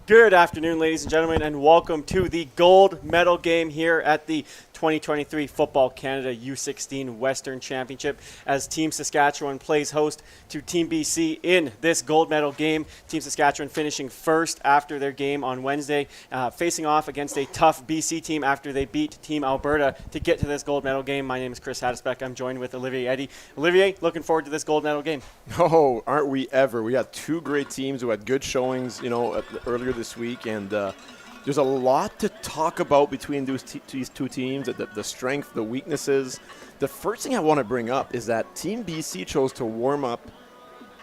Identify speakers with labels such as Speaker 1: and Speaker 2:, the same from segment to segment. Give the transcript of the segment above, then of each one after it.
Speaker 1: Good afternoon, ladies and gentlemen, and welcome to the gold medal game here at the 2023 Football Canada U16 Western Championship as Team Saskatchewan plays host to Team BC in this gold medal game. Team Saskatchewan finishing first after their game on Wednesday, facing off against a tough BC team after they beat Team Alberta to get to this gold medal game. My name is Chris Haddisbeck. I'm joined with Olivier Eddy. Olivier, looking forward to this gold medal game.
Speaker 2: Oh, aren't we ever? We got two great teams who had good showings, earlier this week, and there's a lot to talk about between these two teams, the strength, the weaknesses. The first thing I want to bring up is that Team BC chose to warm up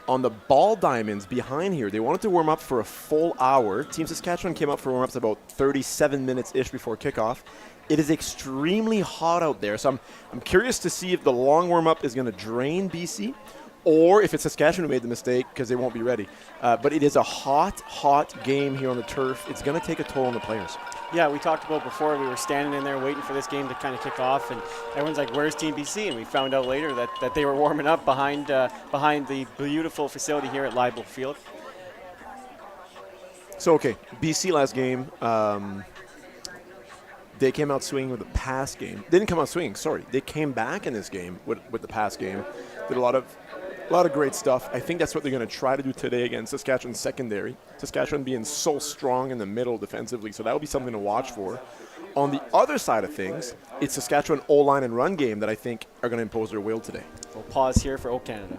Speaker 2: on the ball diamonds behind here. They wanted to warm up for a full hour. Team Saskatchewan came up for warm-ups about 37 minutes-ish before kickoff. It is extremely hot out there, so I'm curious to see if the long warm-up is going to drain BC or if it's Saskatchewan who made the mistake because they won't be ready. But it is a hot game here on the turf. It's going to take a toll on the players.
Speaker 1: Yeah, we talked about before, we were standing in there waiting for this game to kind of kick off, and everyone's like, where's Team BC? And we found out later that they were warming up behind the beautiful facility here at Leibel Field.
Speaker 2: So, okay, BC last game, they came out swinging with a pass game. They didn't come out swinging, sorry. They came back in this game with the pass game. Did a lot of great stuff. I think that's what they're going to try to do today against Saskatchewan secondary. Saskatchewan being so strong in the middle defensively, so that will be something to watch for. On the other side of things, it's Saskatchewan O-line and run game that I think are going to impose their will today.
Speaker 1: We'll pause here for O Canada.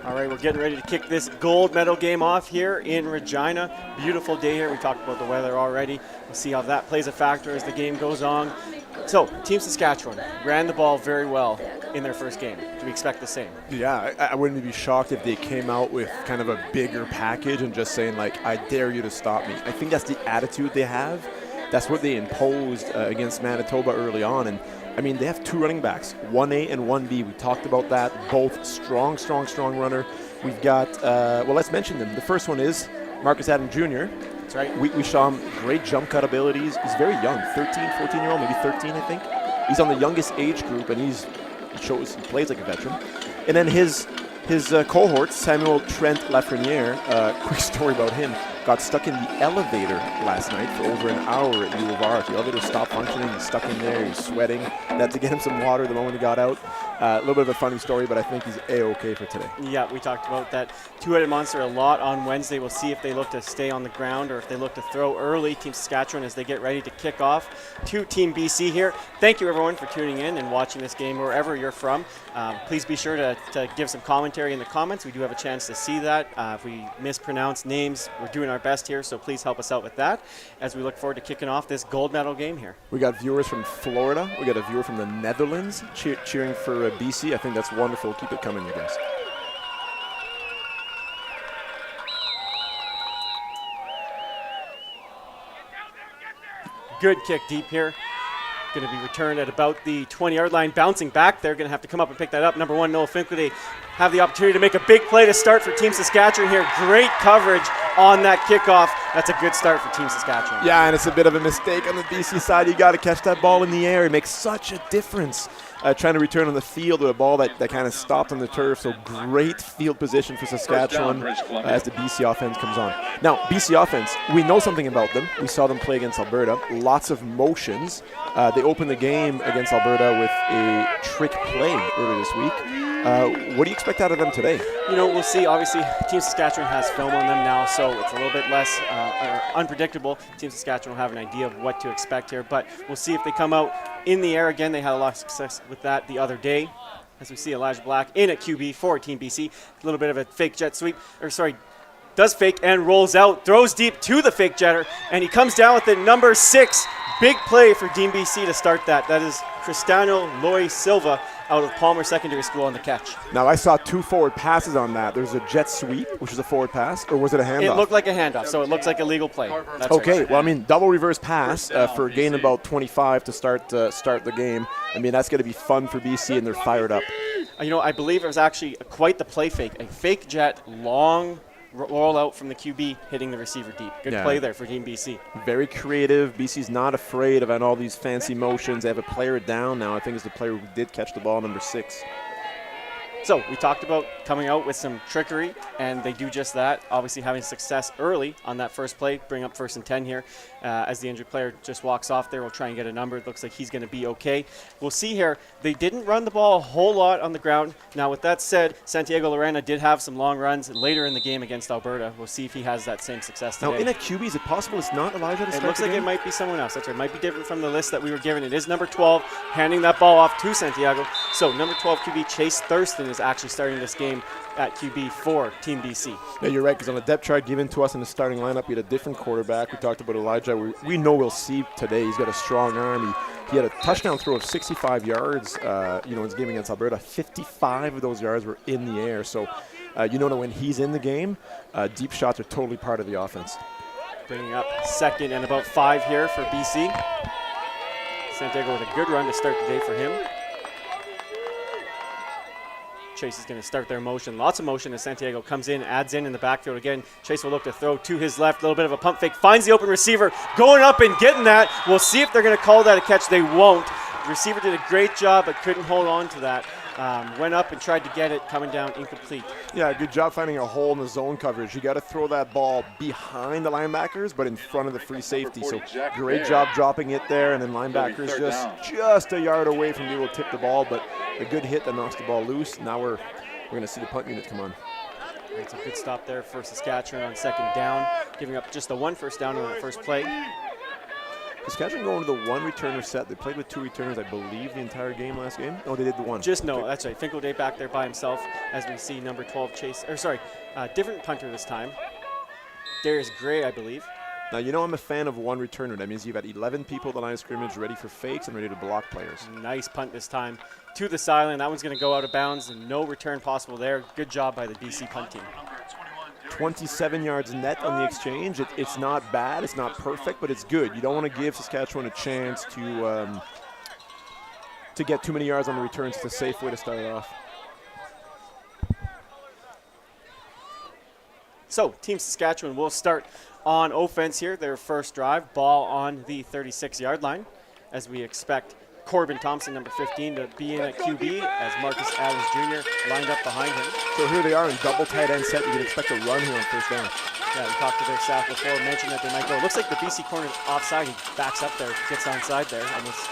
Speaker 1: All right, we're getting ready to kick this gold medal game off here in Regina. Beautiful day here. We talked about the weather already. We'll see how that plays a factor as the game goes on. So, Team Saskatchewan ran the ball very well in their first game. Do we expect the same?
Speaker 2: Yeah, I wouldn't be shocked if they came out with kind of a bigger package and just saying, like, I dare you to stop me. I think that's the attitude they have. That's what they imposed against Manitoba early on. And I mean, they have two running backs, 1A and 1B. We talked about that. Both strong runner. We've got, let's mention them. The first one is Marcus Adam Jr.
Speaker 1: That's right.
Speaker 2: We saw him, great jump cut abilities. He's very young, 13, 14-year-old, maybe 13, I think. He's on the youngest age group, and he plays like a veteran. And then his cohort, Samuel Trent Lafreniere, quick story about him, got stuck in the elevator last night for over an hour at U of R. The elevator stopped functioning. He's stuck in there. He's sweating. They had to get him some water the moment he got out. A little bit of a funny story, but I think he's A-okay for today.
Speaker 1: Yeah, we talked about that two-headed monster a lot on Wednesday. We'll see if they look to stay on the ground or if they look to throw early. Team Saskatchewan as they get ready to kick off to Team BC here. Thank you, everyone, for tuning in and watching this game wherever you're from. Please be sure to give some commentary in the comments. We do have a chance to see that. If we mispronounce names, we're doing our best here, so please help us out with that as we look forward to kicking off this gold medal game here.
Speaker 2: We got viewers from Florida. We got a viewer from the Netherlands cheering for BC. I think that's wonderful. Keep it coming, you guys.
Speaker 1: Good kick deep here. Going to be returned at about the 20-yard line. Bouncing back, they're going to have to come up and pick that up. Number one, Noah Finkley. They have the opportunity to make a big play to start for Team Saskatchewan here. Great coverage on that kickoff. That's a good start for Team Saskatchewan.
Speaker 2: Yeah, and it's a bit of a mistake on the BC side. You got to catch that ball in the air. It makes such a difference. trying to return on the field with a ball that kind of stopped on the turf. So great field position for Saskatchewan as the BC offense comes on. Now, BC offense, we know something about them. We saw them play against Alberta. Lots of motions. They opened the game against Alberta with a trick play earlier this week. What do you expect out of them today?
Speaker 1: We'll see. Obviously, Team Saskatchewan has film on them now, so it's a little bit less unpredictable. Team Saskatchewan will have an idea of what to expect here, but we'll see if they come out in the air again. They had a lot of success with that the other day, as we see Elijah Black in at QB for Team BC. A little bit of a fake jet sweep, does fake and rolls out, throws deep to the fake jetter, and he comes down with it. Number 6, big play for Team BC to start that. That is Cristiano Loy Silva out of Palmer Secondary School on the catch.
Speaker 2: Now, I saw 2 forward passes on that. There's a jet sweep, which is a forward pass, or was it a handoff?
Speaker 1: It looked like a handoff, so it looks like a legal play. That's
Speaker 2: okay,
Speaker 1: right.
Speaker 2: well, I mean, double reverse pass for a gain about 25 to start the game. I mean, that's going to be fun for BC, and they're fired up.
Speaker 1: I believe it was actually quite the play fake. A fake jet, long roll out from the QB, hitting the receiver deep. Good play there for Team BC.
Speaker 2: Very creative. BC's not afraid of all these fancy motions. They have a player down now. I think it's the player who did catch the ball, number 6.
Speaker 1: So we talked about coming out with some trickery, and they do just that. Obviously having success early on that first play, bring up 1st and 10 here. As the injured player just walks off there, we'll try and get a number. It looks like he's going to be okay. We'll see here. They didn't run the ball a whole lot on the ground. Now, with that said, Santiago Lorena did have some long runs later in the game against Alberta. We'll see if he has that same success today.
Speaker 2: Now, in a QB, is it possible it's not Elijah to start
Speaker 1: It looks like
Speaker 2: game?
Speaker 1: it might be someone else. That's right. It might be different from the list that we were given. It is number 12, handing that ball off to Santiago. So number 12 QB Chase Thurston is actually starting this game at QB for Team BC.
Speaker 2: Yeah, you're right, because on the depth chart given to us in the starting lineup, we had a different quarterback. We talked about Elijah. We know we'll see today. He's got a strong arm. He had a touchdown throw of 65 yards, in his game against Alberta. 55 of those yards were in the air. So, that when he's in the game, deep shots are totally part of the offense.
Speaker 1: Bringing up 2nd and about 5 here for BC. Santiago with a good run to start the day for him. Chase is going to start their motion. Lots of motion as Santiago comes in, adds in the backfield again. Chase will look to throw to his left. A little bit of a pump fake. Finds the open receiver. Going up and getting that. We'll see if they're going to call that a catch. They won't. The receiver did a great job but couldn't hold on to that. Went up and tried to get it, coming down incomplete.
Speaker 2: Yeah, good job finding a hole in the zone coverage. You got to throw that ball behind the linebackers, but in front of the free safety. So great job dropping it there, and then linebackers just a yard away from being able to tip the ball, but a good hit that knocks the ball loose. Now we're going to see the punt unit come on.
Speaker 1: It's a good stop there for Saskatchewan on 2nd down, giving up just the 1 first down on that first play.
Speaker 2: Saskatchewan going to the 1 returner set. They played with 2 returners, I believe, the entire game last game. Oh, they did the 1.
Speaker 1: That's right. Finkelday back there by himself as we see number 12 Chase. Different punter this time. Darius Gray, I believe.
Speaker 2: Now, I'm a fan of 1 returner. That means you've got 11 people at the line of scrimmage ready for fakes and ready to block players.
Speaker 1: Nice punt this time to the sideline. That one's going to go out of bounds and no return possible there. Good job by the BC punt team.
Speaker 2: 27 yards net on the exchange. It's not bad. It's not perfect, but it's good. You don't want to give Saskatchewan a chance to get too many yards on the returns. It's a safe way to start it off.
Speaker 1: So, Team Saskatchewan will start on offense here. Their first drive, ball on the 36-yard line, as we expect Corbin Thompson, number 15, to be in at QB as Marcus Adams Jr. lined up behind him.
Speaker 2: So here they are in double tight end set. You can expect a run here on first down.
Speaker 1: Yeah, we talked to their staff before, mentioned that they might go. It looks like the BC corner offside. He backs up there, gets onside there, almost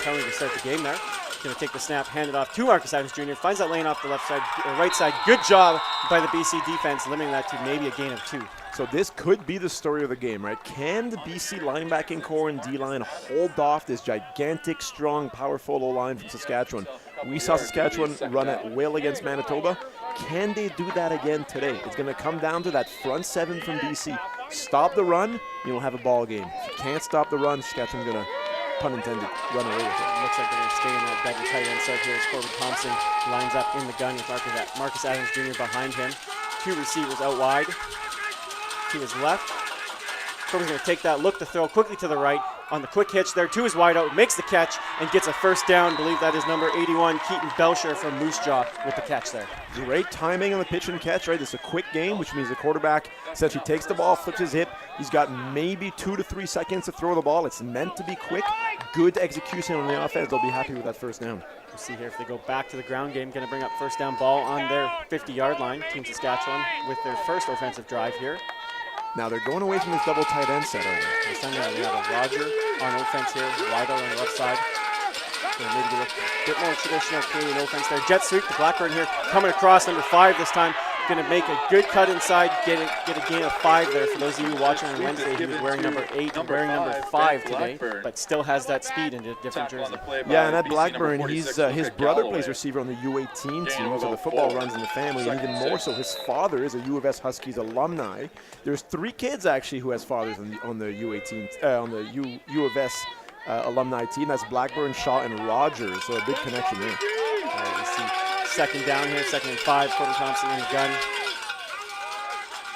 Speaker 1: penalty to start the game there. Going to take the snap, hand it off to Marcus Adams Jr. Finds that lane off the left side, or right side. Good job by the BC defense, limiting that to maybe a gain of 2.
Speaker 2: So this could be the story of the game, right? Can the BC linebacking core and D-line hold off this gigantic, strong, powerful O-line from Saskatchewan? We saw Saskatchewan run at will against Manitoba. Can they do that again today? It's going to come down to that front 7 from BC. Stop the run, you'll have a ball game. If you can't stop the run, Saskatchewan's going to, pun intended, run away with it.
Speaker 1: Looks like they're going to stay in that double tight end set here as Corbin Thompson lines up in the gun with Marcus Adams Jr. behind him. 2 receivers out wide. To his left. Corbin's going to take that, look to throw quickly to the right. On the quick hitch there to his wideout, makes the catch and gets a first down. I believe that is number 81, Keaton Belcher from Moose Jaw with the catch there.
Speaker 2: Great timing on the pitch and catch, right? This is a quick game, which means the quarterback essentially takes the ball, flips his hip. He's got maybe 2 to 3 seconds to throw the ball. It's meant to be quick. Good execution on the offense. They'll be happy with that first down.
Speaker 1: We'll see here if they go back to the ground game. Going to bring up first down ball on their 50-yard line. Team Saskatchewan with their first offensive drive here.
Speaker 2: Now they're going away from this double tight end set.
Speaker 1: This time they have a Roger on offense here, wide out on the left side. So maybe get a bit more traditional Canadian offense there. Jet sweep to Blackburn here, coming across number 5 this time. Going to make a good cut inside, get a gain of 5 there. For those of you watching on Wednesday, he was wearing number 8 and wearing number 5 today, but still has that speed in a different jersey.
Speaker 2: Yeah, and at Blackburn, his brother plays receiver on the U18 team, so the football runs in the family, and even more so, his father is a U of S Huskies alumni. There's 3 kids actually who has fathers on the U18 on the U of S alumni team. That's Blackburn, Shaw, and Rogers, so a big connection there.
Speaker 1: All right, we see second down here, 2nd and 5. Corbin Thompson in the gun.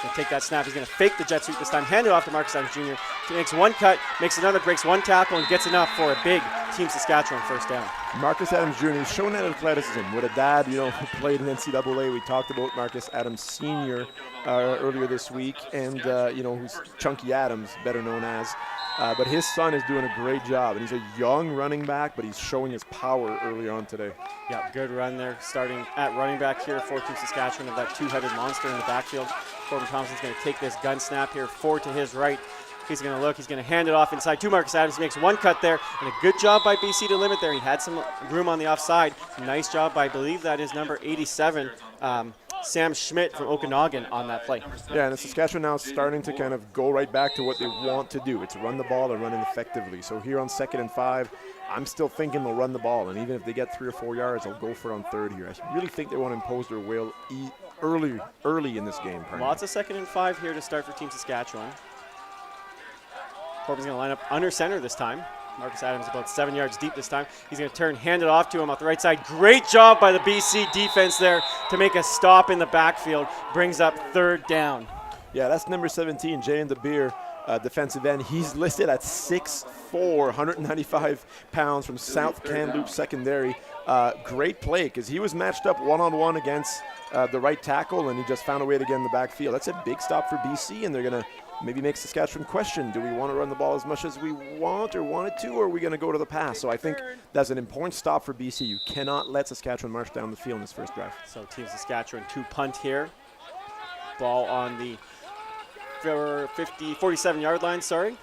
Speaker 1: Gonna take that snap. He's going to fake the jet sweep this time. Hand it off to Marcus Adams Jr. He makes one cut, makes another, breaks one tackle, and gets enough for a big Team Saskatchewan first down.
Speaker 2: Marcus Adams Jr. has shown that athleticism. With a dad, who played in NCAA. We talked about Marcus Adams Sr. Earlier this week, and who's Chunky Adams, better known as. But his son is doing a great job, and he's a young running back, but he's showing his power early on today.
Speaker 1: Yeah, good run there, starting at running back here for Team Saskatchewan of that two-headed monster in the backfield. Corbin Thompson's going to take this gun snap here, 4 to his right. He's going to look, he's going to hand it off inside to Marcus Adams. He makes one cut there, and a good job by BC to limit there. He had some room on the offside. Nice job by, I believe that is number 87, Sam Schmidt from Okanagan on that play.
Speaker 2: Yeah, and the Saskatchewan now is starting to kind of go right back to what they want to do. It's run the ball and run it effectively. So here on 2nd and 5, I'm still thinking they'll run the ball, and even if they get 3 or 4 yards, they'll go for it on 3rd here. I really think they want to impose their will early in this game.
Speaker 1: Lots of 2nd and 5 here to start for Team Saskatchewan. Corbin's going to line up under center this time. Marcus Adams about 7 yards deep this time. He's going to turn, hand it off to him off the right side. Great job by the BC defense there to make a stop in the backfield. Brings up 3rd down.
Speaker 2: Yeah, that's number 17, Jay DeBeer, defensive end. He's listed at 6'4", 195 pounds from South Kamloops Secondary. Great play because he was matched up one-on-one against the right tackle, and he just found a way to get in the backfield. That's a big stop for BC, and they're going to maybe make Saskatchewan question, do we want to run the ball as much as we want or wanted to, or are we going to go to the pass? So I think that's an important stop for BC. You cannot let Saskatchewan march down the field in this first drive.
Speaker 1: So Team Saskatchewan 2 punt here. Ball on the 47-yard line, sorry.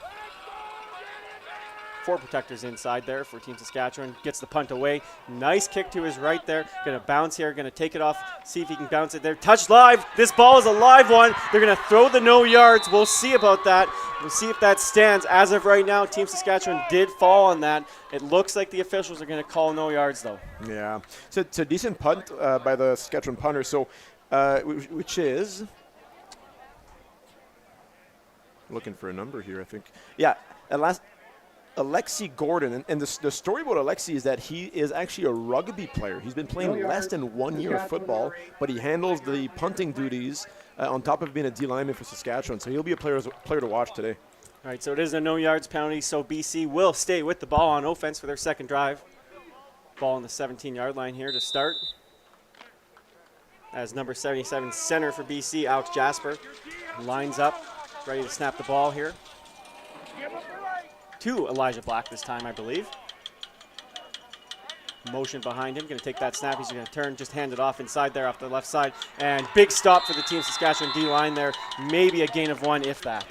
Speaker 1: 4 protectors inside there for Team Saskatchewan. Gets the punt away. Nice kick to his right there. Going to bounce here. Going to take it off. See if he can bounce it there. Touch live. This ball is a live one. They're going to throw the no yards. We'll see about that. We'll see if that stands. As of right now, Team Saskatchewan did fall on that. It looks like the officials are going to call no yards, though.
Speaker 2: Yeah. So it's a decent punt by the Saskatchewan punter. So, which is looking for a number here, I think. Yeah. At last. Alexi Gordon, and the story about Alexi is that he is actually a rugby player. He's been playing less than 1 year of football, but he handles the punting duties on top of being a D lineman for Saskatchewan. So he'll be a player to watch today.
Speaker 1: All right, so it is a no yards penalty, so BC will stay with the ball on offense for their 2nd drive. Ball on the 17-yard line here to start. As number 77 center for BC, Alex Jasper, lines up, ready to snap the ball here. To Elijah Black this time, I believe. Motion behind him, going to take that snap. He's going to turn, just hand it off inside there off the left side. And big stop for the Team Saskatchewan D-line there. Maybe a gain of 1, if that.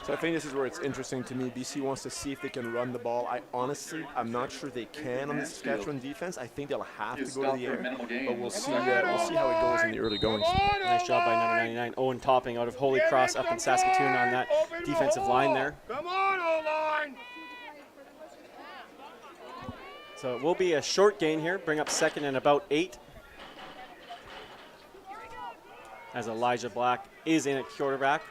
Speaker 2: So I think this is where it's interesting to me. BC wants to see if they can run the ball. I'm not sure they can on the Saskatchewan defense. I think they'll have to go to the air, but we'll see how it goes in the early goings.
Speaker 1: Nice job by number 99, Owen Topping out of Holy Cross up in Saskatoon on that defensive line there.
Speaker 3: Come on, O-line!
Speaker 1: So it will be a short gain here, bring up 2nd and about 8. As Elijah Black is in at quarterback.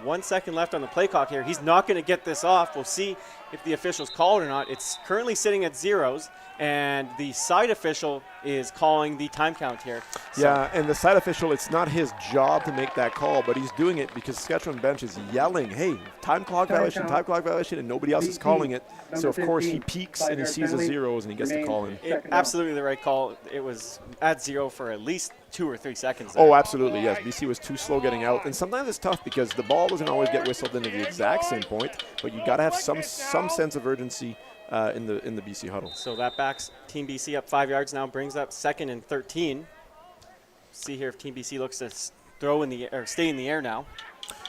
Speaker 1: 1 second left on the play clock here. He's not going to get this off. We'll see if the officials call it or not. It's currently sitting at 0s, and the side official is calling the time count here.
Speaker 2: So yeah, and the side official, it's not his job to make that call, but he's doing it because Saskatchewan bench is yelling, hey, time clock violation, and nobody else is calling it. So, of course, he peeks and he sees the 0s and he gets the call in.
Speaker 1: Absolutely the right call. It was at 0 for at least 2 or 3 seconds there.
Speaker 2: Oh, absolutely, yes. BC was too slow getting out. And sometimes it's tough because the ball doesn't always get whistled into the exact same point, but you got to have some sense of urgency in the BC huddle.
Speaker 1: So that backs Team BC up 5 yards now, brings up 2nd and 13. See here if Team BC looks to throw in the air, or stay in the air now.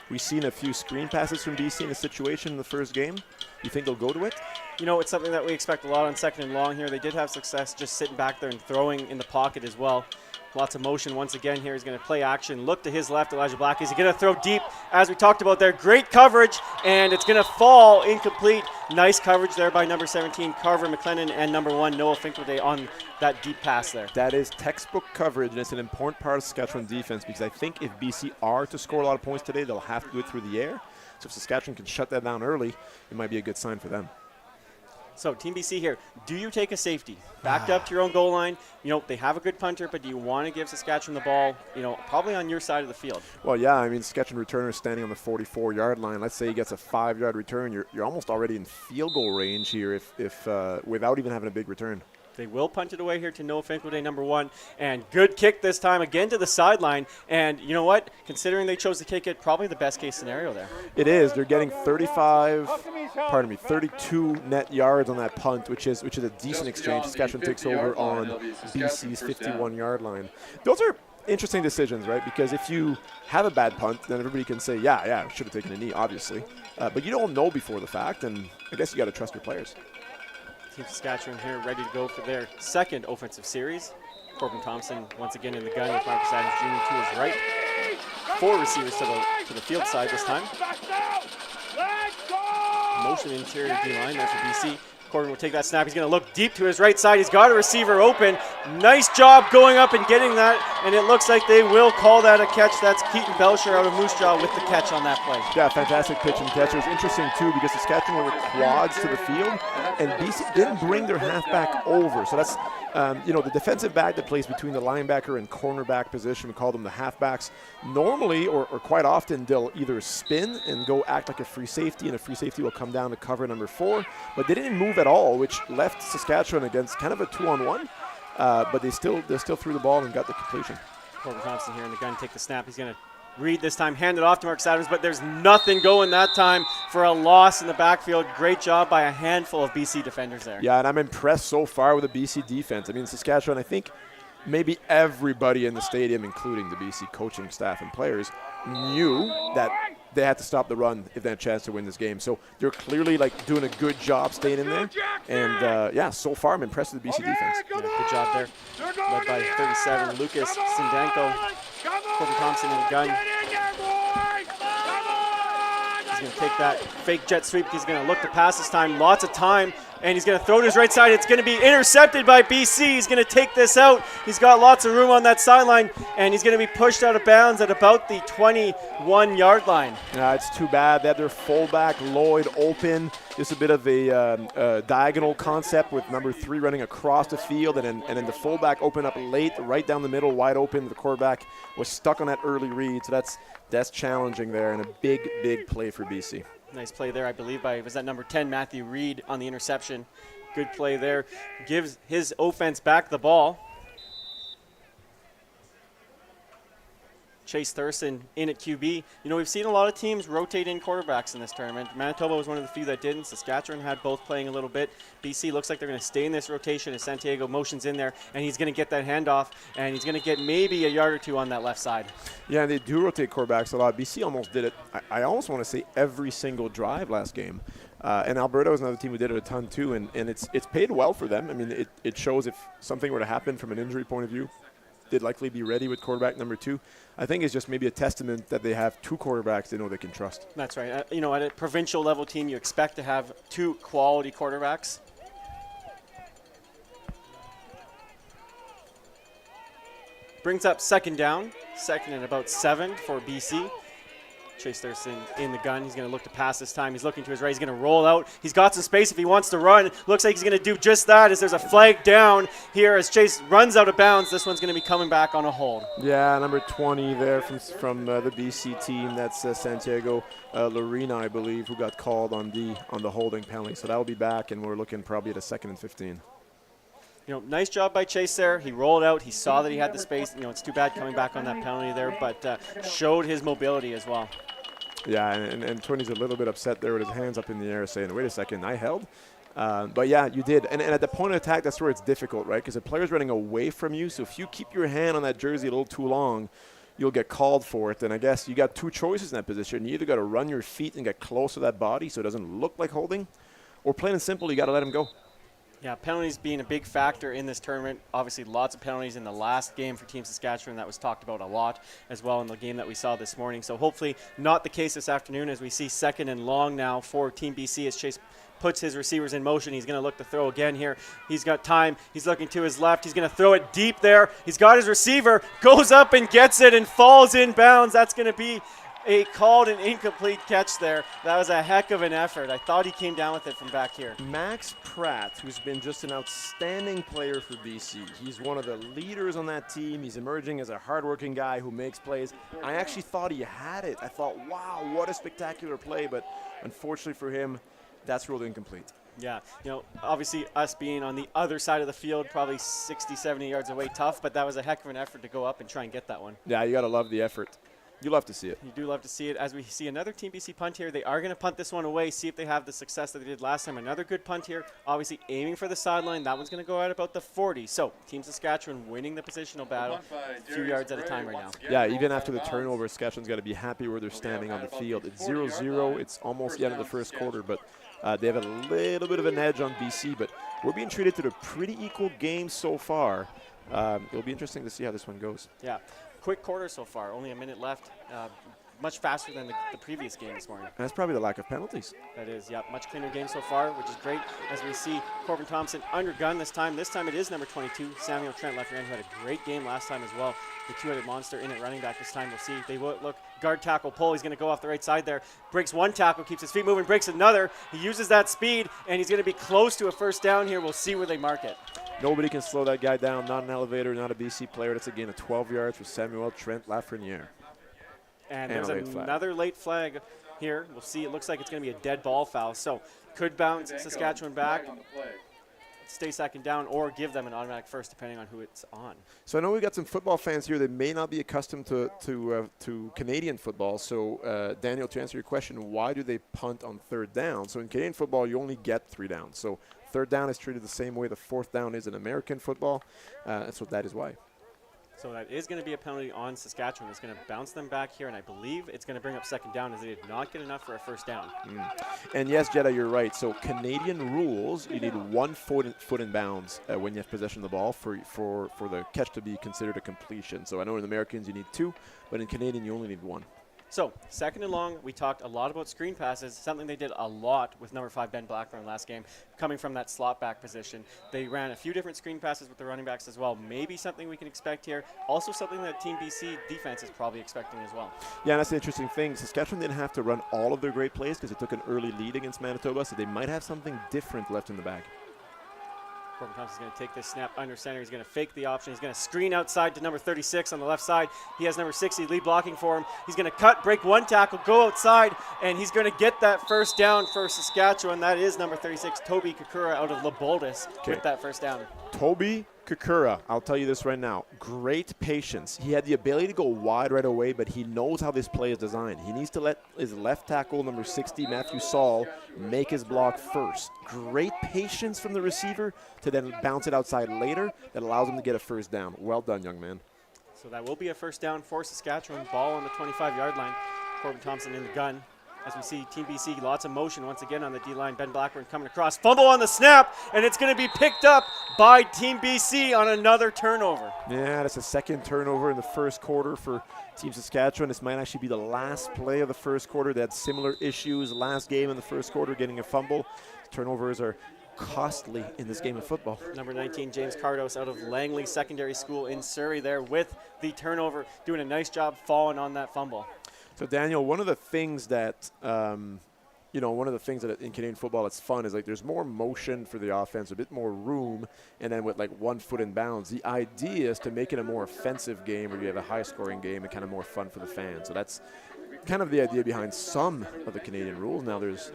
Speaker 2: We've seen a few screen passes from BC in the situation in the first game. You think they'll go to it?
Speaker 1: You know, it's something that we expect a lot on 2nd and long here. They did have success just sitting back there and throwing in the pocket as well. Lots of motion once again here. He's going to play action. Look to his left, Elijah Black. Is he going to throw deep? As we talked about there, great coverage, and it's going to fall incomplete. Nice coverage there by number 17, Carver McLennan, and number 1, Noah Finkelday on that deep pass there.
Speaker 2: That is textbook coverage, and it's an important part of Saskatchewan defense because I think if BC are to score a lot of points today, they'll have to do it through the air. So if Saskatchewan can shut that down early, it might be a good sign for them.
Speaker 1: So Team BC here, do you take a safety? Backed up to your own goal line. You know, they have a good punter, but do you want to give Saskatchewan the ball, you know, probably on your side of the field?
Speaker 2: Well, yeah, I mean, Saskatchewan returner is standing on the 44-yard line. Let's say he gets a 5-yard return. You're almost already in field goal range here if without even having a big return.
Speaker 1: They will punt it away here to Noah Finkelday, number 1. And good kick this time, again to the sideline. And you know what? Considering they chose to kick it, probably the best case scenario there.
Speaker 2: It is. They're getting 32 net yards on that punt, which is a decent exchange. Saskatchewan takes over on BC's 51-yard line. Those are interesting decisions, right? Because if you have a bad punt, then everybody can say, yeah, should have taken a knee, obviously. But you don't know before the fact, and I guess you got to trust your players.
Speaker 1: Team Saskatchewan here ready to go for their 2nd offensive series. Corbin Thompson once again in the gun with Marcus Adams Jr. to his right. 4 receivers to the field side this time. Motion interior D-line there for BC. Corbin will take that snap. He's going to look deep to his right side. He's got a receiver open. Nice job going up and getting that, and it looks like they will call that a catch. That's Keaton Belcher out of Moose Jaw with the catch on that play.
Speaker 2: Yeah, fantastic pitch and catch. It was interesting, too, because Saskatchewan went quads to the field, and BC didn't bring their halfback over. So that's, the defensive back that plays between the linebacker and cornerback position. We call them the halfbacks. Normally, or quite often, they'll either spin and go act like a free safety, and a free safety will come down to cover number 4. But they didn't move at all, which left Saskatchewan against kind of a 2-on-1. But they still threw the ball and got the completion.
Speaker 1: Corbin Thompson here in the gun, take the snap. He's going to read this time, hand it off to Marcus Adams, but there's nothing going that time for a loss in the backfield. Great job by a handful of BC defenders there.
Speaker 2: Yeah, and I'm impressed so far with the BC defense. I mean, Saskatchewan, I think maybe everybody in the stadium, including the BC coaching staff and players, knew that they had to stop the run if they had a chance to win this game. So they're clearly doing a good job staying in there. And so far I'm impressed with the BC defense.
Speaker 1: Yeah, good job there. Led by 37, Lucas Sindanko. Corbin Thompson in the gun. He's going to take that fake jet sweep. He's going to look to pass this time. Lots of time. And he's going to throw to his right side. It's going to be intercepted by BC. He's going to take this out. He's got lots of room on that sideline. And he's going to be pushed out of bounds at about the 21-yard line.
Speaker 2: Yeah, it's too bad. They had their fullback, Lloyd, open. Just a bit of a diagonal concept with number 3 running across the field. And then the fullback opened up late, right down the middle, wide open. The quarterback was stuck on that early read. So that's challenging there, and a big play for BC.
Speaker 1: Nice play there, I believe, was that number 10, Matthew Reed, on the interception. Good play there. Gives his offense back the ball. Chase Thurston in at QB. You know, we've seen a lot of teams rotate in quarterbacks in this tournament. Manitoba was one of the few that didn't. Saskatchewan had both playing a little bit. BC looks like they're going to stay in this rotation as Santiago motions in there, and he's going to get that handoff, and he's going to get maybe a yard or 2 on that left side. Yeah,
Speaker 2: they do rotate quarterbacks a lot. BC almost did it, I almost want to say, every single drive last game. And Alberta was another team who did it a ton too, and it's paid well for them. I mean, it shows if something were to happen from an injury point of view, they'd likely be ready with quarterback number 2. I think it's just maybe a testament that they have 2 quarterbacks they know they can trust.
Speaker 1: That's right. At a provincial level team, you expect to have 2 quality quarterbacks. Brings up 2nd down, 2nd and about 7 for BC. Chase Thurston in the gun. He's going to look to pass this time. He's looking to his right. He's going to roll out. He's got some space if he wants to run. Looks like he's going to do just that as there's a flag down here as Chase runs out of bounds. This one's going to be coming back on a hold.
Speaker 2: Yeah, number 20 there from the BC team. That's Santiago Lorena, I believe, who got called on the holding penalty. So that'll be back, and we're looking probably at a 2nd and 15.
Speaker 1: Nice job by Chase there. He rolled out. He saw that he had the space. It's too bad coming back on that penalty there, but showed his mobility as well.
Speaker 2: Yeah, and Tony's a little bit upset there with his hands up in the air saying, wait a second, I held? But yeah, you did. And at the point of attack, that's where it's difficult, right? Because the player's running away from you. So if you keep your hand on that jersey a little too long, you'll get called for it. And I guess you got two choices in that position. You either got to run your feet and get close to that body so it doesn't look like holding, or plain and simple, you got to let him go.
Speaker 1: Yeah, penalties being a big factor in this tournament. Obviously, lots of penalties in the last game for Team Saskatchewan. That was talked about a lot as well in the game that we saw this morning. So hopefully not the case this afternoon as we see 2nd and long now for Team BC as Chase puts his receivers in motion. He's going to look to throw again here. He's got time. He's looking to his left. He's going to throw it deep there. He's got his receiver, goes up and gets it and falls in bounds. That's going to be a called and incomplete catch there. That was a heck of an effort. I thought he came down with it from back here.
Speaker 2: Max Pratt, who's been just an outstanding player for BC. He's one of the leaders on that team. He's emerging as a hardworking guy who makes plays. I actually thought he had it. I thought, wow, what a spectacular play. But unfortunately for him, that's ruled incomplete.
Speaker 1: Yeah, obviously us being on the other side of the field, probably 60, 70 yards away, tough, but that was a heck of an effort to go up and try and get that one.
Speaker 2: Yeah, you got to love the effort. You love to see it.
Speaker 1: You do love to see it. As we see another Team BC punt here, they are going to punt this one away, see if they have the success that they did last time. Another good punt here, obviously aiming for the sideline. That one's going to go out about the 40. So Team Saskatchewan winning the positional battle a few yards at a time right now.
Speaker 2: Yeah, even after the turnover, Saskatchewan's got to be happy where they're standing on the field. It's 0-0. It's almost the end of the first quarter, but they have a little bit of an edge on BC, but we're being treated to a pretty equal game so far. It'll be interesting to see how this one goes.
Speaker 1: Yeah. Quick quarter so far, only a minute left. Much faster than the previous game this morning.
Speaker 2: And that's probably the lack of penalties.
Speaker 1: That is, yeah, much cleaner game so far, which is great. As we see Corbin Thompson under gun this time. This time it is number 22, Samuel Trent Lefferin, who had a great game last time as well. The two-headed monster in at running back this time. We'll see. They will look guard tackle pull. He's going to go off the right side there. Breaks one tackle, keeps his feet moving, breaks another. He uses that speed, and he's going to be close to a first down here. We'll see where they mark it.
Speaker 2: Nobody can slow that guy down. Not an elevator, not a BC player. That's again a 12 yards for Samuel Trent Lafreniere.
Speaker 1: And there's another late flag here. We'll see. It looks like it's going to be a dead ball foul. So could bounce Saskatchewan back, stay 2nd down, or give them an automatic first depending on who it's on.
Speaker 2: So I know we got some football fans here that may not be accustomed to Canadian football. So Daniel, to answer your question, why do they punt on 3rd down? So in Canadian football, you only get 3 downs. So 3rd down is treated the same way the 4th down is in American football. So that is why.
Speaker 1: So that is going to be a penalty on Saskatchewan. It's going to bounce them back here, and I believe it's going to bring up 2nd down as they did not get enough for a first down.
Speaker 2: And yes, Jetta, you're right. So Canadian rules, you need 1 foot in bounds when you have possession of the ball for the catch to be considered a completion. So I know in Americans you need 2, but in Canadian you only need 1.
Speaker 1: So 2nd and long, we talked a lot about screen passes, something they did a lot with number 5 Ben Blackburn last game, coming from that slot back position. They ran a few different screen passes with the running backs as well. Maybe something we can expect here. Also something that Team BC defense is probably expecting as well.
Speaker 2: Yeah, that's the interesting thing. Saskatchewan didn't have to run all of their great plays because they took an early lead against Manitoba, so they might have something different left in the bag.
Speaker 1: Corbin Thompson's going to take this snap under center. He's going to fake the option. He's going to screen outside to number 36 on the left side. He has number 60 lead blocking for him. He's going to cut, break one tackle, go outside, and he's going to get that first down for Saskatchewan. That is number 36, Toby Kakura out of Leboldus with that first down.
Speaker 2: Toby Kakura, I'll tell you this right now, great patience. He had the ability to go wide right away, but he knows how this play is designed. He needs to let his left tackle, number 60, Matthew Saul, make his block first. Great patience from the receiver to then bounce it outside later that allows him to get a first down. Well done, young man.
Speaker 1: So that will be a first down for Saskatchewan. Ball on the 25-yard line. Corbin Thompson in the gun. As we see Team BC, lots of motion once again on the D-line. Ben Blackburn coming across. Fumble on the snap, and it's going to be picked up by Team BC on another turnover.
Speaker 2: Yeah, that's a 2nd turnover in the first quarter for Team Saskatchewan. This might actually be the last play of the first quarter. They had similar issues last game in the first quarter, getting a fumble. Turnovers are costly in this game of football.
Speaker 1: Number 19, James Cardos out of Langley Secondary School in Surrey there with the turnover, doing a nice job falling on that fumble.
Speaker 2: So, Daniel, one of the things that, in Canadian football that's fun is, like, there's more motion for the offense, a bit more room, and then with, like, 1 foot in bounds. The idea is to make it a more offensive game where you have a high-scoring game and kind of more fun for the fans. So that's kind of the idea behind some of the Canadian rules. Now, there's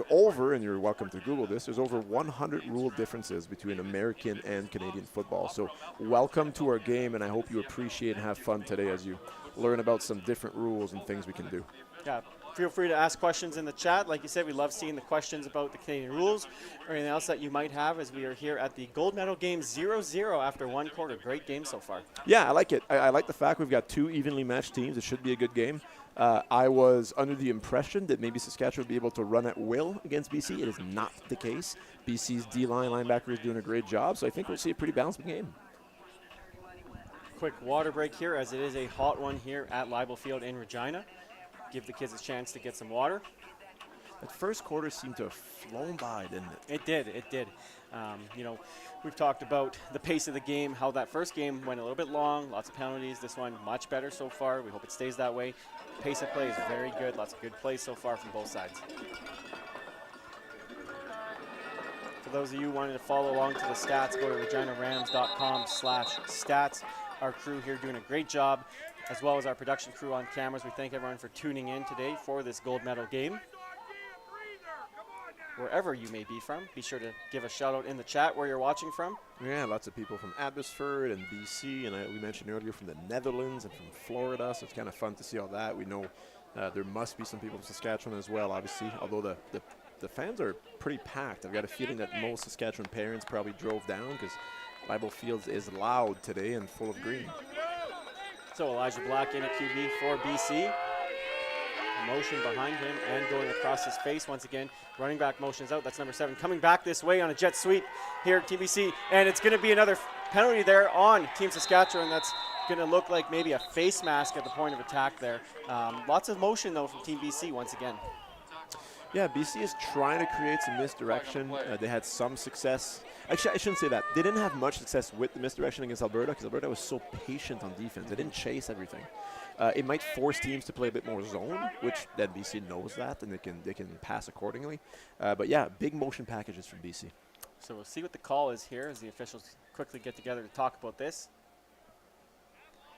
Speaker 2: over, and you're welcome to Google this, there's over 100 rule differences between American and Canadian football. So welcome to our game, and I hope you appreciate and have fun today as you learn about some different rules and things we can do.
Speaker 1: Yeah, feel free to ask questions in the chat. Like you said, we love seeing the questions about the Canadian rules or anything else that you might have, as we are here at the gold medal game 0-0 after one quarter. Great game so far.
Speaker 2: Yeah, I like it. I like the fact we've got two evenly matched teams. It should be a good game. I was under the impression that maybe Saskatchewan would be able to run at will against BC. It is not the case. BC's D-line linebacker is doing a great job, so I think we'll see a pretty balanced game.
Speaker 1: Quick water break here, as it is a hot one here at Leibel Field in Regina. Give the kids a chance to get some water.
Speaker 2: That first quarter seemed to have flown by, didn't it?
Speaker 1: It did. You know, we've talked about the pace of the game, how that first game went a little bit long, lots of penalties. This one much better so far. We hope it stays that way. Pace of play is very good. Lots of good plays so far from both sides. For those of you wanting to follow along to the stats, go to reginarams.com/stats. Our crew here doing a great job, as well as our production crew on cameras. We thank everyone for tuning in today for this gold medal game. Wherever you may be from, be sure to give a shout out in the chat where you're watching from.
Speaker 2: Yeah, lots of people from Abbotsford and BC, and we mentioned earlier from the Netherlands and from Florida, so it's kind of fun to see all that. We know there must be some people from Saskatchewan as well, obviously, although the fans are pretty packed. I've got a feeling that most Saskatchewan parents probably drove down because Leibel Fields is loud today and full of green.
Speaker 1: So Elijah Black in at QB for BC. Motion behind him and going across his face once again. Running back motions out. That's number 7. Coming back this way on a jet sweep here at TBC. And it's going to be another penalty there on Team Saskatchewan. That's going to look like maybe a face mask at the point of attack there. Lots of motion, though, from Team BC once again.
Speaker 2: Yeah, BC is trying to create some misdirection. They had some success. Actually, I shouldn't say that. They didn't have much success with the misdirection against Alberta because Alberta was so patient on defense. They didn't chase everything. It might force teams to play a bit more zone, which then BC knows that, and they can pass accordingly. But yeah, big motion packages from BC.
Speaker 1: So we'll see what the call is here as the officials quickly get together to talk about this.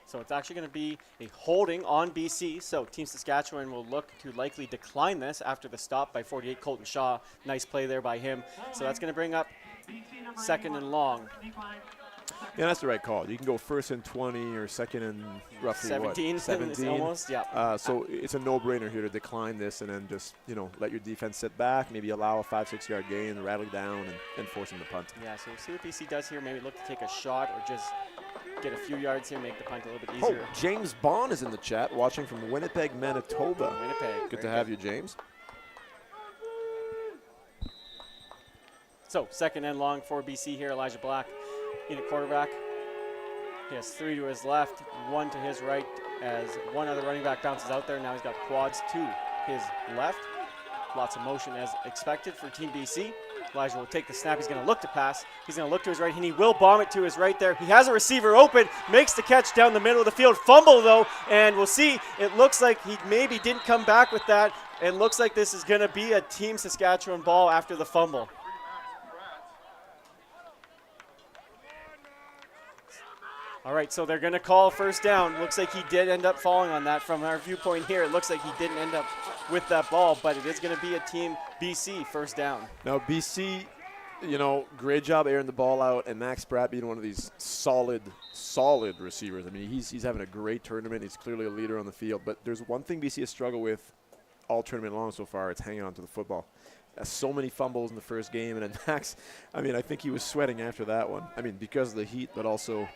Speaker 1: So it's actually going to be a holding on BC. So Team Saskatchewan will look to likely decline this after the stop by 48 Colton Shaw. Nice play there by him. So that's going to bring up 2nd and long.
Speaker 2: Yeah, that's the right call. You can go 1st and 20 or 2nd and roughly
Speaker 1: 17.
Speaker 2: What? 17.
Speaker 1: Almost, yeah.
Speaker 2: So it's a no-brainer here to decline this and then just, let your defense sit back, maybe allow a 5-6 yard gain, rattle down, and force them to punt.
Speaker 1: Yeah, so we'll see what BC does here. Maybe look to take a shot or just get a few yards here, make the punt a little bit easier.
Speaker 2: Oh, James Bond is in the chat, watching from Winnipeg, Manitoba.
Speaker 1: Winnipeg.
Speaker 2: Good to have you, James.
Speaker 1: So 2nd and long for BC here. Elijah Black in at quarterback. He has 3 to his left, 1 to his right, as one other running back bounces out there. Now he's got quads to his left. Lots of motion as expected for Team BC. Elijah will take the snap. He's going to look to pass. He's going to look to his right, and he will bomb it to his right there. He has a receiver open, makes the catch down the middle of the field. Fumble, though, and we'll see. It looks like he maybe didn't come back with that. It looks like this is going to be a Team Saskatchewan ball after the fumble. All right, so they're going to call 1st down. Looks like he did end up falling on that. From our viewpoint here, it looks like he didn't end up with that ball, but it is going to be a Team BC 1st down.
Speaker 2: Now, BC, great job airing the ball out, and Max Pratt being one of these solid receivers. I mean, he's having a great tournament. He's clearly a leader on the field, but there's one thing BC has struggled with all tournament long so far. It's hanging on to the football. So many fumbles in the first game, and then Max, I think he was sweating after that one. Because of the heat, but also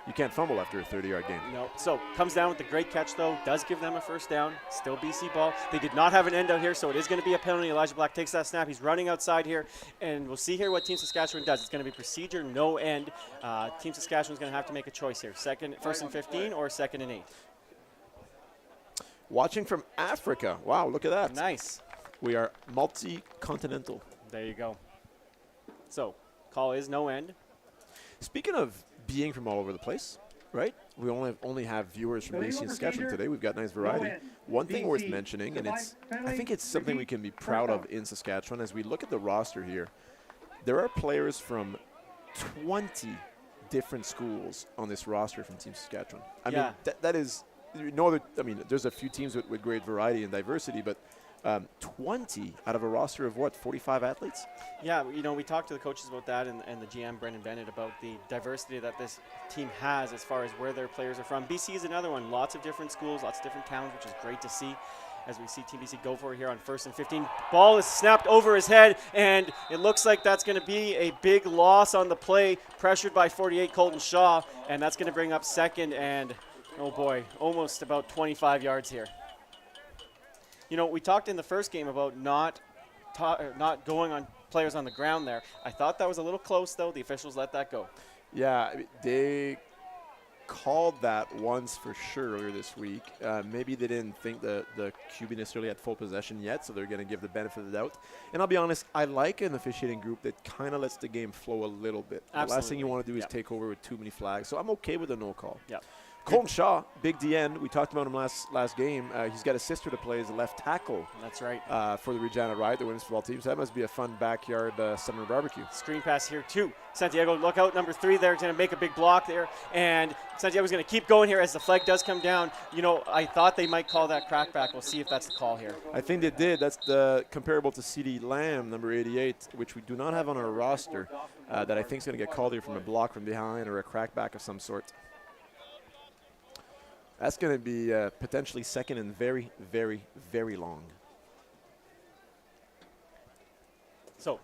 Speaker 2: you can't fumble after a 30-yard game.
Speaker 1: No. So comes down with the great catch, though. Does give them a 1st down. Still BC ball. They did not have an end out here, so it is going to be a penalty. Elijah Black takes that snap. He's running outside here, and we'll see here what Team Saskatchewan does. It's going to be procedure, no end. Team Saskatchewan's going to have to make a choice here. 1st and 15 or 2nd and 8.
Speaker 2: Watching from Africa. Wow, look at that.
Speaker 1: Nice. We
Speaker 2: are multi-continental.
Speaker 1: There you go. So call is no end.
Speaker 2: Speaking of being from all over the place, right? We only have viewers from BC and Saskatchewan today. We've got nice variety. One thing worth mentioning, and I think it's something we can be proud of in Saskatchewan, as we look at the roster here, there are players from 20 different schools on this roster from Team Saskatchewan. I mean, that is no other. There's a few teams with great variety and diversity, but 20 out of a roster of 45 athletes?
Speaker 1: Yeah, we talked to the coaches about that and the GM, Brendan Bennett, about the diversity that this team has as far as where their players are from. BC is another one. Lots of different schools, lots of different towns, which is great to see. as we see Team BC go for it here on 1st and 15. Ball is snapped over his head, and it looks like that's going to be a big loss on the play, pressured by 48 Colton Shaw, and that's going to bring up 2nd and, oh boy, almost about 25 yards here. You know, we talked in the first game about not going on players on the ground there. I thought that was a little close, though. The officials let that go.
Speaker 2: Yeah, I mean, they called that once for sure earlier this week. Maybe they didn't think the QB necessarily had full possession yet, so they're going to give the benefit of the doubt. And I'll be honest, I like an officiating group that kind of lets the game flow a little bit.
Speaker 1: Absolutely.
Speaker 2: The last thing you want to do is take over with too many flags, so I'm okay with a no call.
Speaker 1: Yeah.
Speaker 2: Colton Shaw, big D end. We talked about him last game. He's got a sister to play as a left tackle.
Speaker 1: That's right.
Speaker 2: For the Regina Riot, the women's football team. So that must be a fun backyard summer barbecue.
Speaker 1: Screen pass here too. Santiago, look out, number 3 there, going to make a big block there. And Santiago's going to keep going here as the flag does come down. You know, I thought they might call that crackback. We'll see if that's the call here.
Speaker 2: I think they did. That's the comparable to CD Lamb, number 88, which we do not have on our roster, that I think is going to get called here from a block from behind or a crackback of some sort. That's going to be potentially 2nd and very, very, very long.
Speaker 1: So,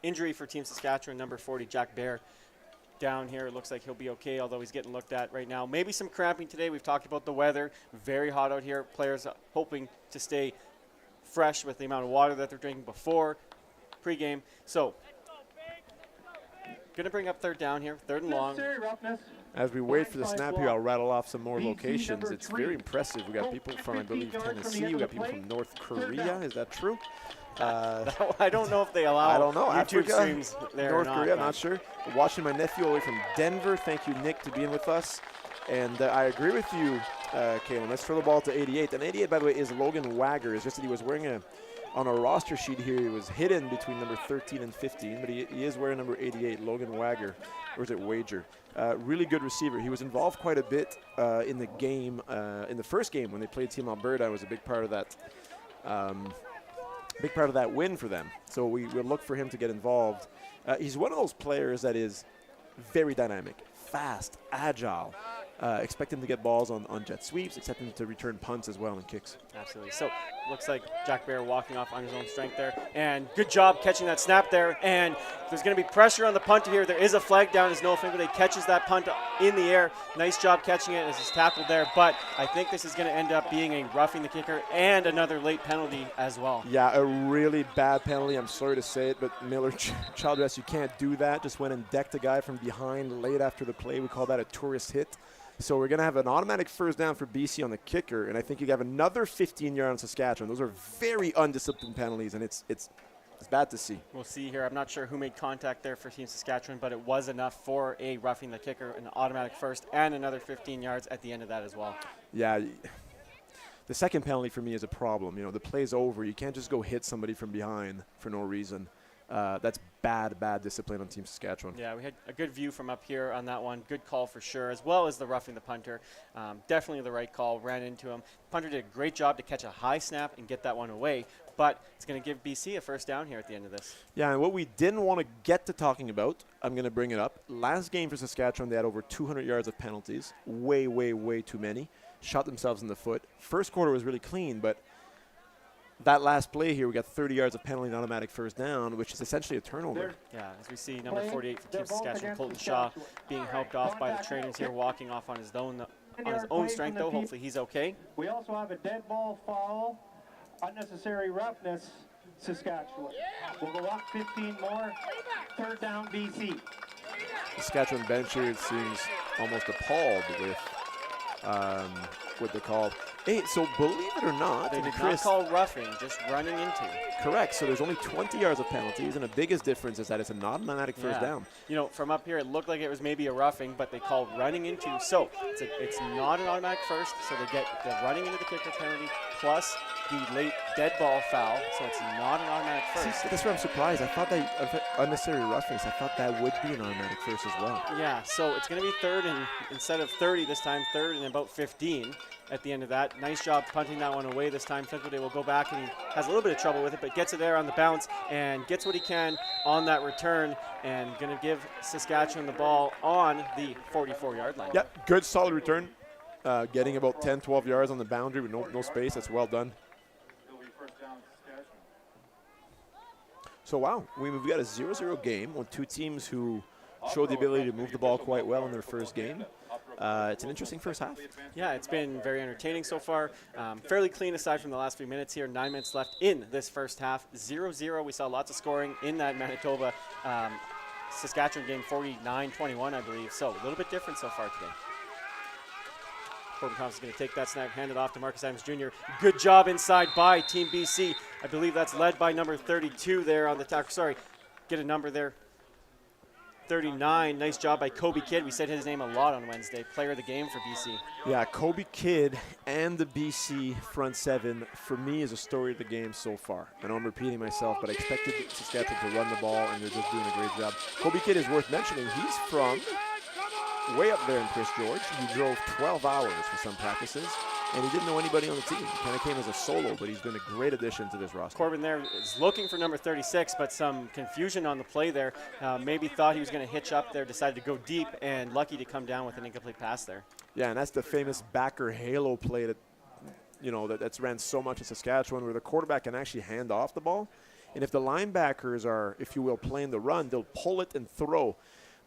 Speaker 1: injury for Team Saskatchewan, number 40, Jack Bear, down here. It looks like he'll be okay, although he's getting looked at right now. Maybe some cramping today. We've talked about the weather. Very hot out here. Players hoping to stay fresh with the amount of water that they're drinking before pregame. So, going to bring up 3rd down here, 3rd and long.
Speaker 2: As we wait for the snap here, I'll rattle off some more locations. It's very impressive. We got people from, I believe, Tennessee. We got people from North Korea. Is that true?
Speaker 1: I don't know if they allow
Speaker 2: I don't know.
Speaker 1: YouTube
Speaker 2: Africa,
Speaker 1: streams there
Speaker 2: North
Speaker 1: or not,
Speaker 2: Korea, not sure. Watching my nephew all the way from Denver. Thank you, Nick, to being with us. And I agree with you, Kalen. Let's throw the ball to 88. And 88, by the way, is Logan Wagger. It's just that he was wearing on a roster sheet here, he was hidden between number 13 and 15, but he is wearing number 88, Logan Wagger, or is it Wager? Really good receiver. He was involved quite a bit in the game, in the first game when they played Team Alberta. I was a big part of that. Big part of that win for them. So we will look for him to get involved. He's one of those players that is very dynamic, fast, agile. Expect him to get balls on jet sweeps, expect him to return punts as well and kicks.
Speaker 1: Absolutely. So looks like Jack Bear walking off on his own strength there. And good job catching that snap there. And there's going to be pressure on the punt here. There is a flag down as Noah Fingerday catches that punt in the air. Nice job catching it as he's tackled there. But I think this is going to end up being a roughing the kicker and another late penalty as well.
Speaker 2: Yeah, a really bad penalty. I'm sorry to say it, but Miller Childress, you can't do that. Just went and decked a guy from behind late after the play. We call that a tourist hit. So we're going to have an automatic 1st down for BC on the kicker, and I think you have another 15-yard on Saskatchewan. Those are very undisciplined penalties, and it's bad to see.
Speaker 1: We'll see here. I'm not sure who made contact there for Team Saskatchewan, but it was enough for a roughing the kicker, an automatic 1st, and another 15 yards at the end of that as well.
Speaker 2: Yeah. The second penalty for me is a problem. You know, the play's over. You can't just go hit somebody from behind for no reason. That's bad discipline on Team Saskatchewan.
Speaker 1: Yeah, we had a good view from up here on that one. Good call for sure, as well as the roughing the punter. Definitely the right call. Ran into him. Punter did a great job to catch a high snap and get that one away, but it's going to give BC a 1st down here at the end of this.
Speaker 2: Yeah, and what we didn't want to get to talking about, I'm going to bring it up. Last game for Saskatchewan, they had over 200 yards of penalties. Way, way, way too many. Shot themselves in the foot. First quarter was really clean, but that last play here, we got 30 yards of penalty and automatic 1st down, which is essentially a turnover.
Speaker 1: Yeah, as we see number 48 for Team Saskatchewan, Colton Shaw, being helped off by the trainers here, walking off on his own strength, though. Hopefully he's okay.
Speaker 3: We also have a dead ball foul, unnecessary roughness, Saskatchewan. We'll go up 15 more, 3rd down BC.
Speaker 2: Saskatchewan bench here seems almost appalled with what they call. Hey, so believe it or not,
Speaker 1: They did
Speaker 2: Chris,
Speaker 1: not call roughing, just running into.
Speaker 2: correct. So there's only 20 yards of penalties, and the biggest difference is that it's an automatic 1st down.
Speaker 1: You know, from up here, it looked like it was maybe a roughing, but they called running into. So it's not an automatic 1st, so they get the running into the kicker penalty plus the late dead ball foul, so it's not an automatic 1st.
Speaker 2: See, that's where I'm surprised. I thought that unnecessary roughness, I thought that would be an automatic 1st as well.
Speaker 1: Yeah, so it's going to be 3rd and instead of 30 this time, 3rd and about 15 at the end of that. Nice job punting that one away this time. Finkelday will go back, and he has a little bit of trouble with it, but gets it there on the bounce and gets what he can on that return, and going to give Saskatchewan the ball on the 44-yard line.
Speaker 2: Yep, good solid return. Getting about 10, 12 yards on the boundary with no space. That's well done. So, wow, we've got a 0-0 game with two teams who showed the ability to move the ball quite well in their first game. It's an interesting first half.
Speaker 1: Yeah, it's been very entertaining so far. Fairly clean aside from the last few minutes here. 9 minutes left in this first half. 0-0. We saw lots of scoring in that Manitoba Saskatchewan game, 49-21, I believe. So a little bit different so far today. Corbin Thompson is going to take that snap, hand it off to Marcus Adams Jr. Good job inside by Team BC. I believe that's led by number 32 there on the tackle. Sorry, get a number there. 39. Nice job by Kobe Kidd. We said his name a lot on Wednesday. Player of the game for BC.
Speaker 2: Yeah, Kobe Kidd and the BC front seven, for me, is a story of the game so far. I know I'm repeating myself, but I expected Saskatchewan to run the ball, and they're just doing a great job. Kobe Kidd is worth mentioning. He's from way up there in Prince George. He drove 12 hours for some practices, and he didn't know anybody on the team. He kind of came as a solo, but he's been a great addition to this roster.
Speaker 1: Corbin there is looking for number 36, but some confusion on the play there. Maybe thought he was going to hitch up there, decided to go deep, and lucky to come down with an incomplete pass there.
Speaker 2: Yeah, and that's the famous backer halo play that, that's ran so much in Saskatchewan, where the quarterback can actually hand off the ball. And if the linebackers are, if you will, playing the run, they'll pull it and throw.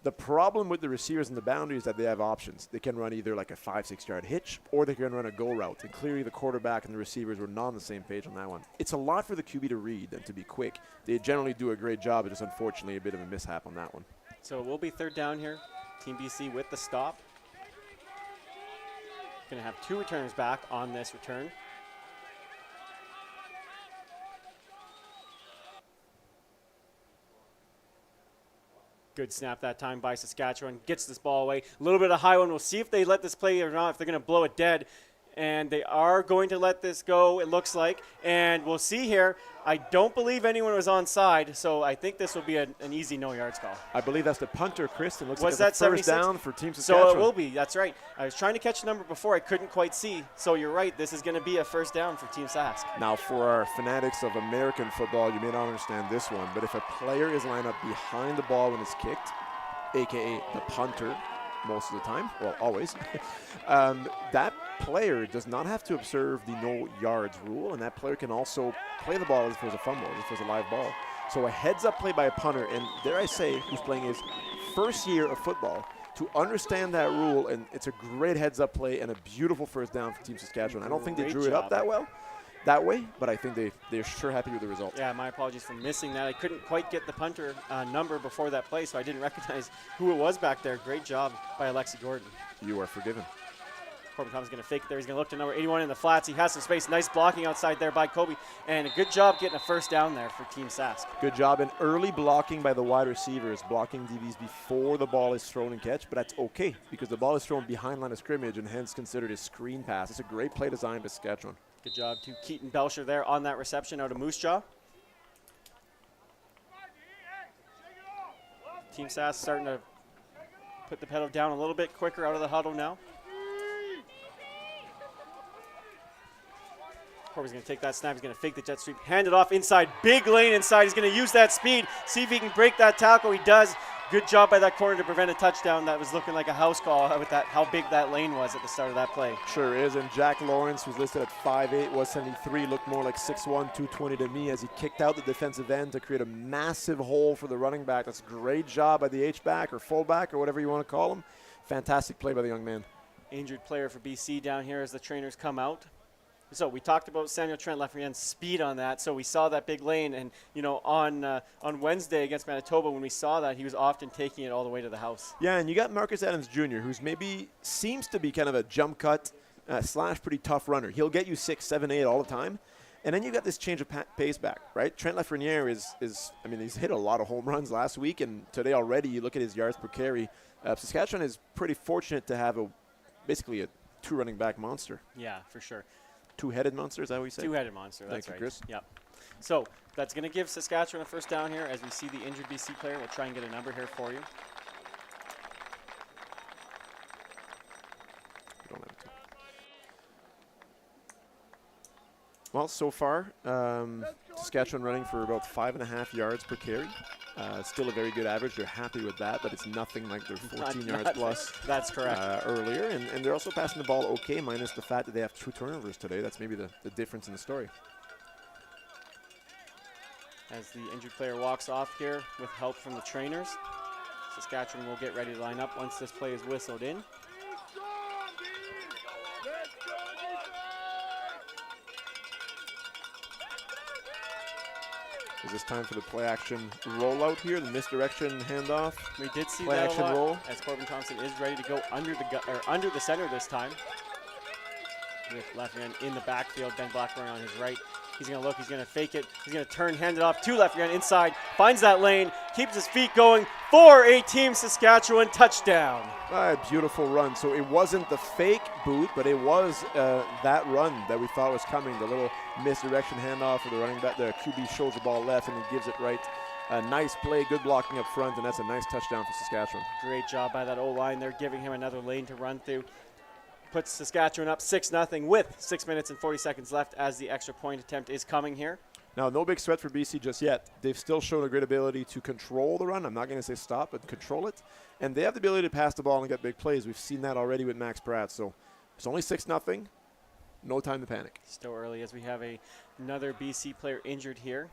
Speaker 2: The problem with the receivers in the boundary is that they have options. They can run either like a 5-6 yard hitch, or they can run a go route. And clearly the quarterback and the receivers were not on the same page on that one. It's a lot for the QB to read and to be quick. They generally do a great job. It's just unfortunately a bit of a mishap on that one.
Speaker 1: So it will be third down here. Team BC with the stop. Going to have two returners back on this return. Good snap that time by Saskatchewan. Gets this ball away. A little bit of high one. We'll see if they let this play or not, if they're going to blow it dead. And they are going to let this go, it looks like. And we'll see here. I don't believe anyone was onside, so I think this will be an easy no yards call.
Speaker 2: I believe that's the punter, Chris. It looks
Speaker 1: Was
Speaker 2: like it's
Speaker 1: that
Speaker 2: a first
Speaker 1: 76?
Speaker 2: down for Team Saskatchewan.
Speaker 1: So it will be. That's right. I was trying to catch the number before. I couldn't quite see. So you're right. This is going to be a first down for Team Sask.
Speaker 2: Now, for our fanatics of American football, you may not understand this one, but if a player is lined up behind the ball when it's kicked, a.k.a. the punter, most of the time, well, always, that player does not have to observe the no yards rule, and that player can also play the ball as if it was a fumble, as if it was a live ball. So a heads-up play by a punter, and dare I say, who's playing his first year of football, to understand that rule, and it's a great heads-up play and a beautiful first down for Team Saskatchewan. I don't think they drew it up that way, but I think they're sure happy with the result.
Speaker 1: Yeah, my apologies for missing that. I couldn't quite get the punter number before that play, so I didn't recognize who it was back there. Great job by Alexi Gordon.
Speaker 2: You are forgiven.
Speaker 1: Corbin Thompson's going to fake it there. He's going to look to number 81 in the flats. He has some space. Nice blocking outside there by Kobe. And a good job getting a first down there for Team Sask.
Speaker 2: Good job in early blocking by the wide receivers, blocking DBs before the ball is thrown and catch, but that's okay because the ball is thrown behind line of scrimmage and hence considered a screen pass. It's a great play design by Saskatchewan.
Speaker 1: Good job to Keaton Belcher there on that reception out of Moose Jaw. Team Sask starting to put the pedal down a little bit quicker out of the huddle now. Corby's going to take that snap. He's going to fake the jet sweep, hand it off inside. Big lane inside. He's going to use that speed, see if he can break that tackle. He does. Good job by that corner to prevent a touchdown. That was looking like a house call with that how big that lane was at the start of that play.
Speaker 2: Sure is. And Jack Lawrence, who's listed at 5'8", 173, looked more like 6'1", 220 to me as he kicked out the defensive end to create a massive hole for the running back. That's a great job by the H-back or fullback or whatever you want to call him. Fantastic play by the young man.
Speaker 1: Injured player for BC down here as the trainers come out. So we talked about Samuel Trent Lafreyen's speed on that. So we saw that big lane, and on Wednesday against Manitoba, when we saw that, he was often taking it all the way to the house.
Speaker 2: Yeah, and you got Marcus Adams Jr., who's maybe seems to be kind of a jump cut / pretty tough runner. He'll get you 6, 7, 8 all the time. And then you got this change of pace back, right? Trent Lafreniere is he's hit a lot of home runs last week, and today already you look at his yards per carry. Saskatchewan is pretty fortunate to have basically a two running back monster.
Speaker 1: Yeah, for sure.
Speaker 2: Two-headed monster, is that what you say?
Speaker 1: Two-headed monster, that's
Speaker 2: Thank
Speaker 1: right.
Speaker 2: you, Chris.
Speaker 1: Yep. So that's going to give Saskatchewan a first down here as we see the injured BC player. We'll try and get a number here for you.
Speaker 2: Well, so far, Saskatchewan running for about 5.5 yards per carry. Still a very good average. They're happy with that, but it's nothing like their 14 yards plus.
Speaker 1: That's correct.
Speaker 2: Earlier, and they're also passing the ball okay, minus the fact that they have 2 turnovers today. That's maybe the difference in the story.
Speaker 1: As the injured player walks off here with help from the trainers, Saskatchewan will get ready to line up once this play is whistled in.
Speaker 2: Is this time for the play action rollout here, the misdirection handoff?
Speaker 1: We did see
Speaker 2: play
Speaker 1: that
Speaker 2: action
Speaker 1: a lot,
Speaker 2: roll.
Speaker 1: as Corbin Thompson is ready to go under the center this time. With Lafreniere in the backfield, Ben Blackburn on his right. He's going to look, he's going to fake it, he's going to turn, hand it off to Lafreniere inside, finds that lane, keeps his feet going for a Team Saskatchewan touchdown.
Speaker 2: Beautiful run. So it wasn't the fake boot, but it was that run that we thought was coming. The little misdirection handoff for the running back. The QB shows the ball left and he gives it right. A nice play, good blocking up front, and that's a nice touchdown for Saskatchewan.
Speaker 1: Great job by that O-line. They're giving him another lane to run through. Puts Saskatchewan up 6-0 with 6 minutes and 40 seconds left as the extra point attempt is coming here.
Speaker 2: Now, no big threat for BC just yet. They've still shown a great ability to control the run. I'm not going to say stop, but control it. And they have the ability to pass the ball and get big plays. We've seen that already with Max Pratt. So it's only 6-0. No time to panic.
Speaker 1: Still early as we have another BC player injured here.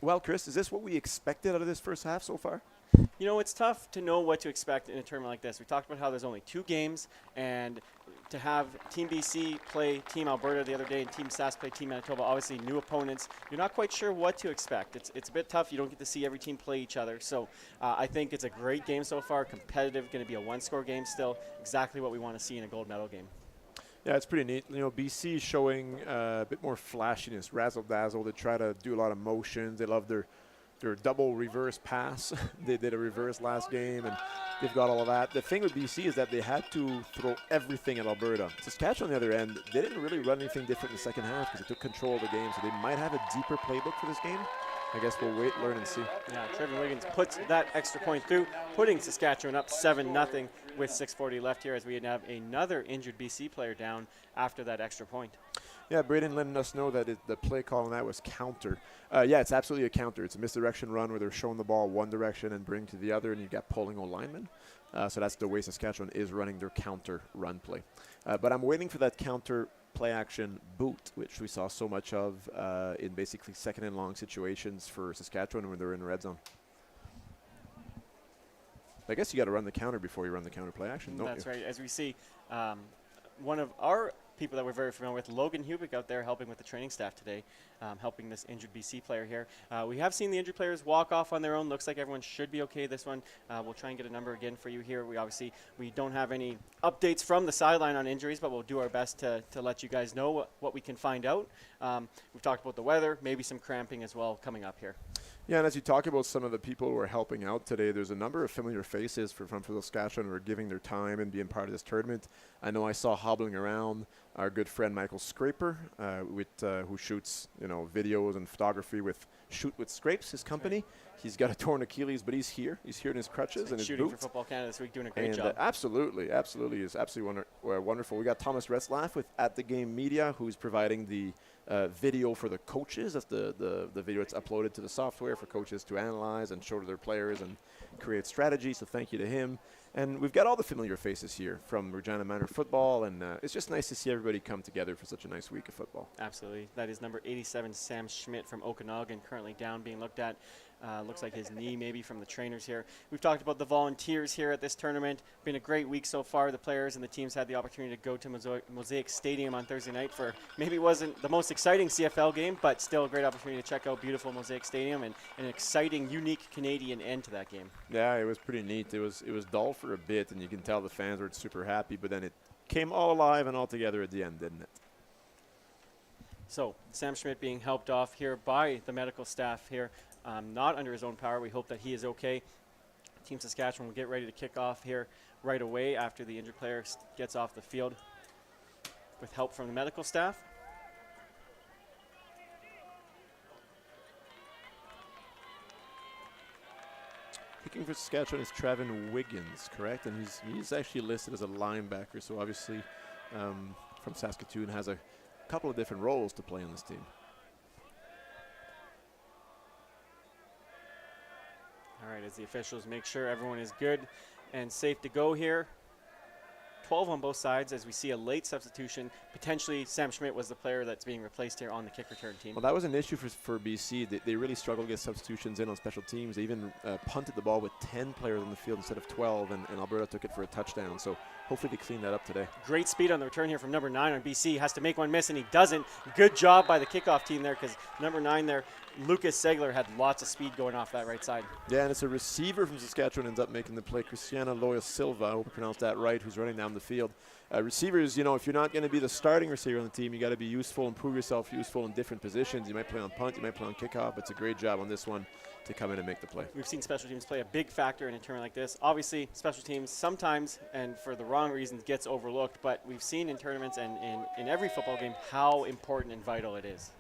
Speaker 2: Well, Chris, is this what we expected out of this first half so far?
Speaker 1: You know, it's tough to know what to expect in a tournament like this. We talked about how there's only 2 games, and to have Team BC play Team Alberta the other day and Team Sask play Team Manitoba, obviously new opponents, you're not quite sure what to expect. It's a bit tough. You don't get to see every team play each other. So I think it's a great game so far, competitive, going to be a 1-score game still, exactly what we want to see in a gold medal game.
Speaker 2: Yeah, it's pretty neat. You know, BC is showing a bit more flashiness, razzle-dazzle. They try to do a lot of motions. They love their double reverse pass. They did a reverse last game, and they've got all of that. The thing with BC is that they had to throw everything at Alberta. Saskatchewan, on the other end, they didn't really run anything different in the second half because they took control of the game, so they might have a deeper playbook for this game. I guess we'll wait, learn, and see.
Speaker 1: Yeah, Trevor Wiggins puts that extra point through, putting Saskatchewan up 7-0 with 6:40 left here as we have another injured BC player down after that extra point.
Speaker 2: Yeah, Braden letting us know that the play call on that was counter. Yeah, it's absolutely a counter. It's a misdirection run where they're showing the ball one direction and bring to the other, and you got pulling O-linemen. So that's the way Saskatchewan is running their counter run play. But I'm waiting for that counter play action boot, which we saw so much of in basically second and long situations for Saskatchewan when they're in the red zone. I guess you got to run the counter before you run the counter play action, don't you?
Speaker 1: That's right. As we see, one of our people that we're very familiar with, Logan Hubick, out there helping with the training staff today, helping this injured BC player here. We have seen the injured players walk off on their own. Looks like everyone should be okay this one. We'll try and get a number again for you here. We don't have any updates from the sideline on injuries, but we'll do our best to let you guys know what we can find out. We've talked about the weather, maybe some cramping as well coming up here.
Speaker 2: Yeah, and as you talk about some of the people who are helping out today, there's a number of familiar faces from Saskatchewan who are giving their time and being part of this tournament. I know I saw hobbling around our good friend Michael Scraper, who shoots videos and photography with Shoot with Scrapes, his company. Right. He's got a torn Achilles, but he's here. He's here in his crutches and his
Speaker 1: shooting
Speaker 2: boots.
Speaker 1: For Football Canada this week, doing a great job.
Speaker 2: Absolutely, is absolutely wonderful. We got Thomas Retzlaff with At the Game Media, who's providing the video for the coaches. That's the video that's uploaded to the software for coaches to analyze and show to their players and create strategy. So thank you to him. And we've got all the familiar faces here from Regina Minor Football, and it's just nice to see everybody come together for such a nice week of football.
Speaker 1: Absolutely. That is number 87, Sam Schmidt from Okanagan, currently down, being looked at. Looks like his knee maybe from the trainers here. We've talked about the volunteers here at this tournament. Been a great week so far. The players and the teams had the opportunity to go to Mosaic Stadium on Thursday night for maybe wasn't the most exciting CFL game, but still a great opportunity to check out beautiful Mosaic Stadium and an exciting, unique Canadian end to that game.
Speaker 2: Yeah, it was pretty neat. It was dull for a bit, and you can tell the fans were super happy, but then it came all alive and all together at the end, didn't it?
Speaker 1: So Sam Schmidt being helped off here by the medical staff here. Not under his own power. We hope that he is okay. Team Saskatchewan will get ready to kick off here right away after the injured player gets off the field with help from the medical staff.
Speaker 2: Kicking for Saskatchewan is Trevin Wiggins, correct? And he's actually listed as a linebacker, so obviously from Saskatoon has a couple of different roles to play on this team. All
Speaker 1: right, as the officials make sure everyone is good and safe to go here. 12 on both sides as we see a late substitution. Potentially Sam Schmidt was the player that's being replaced here on the kick return team.
Speaker 2: Well, that was an issue for BC. They really struggled to get substitutions in on special teams. They even punted the ball with 10 players on the field instead of 12, and Alberta took it for a touchdown. So hopefully they clean that up today.
Speaker 1: Great speed on the return here from number 9 on BC. Has to make one miss, and he doesn't. Good job by the kickoff team there, because number 9 there, Lucas Segler, had lots of speed going off that right side.
Speaker 2: Yeah, and it's a receiver from Saskatchewan ends up making the play. Cristiana Loya Silva, I hope I pronounced that right, who's running down the field. Receivers, you know, if you're not going to be the starting receiver on the team, you got to be useful and prove yourself useful in different positions. You might play on punt, you might play on kickoff. It's a great job on this one to come in and make the play.
Speaker 1: We've seen special teams play a big factor in a tournament like this. Obviously, special teams sometimes, and for the wrong reasons, gets overlooked, but we've seen in tournaments and in every football game how important and vital it is.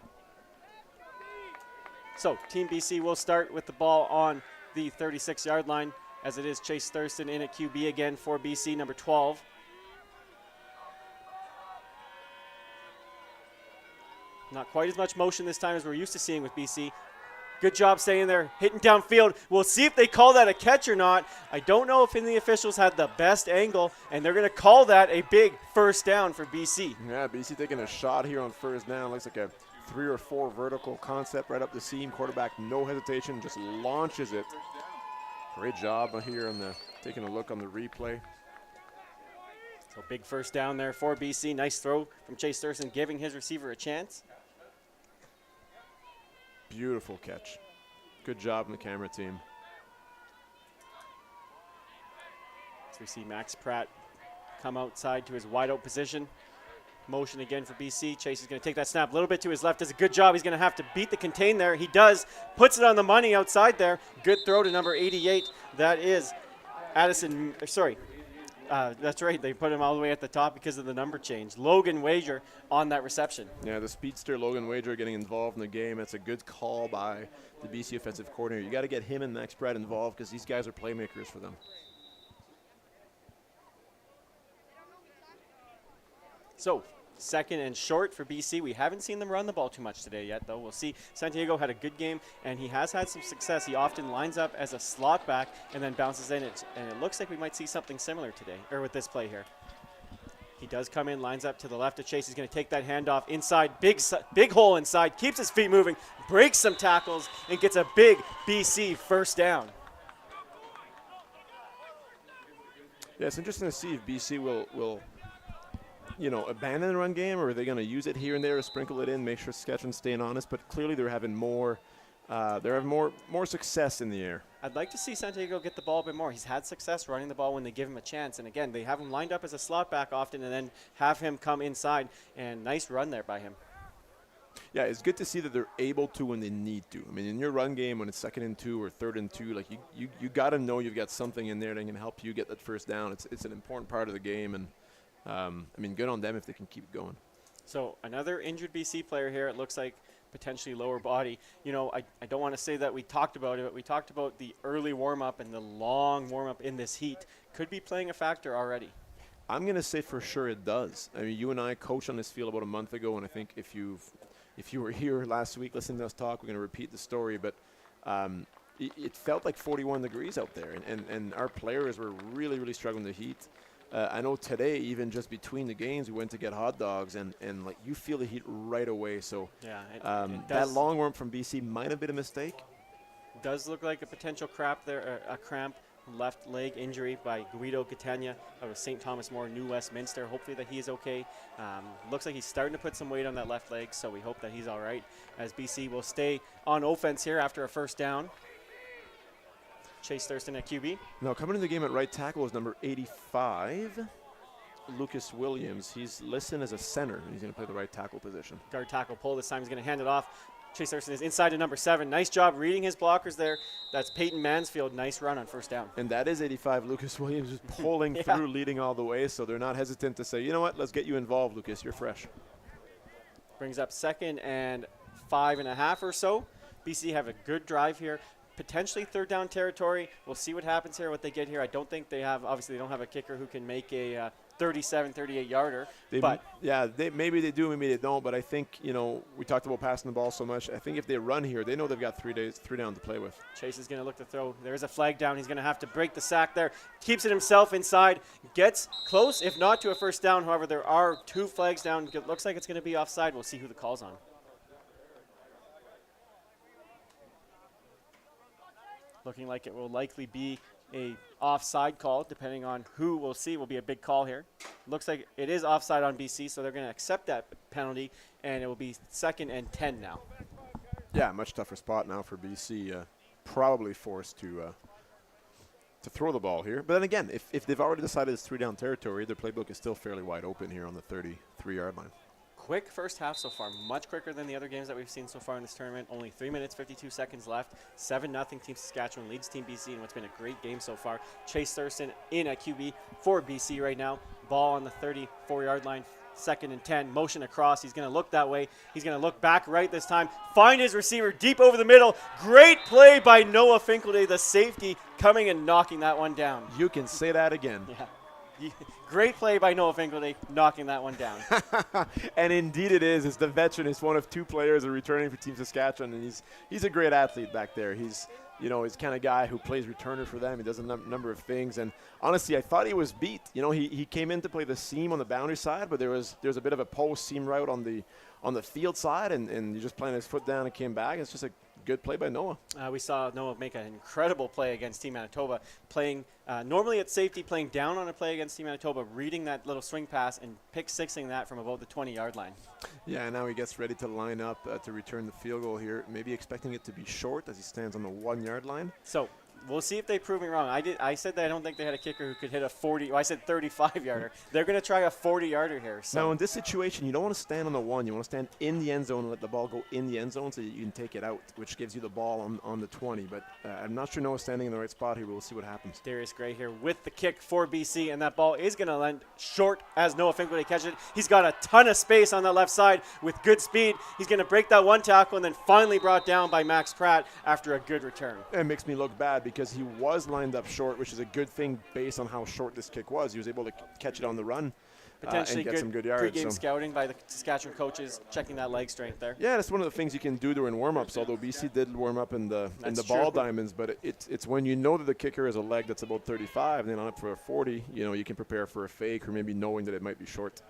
Speaker 1: So Team BC will start with the ball on the 36-yard line, as it is Chase Thurston in at QB again for BC, number 12. Not quite as much motion this time as we're used to seeing with BC. Good job staying there, hitting downfield. We'll see if they call that a catch or not. I don't know if the officials had the best angle, and they're going to call that a big first down for BC.
Speaker 2: Yeah, BC taking a shot here on first down. Looks like a 3 or 4 vertical concept right up the seam. Quarterback, no hesitation, just launches it. Great job here on taking a look on the replay.
Speaker 1: So big first down there for BC. Nice throw from Chase Thurston, giving his receiver a chance.
Speaker 2: Beautiful catch. Good job on the camera team.
Speaker 1: So we see Max Pratt come outside to his wide open position. Motion again for BC. Chase is going to take that snap a little bit to his left. Does a good job. He's going to have to beat the contain there. He does. Puts it on the money outside there. Good throw to number 88. That is Addison. That's right. They put him all the way at the top because of the number change. Logan Wager on that reception.
Speaker 2: Yeah, the speedster Logan Wager getting involved in the game. That's a good call by the BC offensive coordinator. You got to get him and Max Pratt involved because these guys are playmakers for them.
Speaker 1: So, second and short for BC. We haven't seen them run the ball too much today yet, though. We'll see. Santiago had a good game, and he has had some success. He often lines up as a slot back and then bounces in it. And it looks like we might see something similar today, or with this play here. He does come in, lines up to the left of Chase. He's going to take that handoff inside, big hole inside, keeps his feet moving, breaks some tackles, and gets a big BC first down.
Speaker 2: Yeah, it's interesting to see if BC will abandon the run game, or are they going to use it here and there, sprinkle it in, make sure Saskatchewan's staying honest? But clearly they're having more success in the air.
Speaker 1: I'd like to see Santiago get the ball a bit more. He's had success running the ball when they give him a chance. And again, they have him lined up as a slot back often and then have him come inside. And nice run there by him.
Speaker 2: Yeah, it's good to see that they're able to when they need to. I mean, in your run game, when it's 2nd and 2 or 3rd and 2, like you got to know you've got something in there that can help you get that first down. It's an important part of the game, and good on them if they can keep going.
Speaker 1: So another injured BC player here. It looks like potentially lower body. You know, I don't want to say that we talked about it, but we talked about the early warm-up and the long warm-up in this heat. Could be playing a factor already.
Speaker 2: I'm going to say for sure it does. I mean, you and I coached on this field about a month ago, and I think if you were here last week listening to us talk, we're going to repeat the story, but it felt like 41 degrees out there, and our players were really, really struggling with the heat. I know today, even just between the games, we went to get hot dogs, and like you feel the heat right away. So
Speaker 1: yeah,
Speaker 2: that long warm from BC might have been a mistake.
Speaker 1: Does look like a potential cramp there, a cramp left leg injury by Guido Catania of St. Thomas More, New Westminster. Hopefully that he is okay. Looks like he's starting to put some weight on that left leg, so we hope that he's all right, as BC will stay on offense here after a first down. Chase Thurston at QB.
Speaker 2: Now, coming into the game at right tackle is number 85, Lucas Williams. He's listed as a center. He's going to play the right tackle position.
Speaker 1: Guard tackle pull. This time he's going to hand it off. Chase Thurston is inside to number 7. Nice job reading his blockers there. That's Peyton Mansfield. Nice run on first down.
Speaker 2: And that is 85. Lucas Williams is pulling through, leading all the way, so they're not hesitant to say, you know what, let's get you involved, Lucas. You're fresh.
Speaker 1: Brings up 2nd and 5.5 or so. BC have a good drive here. potentially third down territory. We'll see what happens here, what they get here. I don't think they have, obviously they don't have a kicker who can make a 37, 38-yarder.
Speaker 2: Maybe they do, maybe they don't. But I think, we talked about passing the ball so much. I think if they run here, they know they've got 3 down to play with.
Speaker 1: Chase is going to look to throw. There's a flag down. He's going to have to break the sack there. Keeps it himself inside. Gets close, if not to a first down. However, there are 2 flags down. It looks like it's going to be offside. We'll see who the call's on. Looking like it will likely be a offside call, depending on who we'll see will be a big call here. Looks like it is offside on BC, so they're going to accept that penalty, and it will be 2nd and 10 now.
Speaker 2: Yeah, much tougher spot now for BC. Probably forced to throw the ball here. But then again, if they've already decided it's 3 down territory, their playbook is still fairly wide open here on the 33-yard line.
Speaker 1: Quick first half so far, much quicker than the other games that we've seen so far in this tournament. Only 3 minutes, 52 seconds left. 7-0 Team Saskatchewan leads Team BC in what's been a great game so far. Chase Thurston in at QB for BC right now. Ball on the 34-yard line, 2nd and 10. Motion across. He's going to look that way. He's going to look back right this time. Find his receiver deep over the middle. Great play by Noah Finkelday, the safety, coming and knocking that one down.
Speaker 2: You can say that again.
Speaker 1: Yeah. Great play by Noah Finkelday, knocking that one down.
Speaker 2: And indeed it is. It's the veteran. It's one of 2 players returning for Team Saskatchewan, and he's a great athlete back there. He's he's kind of guy who plays returner for them. He does a number of things, and honestly, I thought he was beat. He came in to play the seam on the boundary side, but there's a bit of a post seam route on the field side, and he just planted his foot down and came back. It's just a good play by Noah.
Speaker 1: We saw Noah make an incredible play against Team Manitoba, playing normally at safety, playing down on a play against Team Manitoba, reading that little swing pass and pick-sixing that from about the 20-yard line. Yeah,
Speaker 2: and now he gets ready to line up to return the field goal here, maybe expecting it to be short as he stands on the 1-yard line.
Speaker 1: So we'll see if they prove me wrong. I said that I don't think they had a kicker who could hit a 40. Well, I said 35-yarder. They're going to try a 40-yarder here. So.
Speaker 2: Now, in this situation, you don't want to stand on the 1. You want to stand in the end zone and let the ball go in the end zone so that you can take it out, which gives you the ball on the 20. But I'm not sure Noah's standing in the right spot here. We'll see what happens.
Speaker 1: Darius Gray here with the kick for BC, and that ball is going to land short as Noah Finkelday catches it. He's got a ton of space on the left side with good speed. He's going to break that one tackle and then finally brought down by Max Pratt after a good return.
Speaker 2: It makes me look bad because he was lined up short, which is a good thing based on how short this kick was. He was able to catch it on the run
Speaker 1: potentially
Speaker 2: and get some good yards.
Speaker 1: Pre-game scouting by the Saskatchewan coaches, checking that leg strength there.
Speaker 2: Yeah, that's one of the things you can do during warm-ups, although BC did warm up in the ball diamonds, but it's when you know that the kicker has a leg that's about 35 and then on up for a 40, you can prepare for a fake or maybe knowing that it might be short.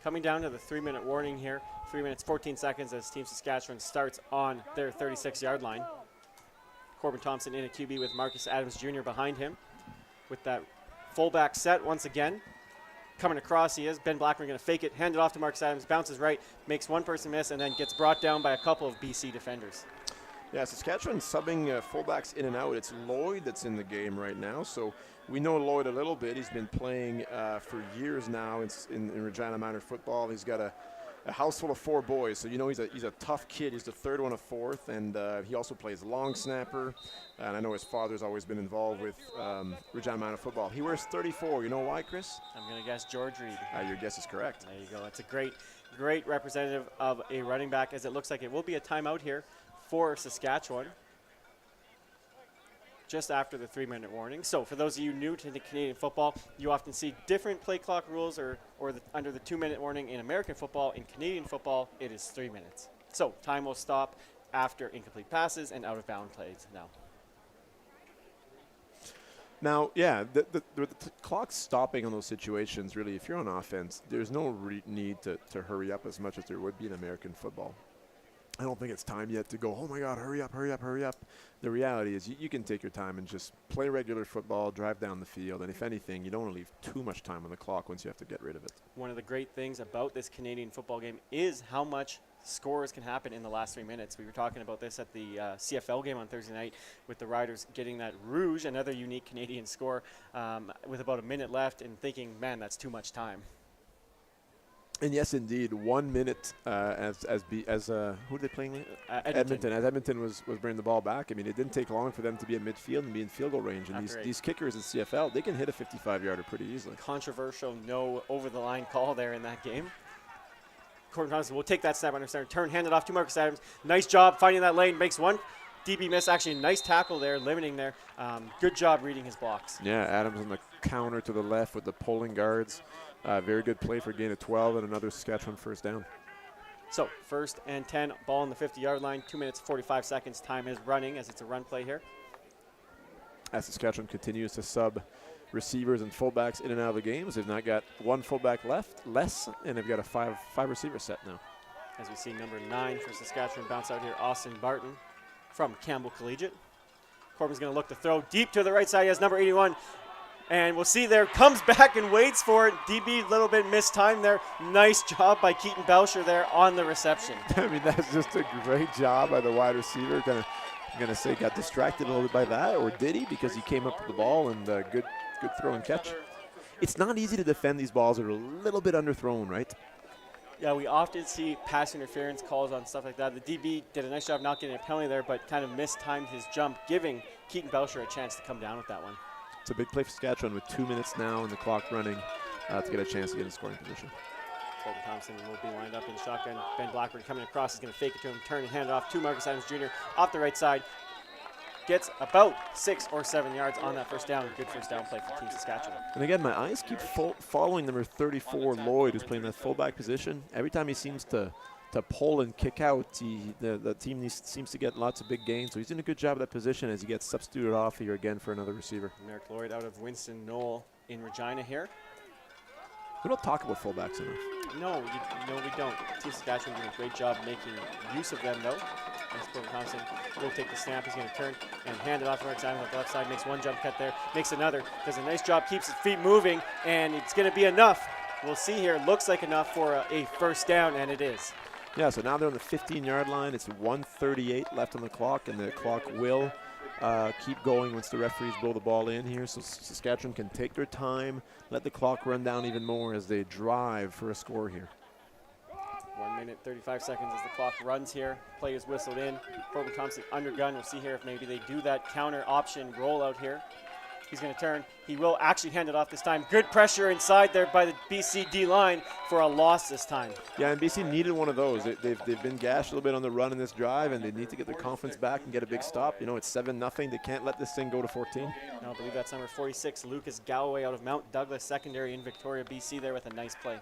Speaker 1: Coming down to the 3-minute warning here, 3 minutes, 14 seconds as Team Saskatchewan starts on their 36-yard line. Corbin Thompson in a QB with Marcus Adams Jr. behind him with that fullback set once again. Coming across he is. Ben Blackman going to fake it, hand it off to Marcus Adams, bounces right, makes one person miss, and then gets brought down by a couple of BC defenders.
Speaker 2: Yeah, Saskatchewan subbing fullbacks in and out. It's Lloyd that's in the game right now, so we know Lloyd a little bit. He's been playing for years now in Regina Minor football. He's got a house full of 4 boys, so he's a tough kid. He's the third one of 4th, and he also plays long snapper. And I know his father's always been involved with Regina Minor football. He wears 34. You know why, Chris?
Speaker 1: I'm going to guess George Reed.
Speaker 2: Your guess is correct.
Speaker 1: There you go. That's a great representative of a running back, as it looks like it will be a timeout here for Saskatchewan just after the 3-minute warning. So for those of you new to the Canadian football, you often see different play clock rules under the 2-minute warning in American football. In Canadian football, it is 3 minutes. So time will stop after incomplete passes and out-of-bound plays now.
Speaker 2: Now, yeah, the clock stopping on those situations, really, if you're on offense, there's no need to hurry up as much as there would be in American football. I don't think it's time yet to go, oh, my God, hurry up, hurry up, hurry up. The reality is you can take your time and just play regular football, drive down the field, and if anything, you don't want to leave too much time on the clock once you have to get rid of it.
Speaker 1: One of the great things about this Canadian football game is how much scores can happen in the last 3 minutes. We were talking about this at the CFL game on Thursday night with the Riders getting that Rouge, another unique Canadian score, with about a minute left and thinking, man, that's too much time.
Speaker 2: And yes, indeed, 1 minute as who are they playing with?
Speaker 1: Edmonton.
Speaker 2: As Edmonton was bringing the ball back. I mean, it didn't take long for them to be at midfield and be in field goal range. And these kickers in CFL, they can hit a 55-yarder pretty easily.
Speaker 1: Controversial no over-the-line call there in that game. Corbin Thompson will take that snap under center, turn, hand it off to Marcus Adams. Nice job finding that lane, makes one DB miss. Actually, a nice tackle there, limiting there. Good job reading his blocks.
Speaker 2: Yeah, Adams on the counter to the left with the pulling guards. Very good play for a gain of 12 and another Saskatchewan first down.
Speaker 1: So 1st and 10, ball on the 50-yard line, 2 minutes, 45 seconds. Time is running as it's a run play here.
Speaker 2: As Saskatchewan continues to sub receivers and fullbacks in and out of the games, they've not got one fullback less, and they've got a five receiver set now.
Speaker 1: As we see number 9 for Saskatchewan bounce out here, Austin Barton from Campbell Collegiate. Corbin's going to look to throw deep to the right side. He has number 81. And we'll see there, comes back and waits for it. DB a little bit mistimed there. Nice job by Keaton Belcher there on the reception.
Speaker 2: I mean, that's just a great job by the wide receiver. I'm gonna say got distracted a little bit by that, or did he? Because he came up with the ball and good throw and catch. It's not easy to defend these balls that are a little bit underthrown, right?
Speaker 1: Yeah, we often see pass interference calls on stuff like that. The DB did a nice job not getting a penalty there, but kind of mistimed his jump, giving Keaton Belcher a chance to come down with that one.
Speaker 2: It's a big play for Saskatchewan with 2 minutes now and the clock running to get a chance to get in scoring position.
Speaker 1: Colton Thompson will be lined up in shotgun. Ben Blackburn coming across is going to fake it to him, turn and hand it off to Marcus Adams Jr. off the right side. Gets about 6 or 7 yards on that first down. Good first down play for Team Saskatchewan.
Speaker 2: And again, my eyes keep following number 34, Lloyd, who's playing that fullback position. Every time he seems to pull and kick out, the team seems to get lots of big gains. So he's doing a good job of that position as he gets substituted off here again for another receiver.
Speaker 1: Merrick Lloyd out of Winston Knoll in Regina here.
Speaker 2: We don't talk about fullbacks enough.
Speaker 1: No, we don't. Team Saskatchewan doing a great job making use of them, though. As Colton Thompson will take the snap. He's going to turn and hand it off to the right side. On the left side, makes one jump cut there, makes another. Does a nice job, keeps his feet moving, and it's going to be enough. We'll see here. Looks like enough for a first down, and it is.
Speaker 2: Yeah, so now they're on the 15-yard line. It's 1:38 left on the clock, and the clock will keep going once the referees blow the ball in here. So Saskatchewan can take their time, let the clock run down even more as they drive for a score here.
Speaker 1: 1 minute, 35 seconds as the clock runs here. Play is whistled in. Corbin Thompson under gun. We'll see here if maybe they do that counter option rollout here. He's going to turn. He will actually hand it off this time. Good pressure inside there by the BC D line for a loss this time.
Speaker 2: Yeah, and BC needed one of those. They've been gashed a little bit on the run in this drive, and they need to get their confidence back and get a big stop. You know, it's 7-0. They can't let this thing go to 14.
Speaker 1: No, I believe that's number 46, Lucas Galloway out of Mount Douglas Secondary in Victoria, BC there with a nice play.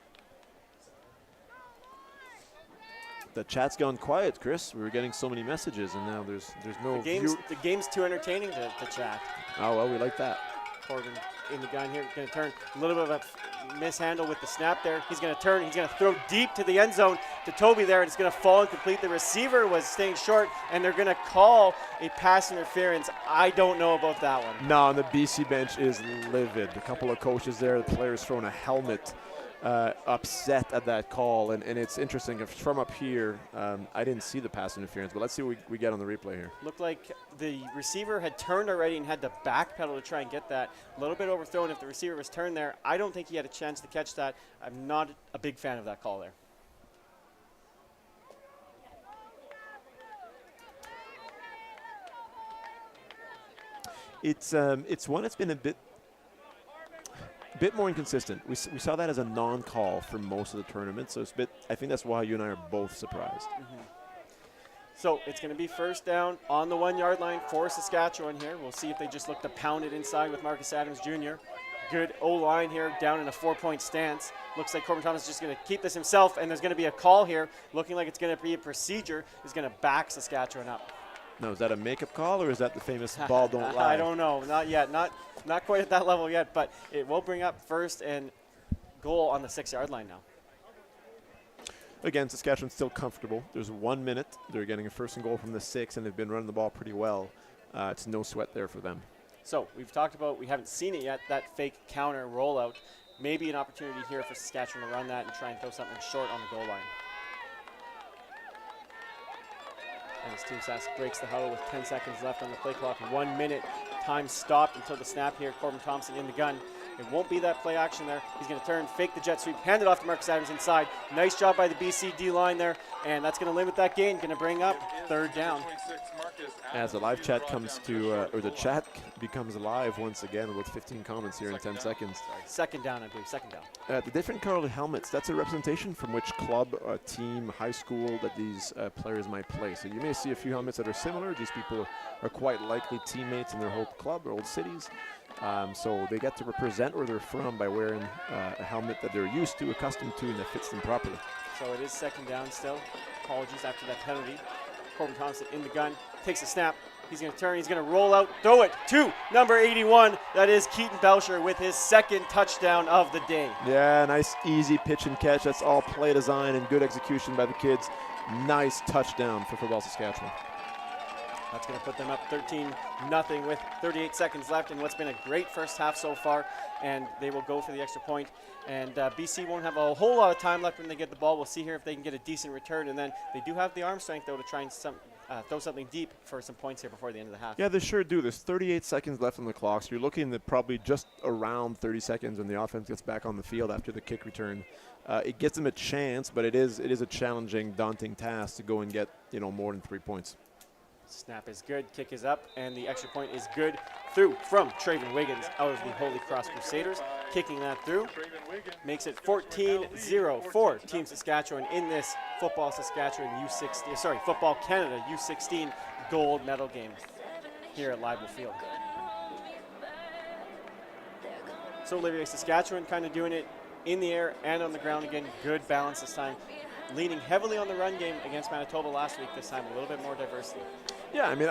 Speaker 2: The chat's gone quiet, Chris. We were getting so many messages, and now there's no
Speaker 1: The game's too entertaining to chat.
Speaker 2: Oh, well, we like that.
Speaker 1: Corbin in the gun here, going to turn. A little bit of a mishandle with the snap there. He's going to turn. He's going to throw deep to the end zone to Toby there, and it's going to fall incomplete. The receiver was staying short, and they're going to call a pass interference. I don't know about that one.
Speaker 2: No, and the BC bench is livid. A couple of coaches there. The players throwing a helmet. Upset at that call, and it's interesting. If from up here, I didn't see the pass interference, but let's see what we get on the replay here.
Speaker 1: Looked like the receiver had turned already and had to backpedal to try and get that. A little bit overthrown. If the receiver was turned there, I don't think he had a chance to catch that. I'm not a big fan of that call there.
Speaker 2: It's one that's been a bit more inconsistent. We saw that as a non-call for most of the tournament, so I think that's why you and I are both surprised.
Speaker 1: Mm-hmm. So it's going to be first down on the 1 yard line for Saskatchewan here. We'll see if they just look to pound it inside with Marcus Adams Jr. Good O-line here, down in a 4-point stance. Looks like Corbin Thomas is just going to keep this himself, and there's going to be a call here, looking like it's going to be a procedure. Is going to back Saskatchewan up.
Speaker 2: Now, is that a makeup call, or is that the famous ball don't lie?
Speaker 1: I don't know. Not yet. Not quite at that level yet, but it will bring up first and goal on the 6 yard line now.
Speaker 2: Again, Saskatchewan's still comfortable. There's 1 minute. They're getting a first and goal from the 6, and they've been running the ball pretty well. It's no sweat there for them.
Speaker 1: So we've talked about, we haven't seen it yet, that fake counter rollout. Maybe an opportunity here for Saskatchewan to run that and try and throw something short on the goal line. As Team Sask breaks the huddle with 10 seconds left on the play clock. 1 minute, time stopped until the snap here. Corbin Thompson in the gun. It won't be that play action there. He's going to turn, fake the jet sweep, hand it off to Marcus Adams inside. Nice job by the BC D-line there, and that's going to limit that gain. Going to bring up third down.
Speaker 2: As the live chat comes to, or the chat becomes live once again with 15 comments here in 10 seconds.
Speaker 1: Second down, I believe, second down.
Speaker 2: The different colored helmets, that's a representation from which club, team, high school that these players might play. So you may see a few helmets that are similar. These people are quite likely teammates in their whole club or old cities. So they get to represent where they're from by wearing a helmet that they're used to, accustomed to, and that fits them properly.
Speaker 1: So it is second down still. Apologies after that penalty. Corbin Thompson in the gun, takes a snap. He's going to turn, he's going to roll out, throw it to number 81. That is Keaton Belcher with his second touchdown of the day.
Speaker 2: Yeah, nice easy pitch and catch. That's all play design and good execution by the kids. Nice touchdown for Football Saskatchewan.
Speaker 1: That's going to put them up 13-0 with 38 seconds left in what's been a great first half so far. And they will go for the extra point. And BC won't have a whole lot of time left when they get the ball. We'll see here if they can get a decent return. And then they do have the arm strength, though, to try and throw something deep for some points here before the end of the half.
Speaker 2: Yeah, they sure do. There's 38 seconds left on the clock, so you're looking at probably just around 30 seconds when the offense gets back on the field after the kick return. It gives them a chance, but it is a challenging, daunting task to go and get more than 3 points.
Speaker 1: Snap is good, kick is up, and the extra point is good through from Traven Wiggins out of the Holy Cross Crusaders. Kicking that through makes it 14-0 for Team Saskatchewan in this Football Canada U16 gold medal game here at Leibel Field. So Olivier, Saskatchewan kind of doing it in the air and on the ground again. Good balance this time. Leaning heavily on the run game against Manitoba last week. This time a little bit more diversity.
Speaker 2: Yeah, I mean,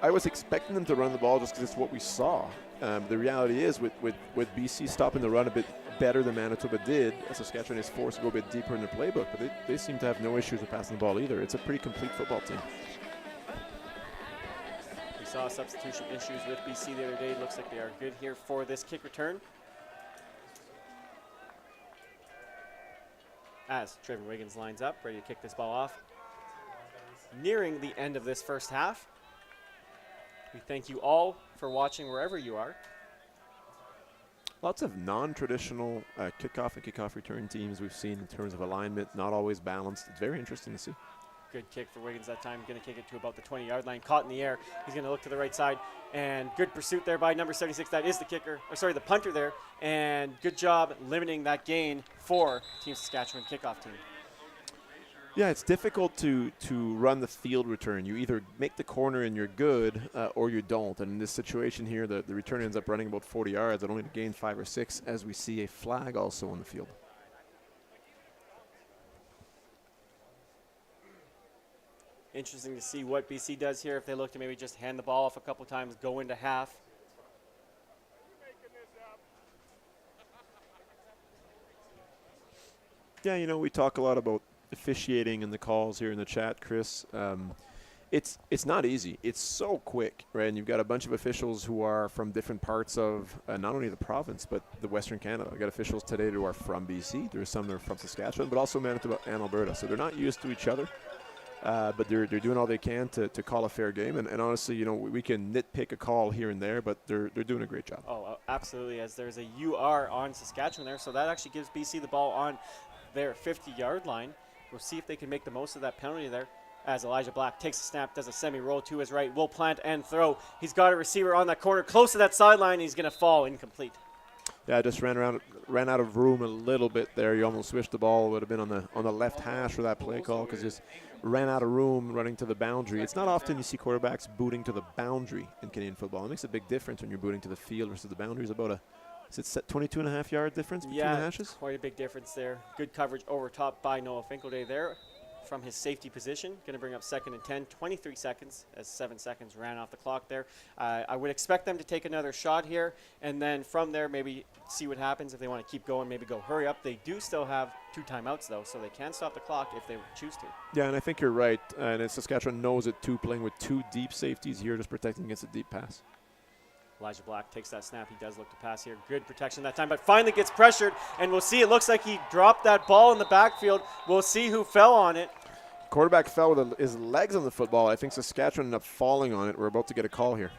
Speaker 2: I was expecting them to run the ball just because it's what we saw. The reality is with BC stopping the run a bit better than Manitoba did, Saskatchewan is forced to go a bit deeper in their playbook, but they seem to have no issues with passing the ball either. It's a pretty complete football team.
Speaker 1: We saw substitution issues with BC the other day. Looks like they are good here for this kick return. As Traven Wiggins lines up, ready to kick this ball off. Nearing the end of this first half. We thank you all for watching wherever you are.
Speaker 2: Lots of non-traditional kickoff and kickoff return teams we've seen in terms of alignment, not always balanced. It's very interesting to see.
Speaker 1: Good kick for Wiggins that time. Going to kick it to about the 20-yard line. Caught in the air. He's going to look to the right side. And good pursuit there by number 76. That is the kicker. Or sorry, the punter there. And good job limiting that gain for Team Saskatchewan kickoff team.
Speaker 2: Yeah, it's difficult to run the field return. You either make the corner and you're good or you don't. And in this situation here, the return ends up running about 40 yards. It only to gain 5 or 6 as we see a flag also on the field.
Speaker 1: Interesting to see what BC does here if they look to maybe just hand the ball off a couple times, go into half.
Speaker 2: Yeah, we talk a lot about officiating and the calls here in the chat, Chris. It's not easy. It's so quick, right? And you've got a bunch of officials who are from different parts of not only the province, but the Western Canada. I've got officials today who are from BC. There's some that are from Saskatchewan, but also Manitoba and Alberta. So they're not used to each other. But they're doing all they can to call a fair game. And honestly, we can nitpick a call here and there, but they're doing a great job.
Speaker 1: Oh, absolutely, as there's a UR on Saskatchewan there. So that actually gives BC the ball on their 50-yard line. We'll see if they can make the most of that penalty there. As Elijah Black takes a snap, does a semi-roll to his right, will plant and throw. He's got a receiver on that corner, close to that sideline. He's going to fall incomplete.
Speaker 2: Yeah, just ran out of room a little bit there. You almost swished the ball. It would have been on the left hash for that play call because just ran out of room running to the boundary. It's not often you see quarterbacks booting to the boundary in Canadian football. It makes a big difference when you're booting to the field versus the boundary. It's about 22.5-yard difference between the hashes?
Speaker 1: Quite a big difference there. Good coverage over top by Noah Finkelday there from his safety position. Going to bring up 2nd and 10, 23 seconds as 7 seconds ran off the clock there. I would expect them to take another shot here, and then from there maybe see what happens. If they want to keep going, maybe go hurry up. They do still have 2 timeouts, though, so they can stop the clock if they choose to.
Speaker 2: Yeah, and I think you're right. And Saskatchewan knows it, too, playing with 2 deep safeties here, just protecting against a deep pass.
Speaker 1: Elijah Black takes that snap. He does look to pass here. Good protection that time, but finally gets pressured, and we'll see. It looks like he dropped that ball in the backfield. We'll see who fell on it.
Speaker 2: Quarterback fell with his legs on the football. I think Saskatchewan ended up falling on it. We're about to get a call here.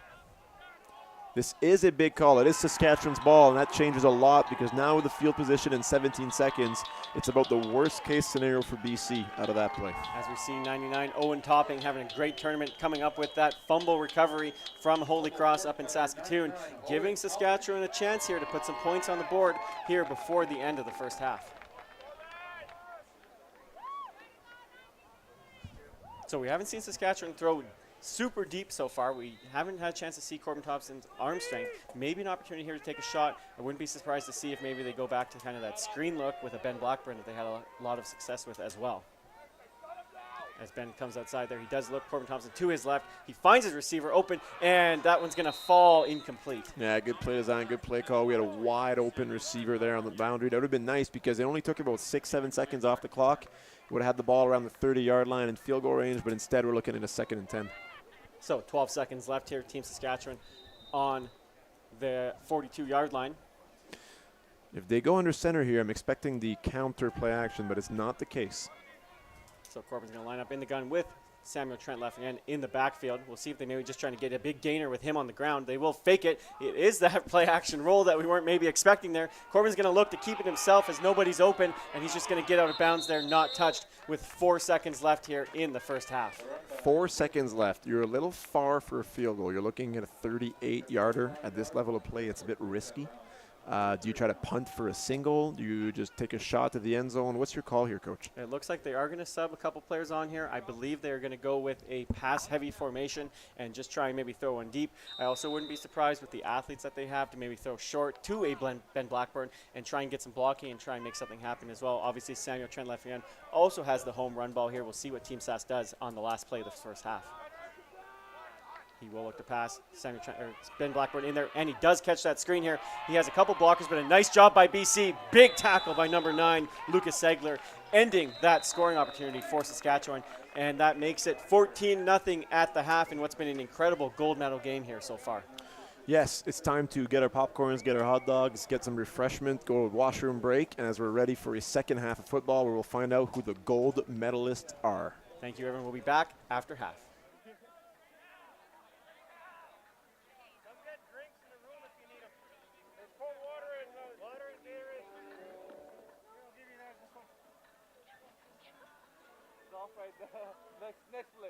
Speaker 2: This is a big call. It is Saskatchewan's ball, and that changes a lot because now with the field position in 17 seconds, it's about the worst case scenario for BC out of that play.
Speaker 1: As we see 99, Owen Topping having a great tournament, coming up with that fumble recovery from Holy Cross up in Saskatoon, giving Saskatchewan a chance here to put some points on the board here before the end of the first half. So we haven't seen Saskatchewan throw super deep so far. We haven't had a chance to see Corbin Thompson's arm strength. Maybe an opportunity here to take a shot. I wouldn't be surprised to see if maybe they go back to kind of that screen look with a Ben Blackburn that they had a lot of success with as well. As Ben comes outside there, he does look Corbin Thompson to his left. He finds his receiver open, and that one's going to fall incomplete.
Speaker 2: Yeah, good play design, good play call. We had a wide open receiver there on the boundary. That would have been nice because it only took about 6-7 seconds off the clock. Would have had the ball around the 30-yard line in field goal range, but instead we're looking at a 2nd and 10.
Speaker 1: So 12 seconds left here. Team Saskatchewan on the 42-yard line.
Speaker 2: If they go under center here, I'm expecting the counter play action, but it's not the case.
Speaker 1: So Corbin's going to line up in the gun with Samuel Trent Leffian in the backfield. We'll see if they maybe just trying to get a big gainer with him on the ground. They will fake it. It is that play action roll that we weren't maybe expecting there. Corbin's going to look to keep it himself as nobody's open, and he's just going to get out of bounds there, not touched, with 4 seconds left here in the first half.
Speaker 2: 4 seconds left. You're a little far for a field goal. You're looking at a 38-yarder. At this level of play, it's a bit risky. Do you try to punt for a single? Do you just take a shot to the end zone? What's your call here, Coach?
Speaker 1: It looks like they are going to sub a couple players on here. I believe they're going to go with a pass-heavy formation and just try and maybe throw one deep. I also wouldn't be surprised with the athletes that they have to maybe throw short to a Ben Blackburn and try and get some blocking and try and make something happen as well. Obviously, Samuel Trent Leffian also has the home run ball here. We'll see what Team Sask does on the last play of the first half. He will look to pass. Ben Blackburn in there, and he does catch that screen here. He has a couple blockers, but a nice job by BC. Big tackle by number 9, Lucas Segler, ending that scoring opportunity for Saskatchewan. And that makes it 14-0 at the half in what's been an incredible gold medal game here so far.
Speaker 2: Yes, it's time to get our popcorns, get our hot dogs, get some refreshment, go to washroom break, and as we're ready for a second half of football where we'll find out who the gold medalists are.
Speaker 1: Thank you, everyone. We'll be back after half.
Speaker 4: Next play.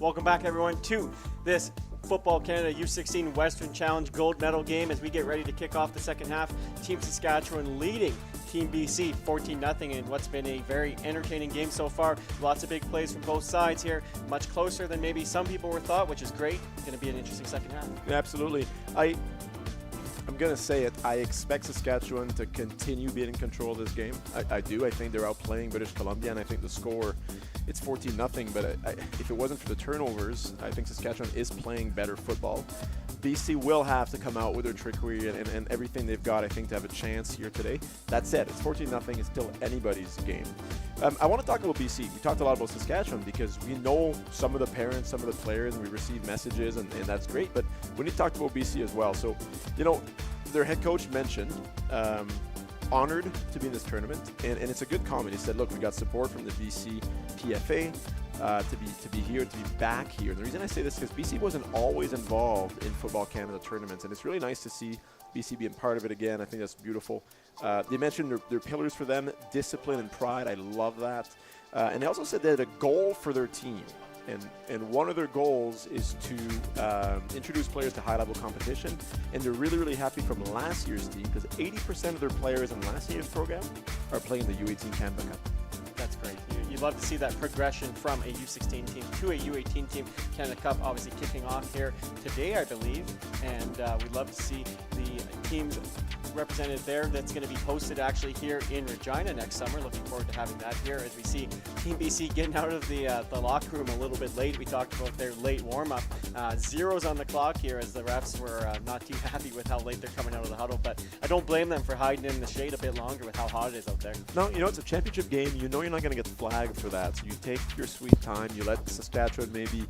Speaker 1: Welcome back, everyone, to this Football Canada U16 Western Challenge gold medal game as we get ready to kick off the second half. Team Saskatchewan leading Team BC 14-0 in what's been a very entertaining game so far. Lots of big plays from both sides here. Much closer than maybe some people were thought, which is great. Going to be an interesting second half.
Speaker 2: Yeah, absolutely. I'm going to say it. I expect Saskatchewan to continue being in control of this game. I do. I think they're outplaying British Columbia, and I think the score, it's 14-0. But if it wasn't for the turnovers, I think Saskatchewan is playing better football. BC will have to come out with their trickery and everything they've got, I think, to have a chance here today. That said, it's 14-0. It's still anybody's game. I want to talk about BC. We talked a lot about Saskatchewan because we know some of the parents, some of the players, and we receive messages, and that's great. But we need to talk about BC as well. So, their head coach mentioned honored to be in this tournament, and it's a good comment. He said, look, we got support from the BC PFA to be here, to be back here. And the reason I say this is because BC wasn't always involved in Football Canada tournaments, and it's really nice to see BC being part of it again. I think that's beautiful. They mentioned their pillars for them, discipline and pride. I love that. And they also said they had a goal for their team. And one of their goals is to introduce players to high-level competition. And they're really, really happy from last year's team because 80% of their players in last year's program are playing the U18 Canada Cup.
Speaker 1: That's great. You'd love to see that progression from a U16 team to a U18 team. Canada Cup obviously kicking off here today, I believe. And we'd love to see the teams represented there. That's going to be hosted actually here in Regina next summer. Looking forward to having that here as we see Team BC getting out of the locker room a little bit late. We talked about their late warm-up. Zeros on the clock here as the refs were not too happy with how late they're coming out of the huddle, but I don't blame them for hiding in the shade a bit longer with how hot it is out there.
Speaker 2: No, it's a championship game. You're not going to get flagged for that. So you take your sweet time. You let Saskatchewan maybe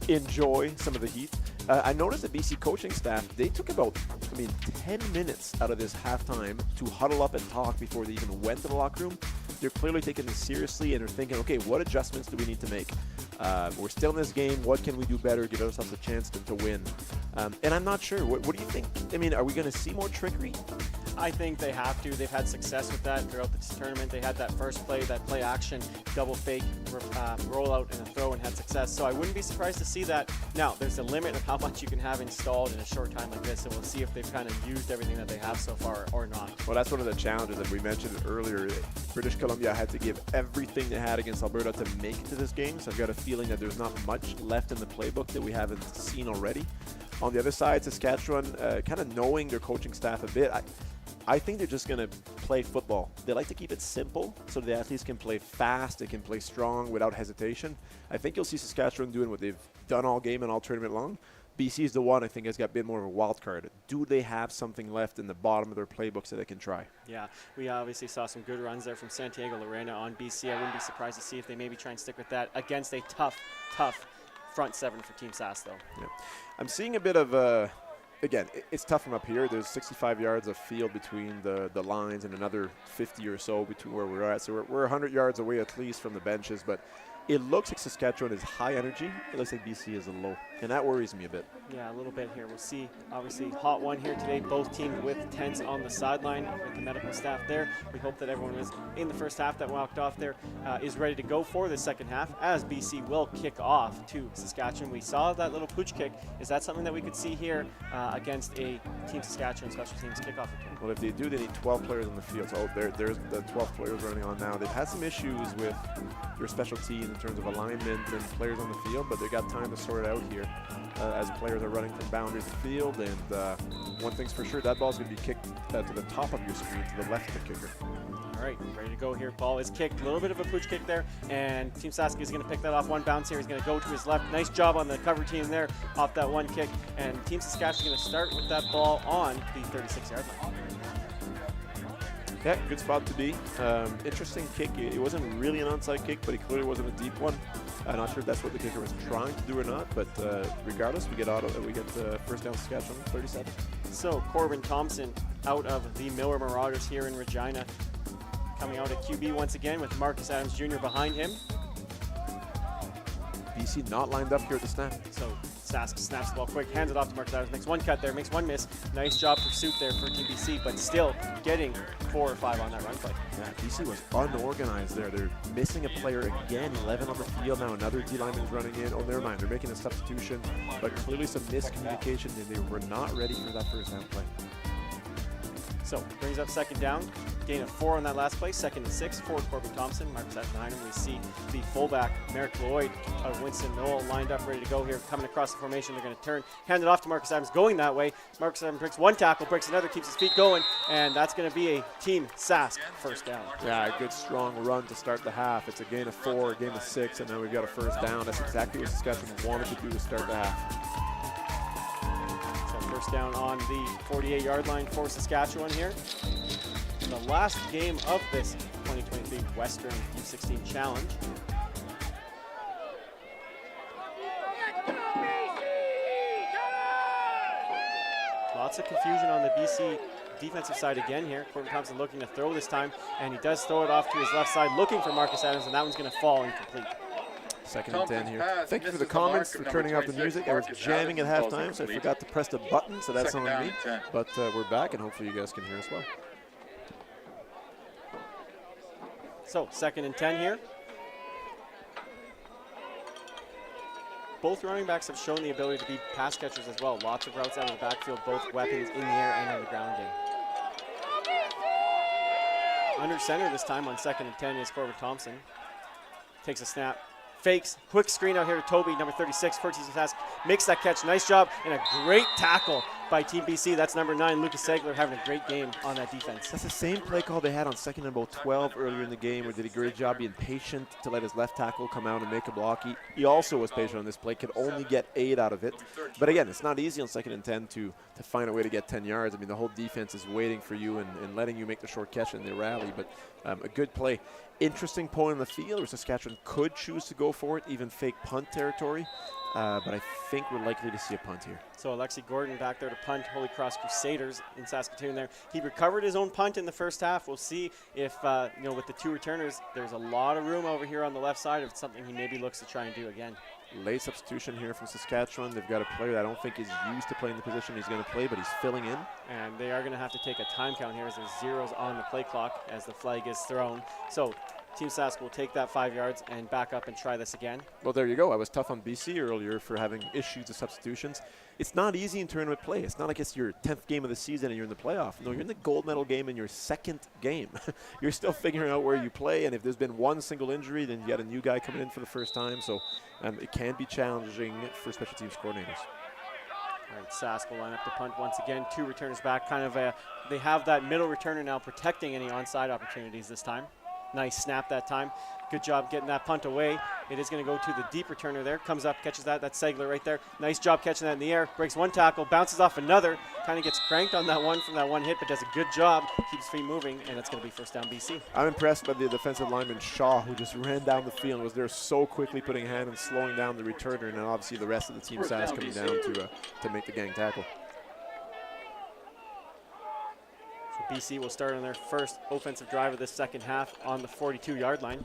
Speaker 2: enjoy some of the heat. I noticed the BC coaching staff, they took about 10 minutes out of this halftime to huddle up and talk before they even went to the locker room. They're clearly taking this seriously, and they're thinking, okay, what adjustments do we need to make? We're still in this game. What can we do better? Give ourselves a chance to win. And I'm not sure. What do you think? Are we going to see more trickery?
Speaker 1: I think they have to. They've had success with that throughout this tournament. They had that first play, that play action, double fake, rollout and a throw, and had success. So I wouldn't be surprised to see that. Now, there's a limit of how much you can have installed in a short time like this, and we'll see if they've kind of used everything that they have so far or not.
Speaker 2: Well, that's one of the challenges that we mentioned earlier. British Columbia had to give everything they had against Alberta to make it to this game, so I've got a feeling that there's not much left in the playbook that we haven't seen already. On the other side, Saskatchewan, kind of knowing their coaching staff a bit, I think they're just going to play football. They like to keep it simple so the athletes can play fast, they can play strong without hesitation. I think you'll see Saskatchewan doing what they've done all game and all tournament long. BC is the one I think has got a bit more of a wild card. Do they have something left in the bottom of their playbooks that they can try?
Speaker 1: Yeah, we obviously saw some good runs there from Santiago Lorena on BC. I wouldn't be surprised to see if they maybe try and stick with that against a tough front seven for Team Sask, though.
Speaker 2: Yeah. I'm seeing a bit of again, it's tough from up here. There's 65 yards of field between the lines and another 50 or so between where we're at. So we're 100 yards away at least from the benches, but it looks like Saskatchewan is high energy. It looks like BC is a low, and that worries me a bit.
Speaker 1: Yeah, a little bit here. We'll see. Obviously, hot one here today. Both teams with tents on the sideline with the medical staff there. We hope that everyone was in the first half that walked off there is ready to go for the second half as BC will kick off to Saskatchewan. We saw that little pooch kick. Is that something that we could see here against a Team Saskatchewan special teams kickoff return?
Speaker 2: Well, if they do, they need 12 players on the field. So there's the 12 players running on now. They've had some issues with their special teams in terms of alignment and players on the field, but they got time to sort it out here as players are running from boundary to field. And one thing's for sure, that ball's going to be kicked to the top of your screen, to the left of the kicker.
Speaker 1: All right, ready to go here. Ball is kicked. A little bit of a pooch kick there, and Team Sask is going to pick that off. One bounce here. He's going to go to his left. Nice job on the cover team there off that one kick. And Team Saskatchewan is going to start with that ball on the 36-yard line.
Speaker 2: Yeah, good spot to be. Interesting kick. It wasn't really an onside kick, but it clearly wasn't a deep one. I'm not sure if that's what the kicker was trying to do or not, but regardless, we get first down Saskatchewan, 37.
Speaker 1: So Corbin Thompson out of the Miller Marauders here in Regina. Coming out at QB once again with Marcus Adams Jr. behind him.
Speaker 2: BC not lined up here at the snap.
Speaker 1: So Sask snaps the ball quick, hands it off to Marcus Adams, makes one cut there, makes one miss. Nice job pursuit there for Team BC, but still getting 4 or 5 on that run play.
Speaker 2: Yeah, BC was unorganized there. They're missing a player again, 11 on the field now. Another D lineman is running in. Oh, never mind. They're making a substitution, but clearly some miscommunication, and they were not ready for that first down play.
Speaker 1: So brings up second down. Gain of 4 on that last play. 2nd and 6 for Corbin Thompson. Marcus Adams behind him. We see the fullback, Merrick Lloyd of Winston Knoll, lined up, ready to go here. Coming across the formation. They're going to turn. Hand it off to Marcus Adams, going that way. Marcus Adams breaks one tackle, breaks another, keeps his feet going, and that's going to be a Team Sask first down.
Speaker 2: Yeah, a good strong run to start the half. It's a gain of 4, a gain of 6, and then we've got a first down. That's exactly what Saskatchewan wanted to do to start the half.
Speaker 1: First down on the 48-yard line for Saskatchewan here. In the last game of this 2023 Western U16 Challenge. Lots of confusion on the BC defensive side again here. Corbin Thompson looking to throw this time, and he does throw it off to his left side, looking for Marcus Adams, and that one's going to fall incomplete.
Speaker 2: 2nd and 10 here. Thank you for the comments, for turning off the music. I was jamming at halftime, so I forgot to press the button, so that's on me. But we're back, and hopefully you guys can hear us well.
Speaker 1: So 2nd and 10 here. Both running backs have shown the ability to be pass catchers as well. Lots of routes out of the backfield, both weapons in the air and on the ground game. Under center this time on 2nd and 10 is Corbin Thompson. Takes a snap. Fakes, quick screen out here to Toby, number 36, for Team Sask, makes that catch, nice job, and a great tackle by Team BC. That's number 9, Lucas Segler, having a great game on that defense.
Speaker 2: That's the same play call they had on 2nd and about 12 earlier in the game, where they did a great job being patient to let his left tackle come out and make a block. He also was patient on this play, could only get 8 out of it. But again, it's not easy on 2nd and 10 to find a way to get 10 yards. I mean, the whole defense is waiting for you and letting you make the short catch in the rally, but a good play. Interesting point on the field where Saskatchewan could choose to go for it, even fake punt territory. But I think we're likely to see a punt here.
Speaker 1: So Alexi Gordon back there to punt Holy Cross Crusaders in Saskatoon there. He recovered his own punt in the first half. We'll see if, with the 2 returners, there's a lot of room over here on the left side. If it's something he maybe looks to try and do again.
Speaker 2: Late substitution here from Saskatchewan. They've got a player that I don't think is used to playing the position he's going to play, but he's filling in.
Speaker 1: And they are going to have to take a time count here as there's zeros on the play clock as the flag is thrown. So Team Sask will take that 5 yards and back up and try this again.
Speaker 2: Well, there you go. I was tough on BC earlier for having issues with substitutions. It's not easy in tournament play. It's not like it's your 10th game of the season and you're in the playoff. No, you're in the gold medal game in your 2nd game. You're still figuring out where you play, and if there's been one single injury, then you got a new guy coming in for the first time. So it can be challenging for special teams coordinators.
Speaker 1: All right, Sask will line up to punt once again. 2 returners back. They have that middle returner now protecting any onside opportunities this time. Nice snap that time. Good job getting that punt away. It is going to go to the deep returner there. Comes up, catches that. That's Segler right there. Nice job catching that in the air. Breaks one tackle, bounces off another. Kind of gets cranked on that one from that one hit, but does a good job. Keeps feet moving, and it's going to be first down BC.
Speaker 2: I'm impressed by the defensive lineman Shaw, who just ran down the field and was there so quickly, putting a hand and slowing down the returner, and then obviously the rest of the team size coming down to make the gang tackle.
Speaker 1: BC will start on their first offensive drive of this second half on the 42-yard line.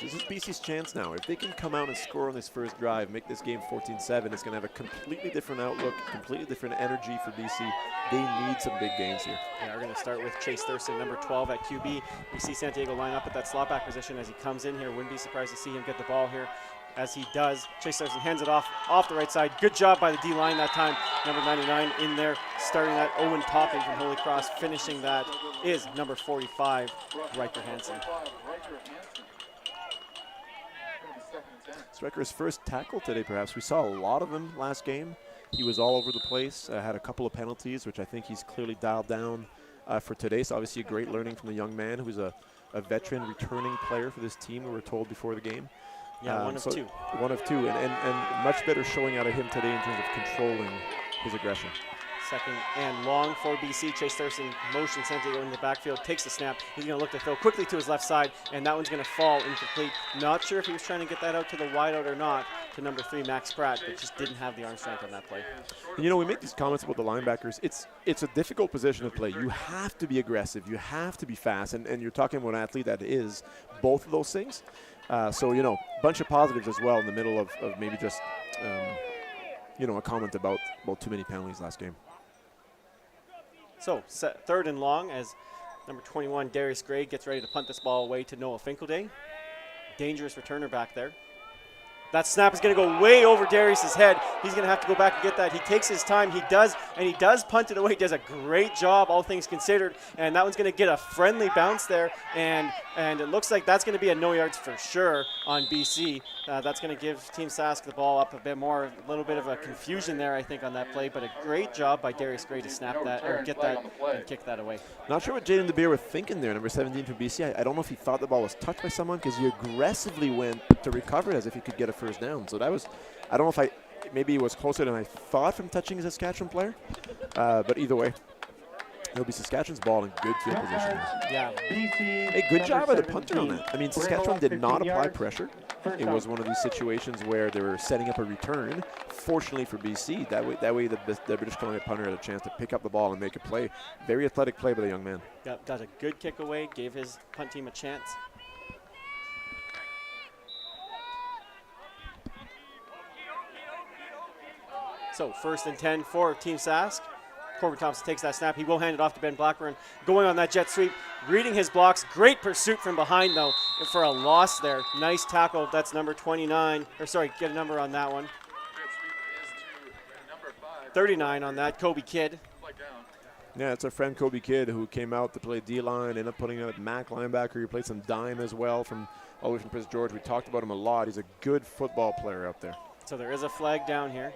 Speaker 2: This is BC's chance now. If they can come out and score on this first drive, make this game 14-7, it's going to have a completely different outlook, completely different energy for BC. They need some big gains here.
Speaker 1: They are going to start with Chase Thurston, number 12 at QB. We see Santiago line up at that slot back position as he comes in here. Wouldn't be surprised to see him get the ball here. As he does, Chase Thurston hands it off the right side. Good job by the D-line that time. Number 99 in there, starting that. Owen Topping from Holy Cross. Finishing that is number 45, Riker Hansen.
Speaker 2: It's Riker's first tackle today, perhaps. We saw a lot of him last game. He was all over the place, had a couple of penalties, which I think he's clearly dialed down for today. So obviously a great learning from the young man who's a veteran returning player for this team, we were told before the game.
Speaker 1: Yeah, one of two.
Speaker 2: One of 2, and much better showing out of him today in terms of controlling his aggression.
Speaker 1: 2nd and long for BC. Chase Thurston motions Santiago in the backfield, takes the snap. He's going to look to throw quickly to his left side, and that one's going to fall incomplete. Not sure if he was trying to get that out to the wideout or not to number 3, Max Pratt, but just didn't have the arm strength on that play.
Speaker 2: And we make these comments about the linebackers. It's a difficult position to play. You have to be aggressive. You have to be fast, and you're talking about an athlete that is both of those things. So, bunch of positives as well in the middle of maybe just a comment about too many penalties last game.
Speaker 1: So third and long as number 21, Darius Gray, gets ready to punt this ball away to Noah Finkelday. Dangerous returner back there. That snap is going to go way over Darius's head. He's going to have to go back and get that. He takes his time. He does punt it away. He does a great job, all things considered. And that one's going to get a friendly bounce there. And it looks like that's going to be a no yards for sure on BC. That's going to give Team Sask the ball up a bit more. A little bit of a confusion there, I think, on that play. But a great job by Darius Gray to snap that or get that and kick that away. Not
Speaker 2: sure what Jaden DeBeer was thinking there, number 17 for BC. I don't know if he thought the ball was touched by someone because he aggressively went to recover it as if he could get a first down. So that was, I don't know if maybe it was closer than I thought from touching a Saskatchewan player. But either way, it'll be Saskatchewan's ball in good field position.
Speaker 1: Yeah.
Speaker 2: Hey, good job by the punter on that. I mean, Saskatchewan did not apply pressure. It was one of these situations where they were setting up a return. Fortunately for BC, that way the British Columbia punter had a chance to pick up the ball and make a play. Very athletic play by the young man.
Speaker 1: Got a good kick away, gave his punt team a chance. So 1st and 10 for Team Sask. Corbin Thompson takes that snap. He will hand it off to Ben Blackburn. Going on that jet sweep, reading his blocks. Great pursuit from behind, though, for a loss there. Nice tackle. That's number 29. Or sorry, get a number on that one. 39 on that, Kobe Kidd.
Speaker 2: Yeah, it's our friend Kobe Kidd who came out to play D-line, ended up putting out Mac linebacker. He played some dime as well all the way from Prince George. We talked about him a lot. He's a good football player out there.
Speaker 1: So there is a flag down here.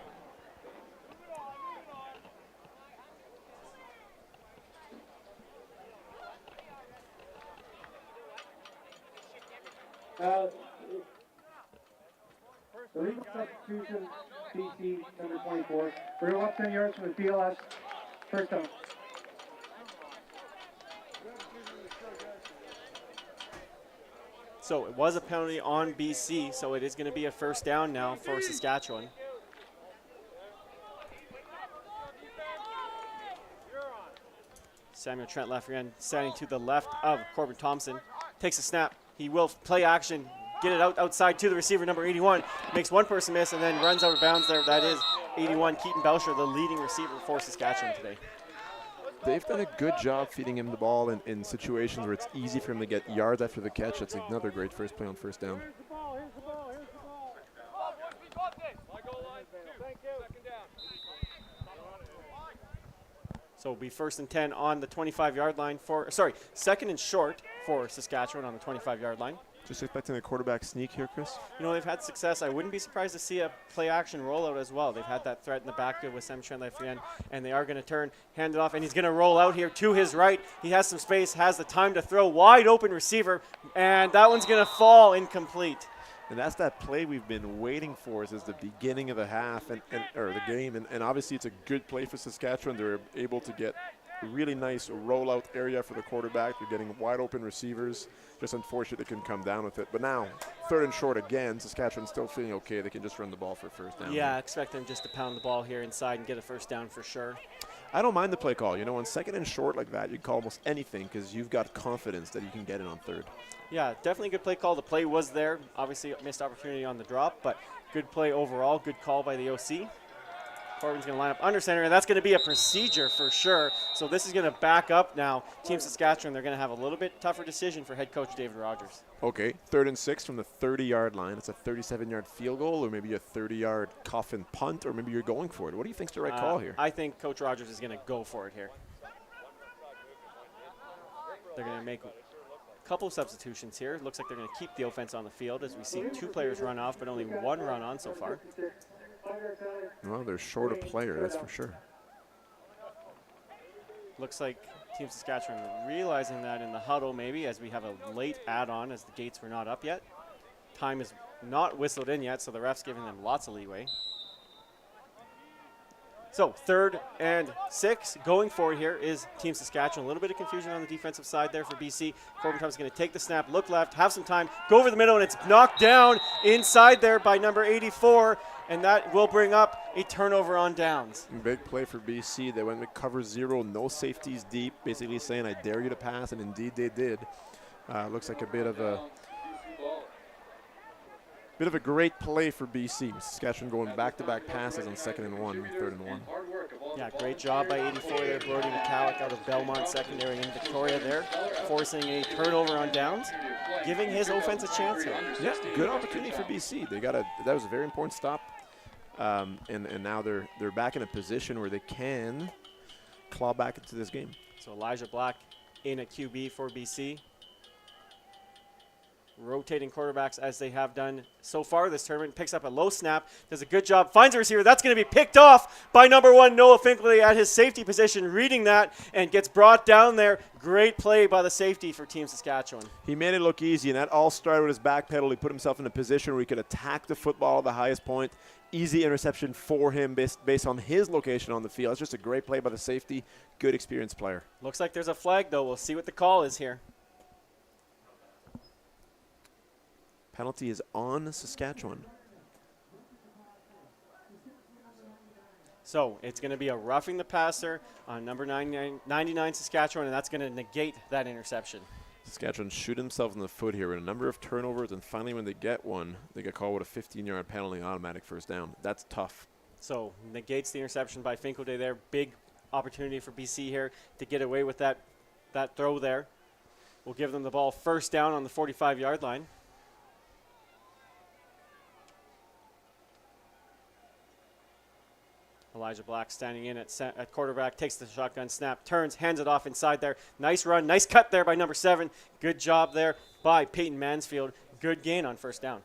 Speaker 3: Illegal substitution, BC, number 24. We're going up 10 yards from the PLS. First down.
Speaker 1: So it was a penalty on BC, so it is going to be a first down now for Saskatchewan. Samuel Trent Lafreniere standing to the left of Corbin Thompson. Takes a snap. He will play action, get it outside to the receiver, number 81. Makes one person miss and then runs out of bounds there. That is 81, Keaton Belcher, the leading receiver for Saskatchewan today.
Speaker 2: They've done a good job feeding him the ball in situations where it's easy for him to get yards after the catch. That's another great first play on first down.
Speaker 1: So it'll be 1st and 10 on the 25-yard line second and short for Saskatchewan on the 25-yard line.
Speaker 2: Just expecting a quarterback sneak here, Chris?
Speaker 1: They've had success. I wouldn't be surprised to see a play-action rollout as well. They've had that threat in the backfield with Sam Trent Lafreniere, and they are going to turn, hand it off, and he's going to roll out here to his right. He has some space, has the time to throw, wide open receiver, and that one's going to fall incomplete.
Speaker 2: And that's that play we've been waiting for since the beginning of the half or the game. And obviously it's a good play for Saskatchewan. They're able to get a really nice rollout area for the quarterback. They're getting wide open receivers. Just unfortunate they couldn't come down with it. But now, 3rd and short again. Saskatchewan still feeling okay. They can just run the ball for first down.
Speaker 1: Yeah, I expect them just to pound the ball here inside and get a first down for sure.
Speaker 2: I don't mind the play call. On 2nd and short like that, you call almost anything because you've got confidence that you can get it on 3rd.
Speaker 1: Yeah, definitely a good play call. The play was there. Obviously, missed opportunity on the drop, but good play overall. Good call by the OC. Corbin's going to line up under center, and that's going to be a procedure for sure. So this is going to back up now. Team Saskatchewan, they're going to have a little bit tougher decision for head coach David Rogers.
Speaker 2: Okay, 3rd and 6 from the 30-yard line. It's a 37-yard field goal or maybe a 30-yard coffin punt, or maybe you're going for it. What do you think's the right call here?
Speaker 1: I think Coach Rogers is going to go for it here. They're going to make a couple of substitutions here. Looks like they're going to keep the offense on the field as we see 2 players run off, but only 1 run on so far.
Speaker 2: Well, they're short a player, that's for sure.
Speaker 1: Looks like Team Saskatchewan realizing that in the huddle maybe as we have a late add-on as the gates were not up yet. Time is not whistled in yet, so the ref's giving them lots of leeway. So 3rd and 6 going forward here is Team Saskatchewan. A little bit of confusion on the defensive side there for BC. Corbin Thompson's going to take the snap, look left, have some time, go over the middle, and it's knocked down inside there by number 84, and that will bring up a turnover on downs.
Speaker 2: Big play for BC. They went with cover 0, no safeties deep, basically saying, I dare you to pass, and indeed they did. Looks like a bit of Bit of a great play for BC. Saskatchewan going back-to-back passes on 2nd and 1, 3rd and 1.
Speaker 1: Yeah, great job by 84 there. Brody McCallick out of Belmont Secondary in Victoria there, forcing a turnover on downs, giving his offense a chance here.
Speaker 2: Yeah, good opportunity for BC. That was a very important stop, and now they're back in a position where they can claw back into this game.
Speaker 1: So Elijah Black in at QB for BC. Rotating quarterbacks as they have done so far this tournament. Picks up a low snap, does a good job, finds a receiver. That's going to be picked off by number 1 Noah Finkley at his safety position, reading that, and gets brought down there. Great play by the safety for Team Saskatchewan.
Speaker 2: He made it look easy, and that all started with his back pedal. He put himself in a position where he could attack the football at the highest point. Easy interception for him based on his location on the field. It's just a great play by the safety. Good experienced player.
Speaker 1: Looks like there's a flag, though. We'll see what the call is here.
Speaker 2: Penalty is on Saskatchewan.
Speaker 1: So it's going to be a roughing the passer on number 99 Saskatchewan, and that's going to negate that interception.
Speaker 2: Saskatchewan shoot themselves in the foot here with a number of turnovers, and finally when they get one, they get called with a 15-yard penalty, automatic first down. That's tough.
Speaker 1: So negates the interception by Finkelday there. Big opportunity for BC here to get away with that throw there. We'll give them the ball first down on the 45-yard line. Elijah Black standing in at quarterback, takes the shotgun snap, turns, hands it off inside there. Nice run, nice cut there by number 7. Good job there by Peyton Mansfield. Good gain on first down.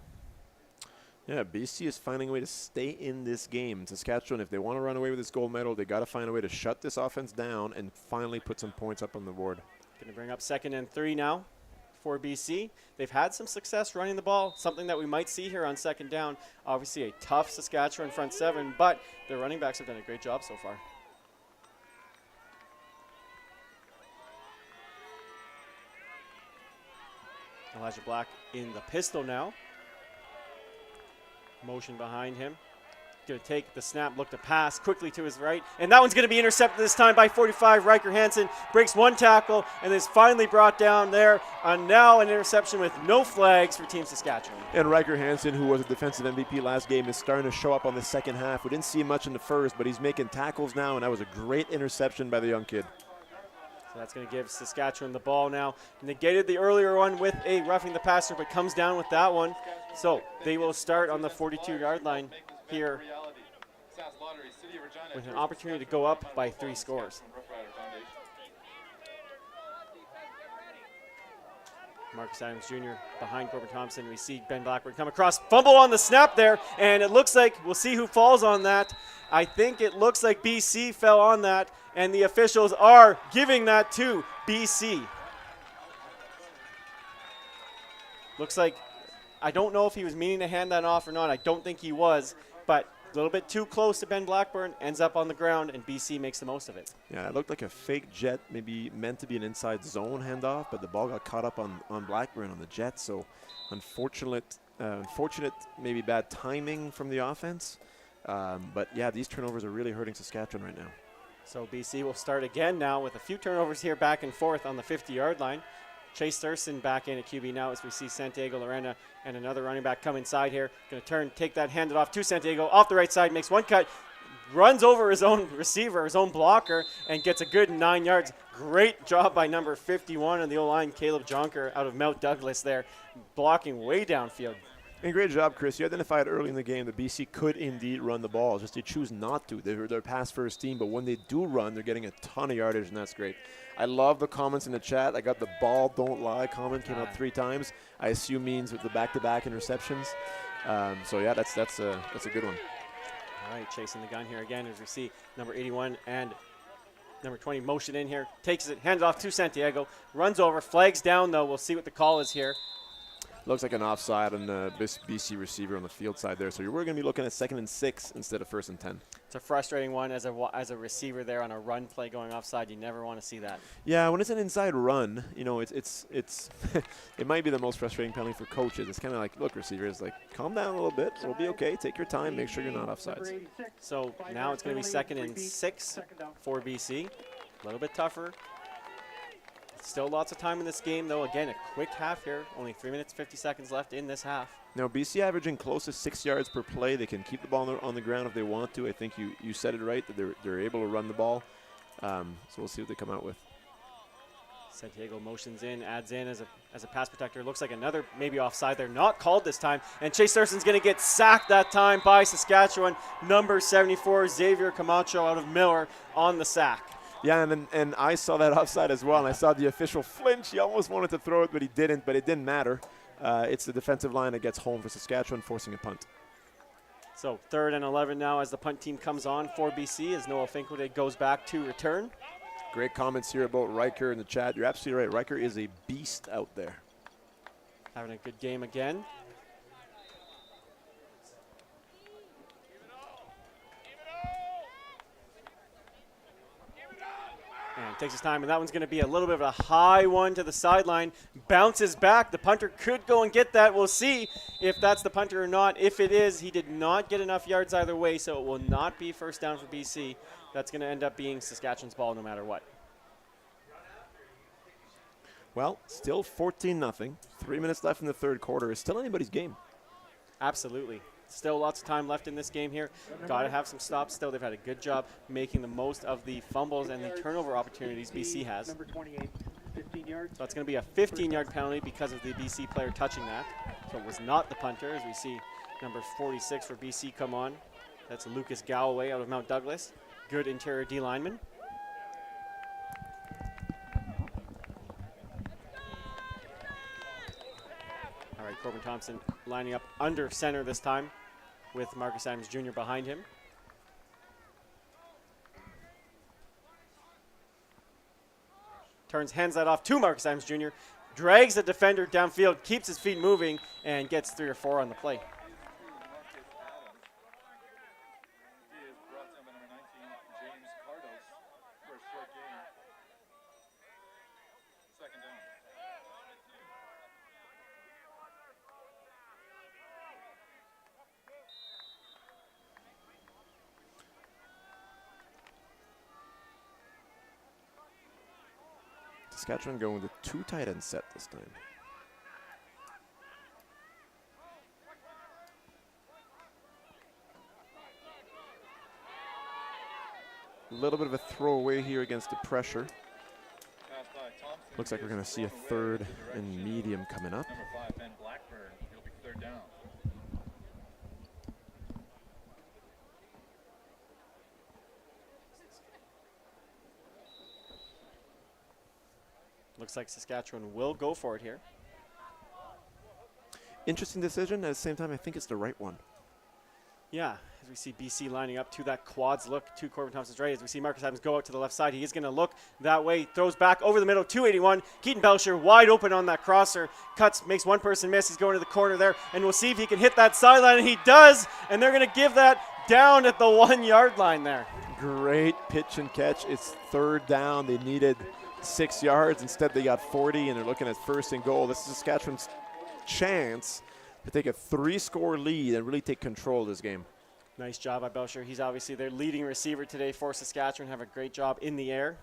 Speaker 2: Yeah, BC is finding a way to stay in this game. Saskatchewan, if they want to run away with this gold medal, they got to find a way to shut this offense down and finally put some points up on the board.
Speaker 1: Going to bring up 2nd and 3 now for BC. They've had some success running the ball, something that we might see here on 2nd down. Obviously a tough Saskatchewan front 7, but their running backs have done a great job so far. Elijah Black in the pistol now. Motion behind him. Going to take the snap, look to pass quickly to his right, and that one's going to be intercepted this time by 45. Riker Hansen breaks one tackle and is finally brought down there. And now an interception with no flags for Team Saskatchewan.
Speaker 2: And Riker Hansen, who was a defensive MVP last game, is starting to show up on the second half. We didn't see him much in the first, but he's making tackles now, and that was a great interception by the young kid.
Speaker 1: So that's going to give Saskatchewan the ball now. Negated the earlier one with a roughing the passer, but comes down with that one. So they will start on the 42-yard line here with an opportunity to go up by 3 scores. Marcus Adams Jr. behind Corbin Thompson. We see Ben Blackburn come across. Fumble on the snap there, and it looks like we'll see who falls on that. I think it looks like BC fell on that, and the officials are giving that to BC. Looks like, I don't know if he was meaning to hand that off or not. I don't think he was, but a little bit too close to Ben Blackburn, ends up on the ground, and BC makes the most of it.
Speaker 2: Yeah, it looked like a fake jet, maybe meant to be an inside zone handoff, but the ball got caught up on Blackburn on the jet. So unfortunate, maybe bad timing from the offense. But yeah, these turnovers are really hurting Saskatchewan right now.
Speaker 1: So BC will start again now with a few turnovers here back and forth on the 50-yard line. Chase Thurston back in at QB now as we see Santiago Lorena and another running back come inside here. Going to turn, take that, hand it off to Santiago. Off the right side, makes one cut, runs over his own receiver, his own blocker, and gets a good 9 yards. Great job by number 51 on the O-line, Caleb Jonker out of Mount Douglas there, blocking way downfield.
Speaker 2: And great job, Chris. You identified early in the game that BC could indeed run the ball. It's just they choose not to. They're a pass-first team, but when they do run, they're getting a ton of yardage, and that's great. I love the comments in the chat. I got the ball don't lie comment, came out 3 times. I assume means with the back-to-back interceptions. So, yeah, that's a good one.
Speaker 1: All right, chasing the gun here again as we see number 81 and number 20 motion in here. Takes it, hands off to Santiago, runs over, flags down, though. We'll see what the call is here.
Speaker 2: Looks like an offside on the BC receiver on the field side there. So we're going to be looking at 2nd and 6 instead of 1st and 10.
Speaker 1: It's a frustrating one as a receiver there on a run play going offside. You never want to see that.
Speaker 2: Yeah, when it's an inside run, you know, it's it might be the most frustrating penalty for coaches. It's kind of like, look, receivers, like, calm down a little bit. It'll be okay. Take your time. Make sure you're not offsides.
Speaker 1: So now it's going to be 2nd and 6 for BC. A little bit tougher. Still lots of time in this game, though. Again, a quick half here. Only 3 minutes, 50 seconds left in this half.
Speaker 2: Now, BC averaging close to 6 yards per play. They can keep the ball on the ground if they want to. I think you said it right, that they're able to run the ball. So we'll see what they come out with.
Speaker 1: Santiago motions in, adds in as a pass protector. Looks like another maybe offside there. Not called this time. And Chase Thurston's going to get sacked that time by Saskatchewan. Number 74, Xavier Camacho out of Miller on the sack.
Speaker 2: Yeah, and I saw that offside as well, and I saw the official flinch. He almost wanted to throw it, but he didn't. But it didn't matter. It's the defensive line that gets home for Saskatchewan, forcing a punt.
Speaker 1: So 3rd and 11 now as the punt team comes on for BC as Noah Finkelday goes back to return.
Speaker 2: Great comments here about Riker in the chat. You're absolutely right. Riker is a beast out there.
Speaker 1: Having a good game again. And takes his time, and that one's going to be a little bit of a high one to the sideline. Bounces back. The punter could go and get that. We'll see if that's the punter or not. If it is, he did not get enough yards either way, so it will not be first down for BC. That's going to end up being Saskatchewan's ball no matter what.
Speaker 2: Well, still 14-0. 3 minutes left in the third quarter. It's still anybody's game.
Speaker 1: Absolutely. Still lots of time left in this game here. Got to have some stops still. They've had a good job making the most of the fumbles and the turnover opportunities BC has.
Speaker 3: Number 28, 15 yards.
Speaker 1: So it's going to be a 15-yard penalty because of the BC player touching that. So it was not the punter, as we see number 46 for BC come on. That's Lucas Galloway out of Mount Douglas. Good interior D lineman. All right, Corbin Thompson lining up under center this time with Marcus Adams Jr. behind him. Turns, hands that off to Marcus Adams Jr. Drags the defender downfield, keeps his feet moving, and gets 3 or 4 on the play.
Speaker 2: Saskatchewan going with a 2 tight end set this time. A little bit of a throwaway here against the pressure. Looks like we're going to see a 3rd and medium coming up.
Speaker 4: Number 5, Ben Blackburn. He'll be 3rd down.
Speaker 1: Looks like Saskatchewan will go for it here.
Speaker 2: Interesting decision. At the same time, I think it's the right one.
Speaker 1: Yeah, as we see BC lining up to that quads look to Corbin Thompson's right. As we see Marcus Adams go out to the left side, he is going to look that way. Throws back over the middle, 281. Keaton Belcher wide open on that crosser. Cuts, makes one person miss. He's going to the corner there, and we'll see if he can hit that sideline, and he does. And they're going to give that down at the 1 yard line there.
Speaker 2: Great pitch and catch. It's 3rd down. They needed 6 yards. Instead, they got 40, and they're looking at 1st and goal. This is Saskatchewan's chance to take a 3-score lead and really take control of this game.
Speaker 1: Nice job by Belcher. He's obviously their leading receiver today for Saskatchewan. Have a great job in the air.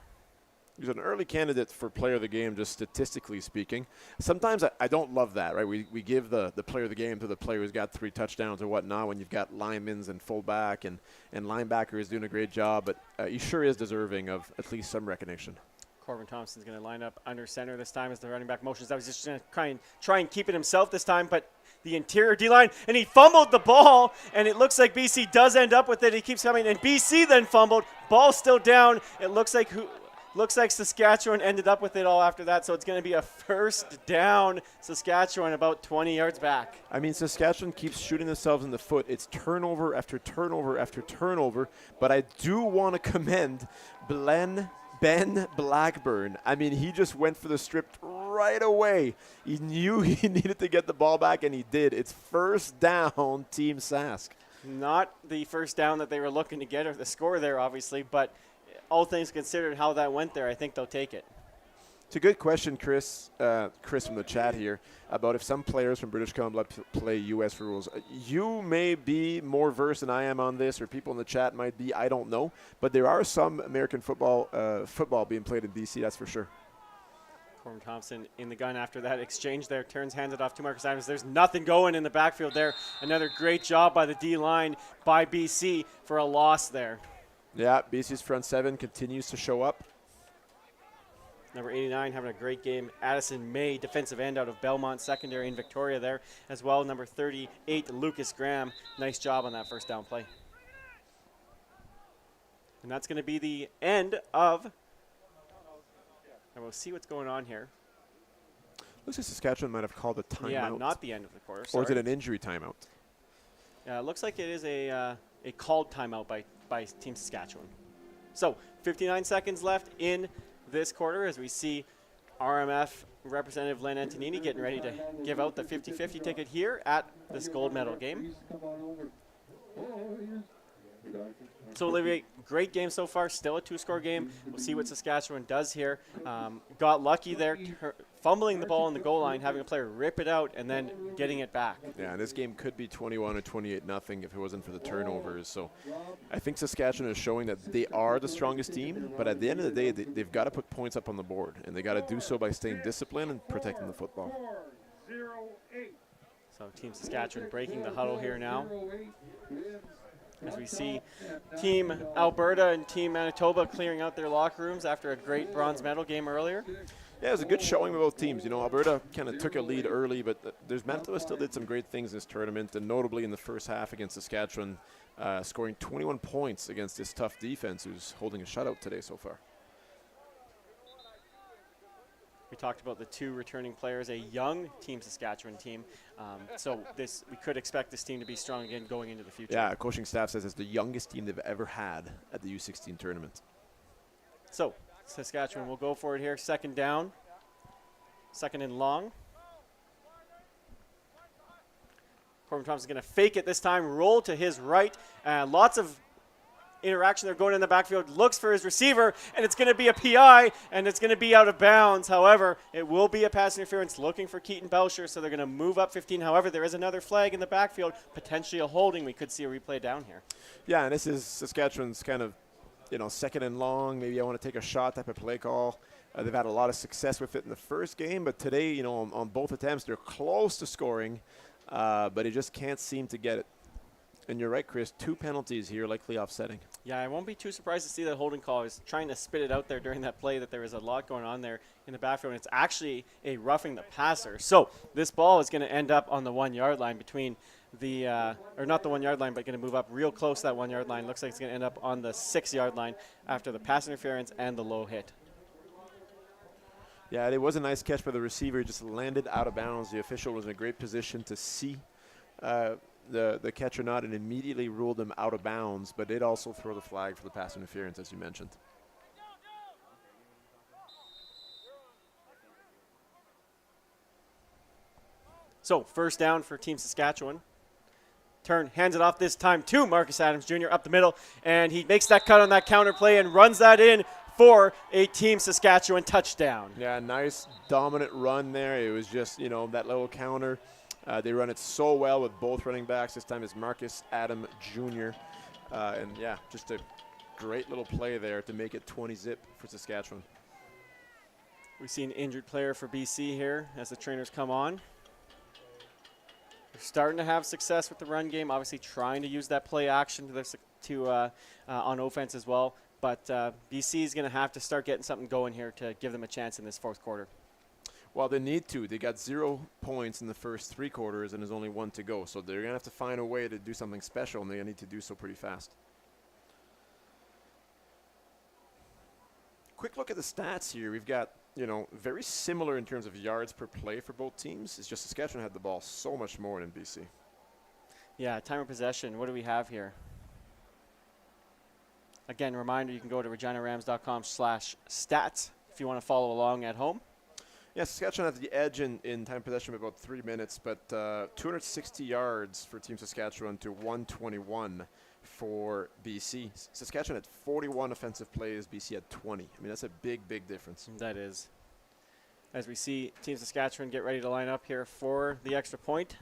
Speaker 2: He's an early candidate for player of the game, just statistically speaking. Sometimes I don't love that, right? We give the player of the game to the player who's got 3 touchdowns or whatnot when you've got linemen and fullback and linebackers doing a great job. But he sure is deserving of at least some recognition.
Speaker 1: Corbin Thompson's going to line up under center this time as the running back motions. I was just going to try and keep it himself this time, but the interior D-line, and he fumbled the ball, and it looks like BC does end up with it. He keeps coming, and BC then fumbled. Ball still down. It looks like Saskatchewan ended up with it all after that, so it's going to be a 1st down. Saskatchewan about 20 yards back.
Speaker 2: I mean, Saskatchewan keeps shooting themselves in the foot. It's turnover after turnover after turnover, but I do want to commend Ben Blackburn. I mean, he just went for the strip right away. He knew he needed to get the ball back, and he did. It's 1st down, Team Sask.
Speaker 1: Not the 1st down that they were looking to get, or the score there, obviously, but all things considered, how that went there, I think they'll take it.
Speaker 2: It's a good question, Chris from the chat here, about if some players from British Columbia play U.S. rules. You may be more versed than I am on this, or people in the chat might be. I don't know. But there are some American football being played in BC, that's for sure.
Speaker 1: Corbin Thompson in the gun after that exchange there, turns, hands it off to Marcus Adams. There's nothing going in the backfield there. Another great job by the D-line by BC for a loss there.
Speaker 2: Yeah, BC's front seven continues to show up.
Speaker 1: Number 89 having a great game. Addison May, defensive end out of Belmont Secondary in Victoria there as well. Number 38, Lucas Graham. Nice job on that first down play. And that's going to be the end of, and we'll see what's going on here.
Speaker 2: Looks like Saskatchewan might have called a timeout.
Speaker 1: Yeah, not the end of the quarter.
Speaker 2: Or is
Speaker 1: sorry.
Speaker 2: it an injury timeout?
Speaker 1: It looks like it is a called timeout by Team Saskatchewan. So 59 seconds left in this quarter as we see RMF Representative Len Antonini getting ready to give out the 50-50 ticket here at this gold medal game. So Olivier, great game so far, still a 2-score game. We'll see what Saskatchewan does here. Got lucky there, fumbling the ball on the goal line, having a player rip it out and then getting it back.
Speaker 2: Yeah, and this game could be 21 or 28-0 if it wasn't for the turnovers. So I think Saskatchewan is showing that they are the strongest team, but at the end of the day, they've got to put points up on the board, and they got to do so by staying disciplined and protecting the football.
Speaker 1: So Team Saskatchewan breaking the huddle here now. As we see Team Alberta and Team Manitoba clearing out their locker rooms after a great bronze medal game earlier.
Speaker 2: Yeah, it was a good showing by both teams. You know, Alberta kind of took a lead early, but Manitoba still did some great things in this tournament, and notably in the first half against Saskatchewan, scoring 21 points against this tough defense who's holding a shutout today so far.
Speaker 1: We talked about the two returning players, a young Team Saskatchewan team. So we could expect this team to be strong again going into the future.
Speaker 2: Yeah, coaching staff says it's the youngest team they've ever had at the U16 tournament.
Speaker 1: So Saskatchewan will go for it here. Second down, second and long. Corbin Thompson's going to fake it this time, roll to his right. Lots of interaction there going in the backfield, looks for his receiver, and it's going to be a PI, and it's going to be out of bounds. However, it will be a pass interference looking for Keaton Belcher, so they're going to move up 15. However, there is another flag in the backfield, potentially a holding. We could see a replay down here. Yeah,
Speaker 2: and this is Saskatchewan's kind of, second and long, maybe I want to take a shot type of play call. They've had a lot of success with it in the first game, but today, on both attempts, they're close to scoring, but they just can't seem to get it. And you're right, Chris, 2 penalties here, likely offsetting.
Speaker 1: Yeah, I won't be too surprised to see that holding call. I was trying to spit it out there during that play that there was a lot going on there in the backfield. And it's actually a roughing the passer. So this ball is going to end up on the 1-yard line between the, or not the 1-yard line, but going to move up real close to that 1-yard line. Looks like it's going to end up on the 6-yard line after the pass interference and the low hit.
Speaker 2: Yeah, it was a nice catch by the receiver. Just landed out of bounds. The official was in a great position to see the catch or not and immediately ruled him out of bounds, but did also throw the flag for the pass interference, as you mentioned.
Speaker 1: So first down for Team Saskatchewan. Turn, hands it off this time to Marcus Adams Jr. up the middle, and he makes that cut on that counter play and runs that in for a Team Saskatchewan touchdown.
Speaker 2: Yeah, nice dominant run there. It was just, that little counter. They run it so well with both running backs. This time it's Marcus Adam Jr. And, yeah, just a great little play there to make it 20-zip for Saskatchewan.
Speaker 1: We see an injured player for BC here as the trainers come on. They're starting to have success with the run game, obviously trying to use that play action on offense as well. But BC is going to have to start getting something going here to give them a chance in this fourth quarter.
Speaker 2: Well, they need to. They got 0 points in the first 3 quarters, and there's only 1 to go. So they're going to have to find a way to do something special, and they need to do so pretty fast. Quick look at the stats here. We've got, very similar in terms of yards per play for both teams. It's just Saskatchewan had the ball so much more than BC.
Speaker 1: Yeah, time of possession. What do we have here? Again, reminder, you can go to reginarams.com/stats if you want to follow along at home.
Speaker 2: Yeah, Saskatchewan has the edge in time possession of about 3 minutes, but 260 yards for Team Saskatchewan to 121 for BC. Saskatchewan had 41 offensive plays, BC had 20. I mean, that's a big, big difference.
Speaker 1: That is. As we see Team Saskatchewan get ready to line up here for the extra point.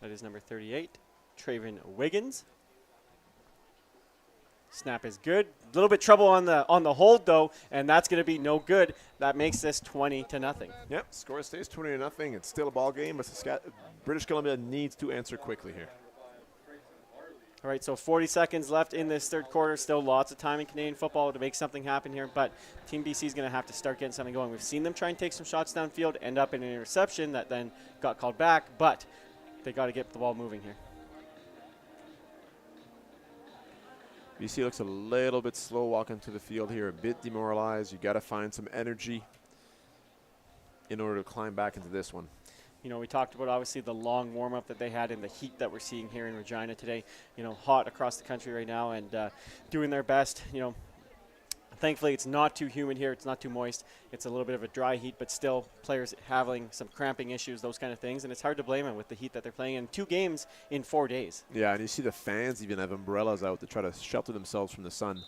Speaker 1: That is number 38, Traven Wiggins. Snap is good. A little bit trouble on the hold though, and that's going to be no good. That makes this 20-0.
Speaker 2: Yep, score stays 20-0. It's still a ball game, but British Columbia needs to answer quickly here.
Speaker 1: All right, so 40 seconds left in this third quarter. Still lots of time in Canadian football to make something happen here, but Team BC is going to have to start getting something going. We've seen them try and take some shots downfield, end up in an interception that then got called back, but they got to get the ball moving here.
Speaker 2: BC looks a little bit slow walking to the field here, a bit demoralized. You got to find some energy in order to climb back into this one.
Speaker 1: You know, we talked about obviously the long warm-up that they had and the heat that we're seeing here in Regina today. You know, hot across the country right now and doing their best. You know, thankfully it's not too humid here. It's not too moist. It's a little bit of a dry heat, but still players having some cramping issues, those kind of things. And it's hard to blame them with the heat that they're playing in 2 games in 4 days.
Speaker 2: Yeah, and you see the fans even have umbrellas out to try to shelter themselves from the sun.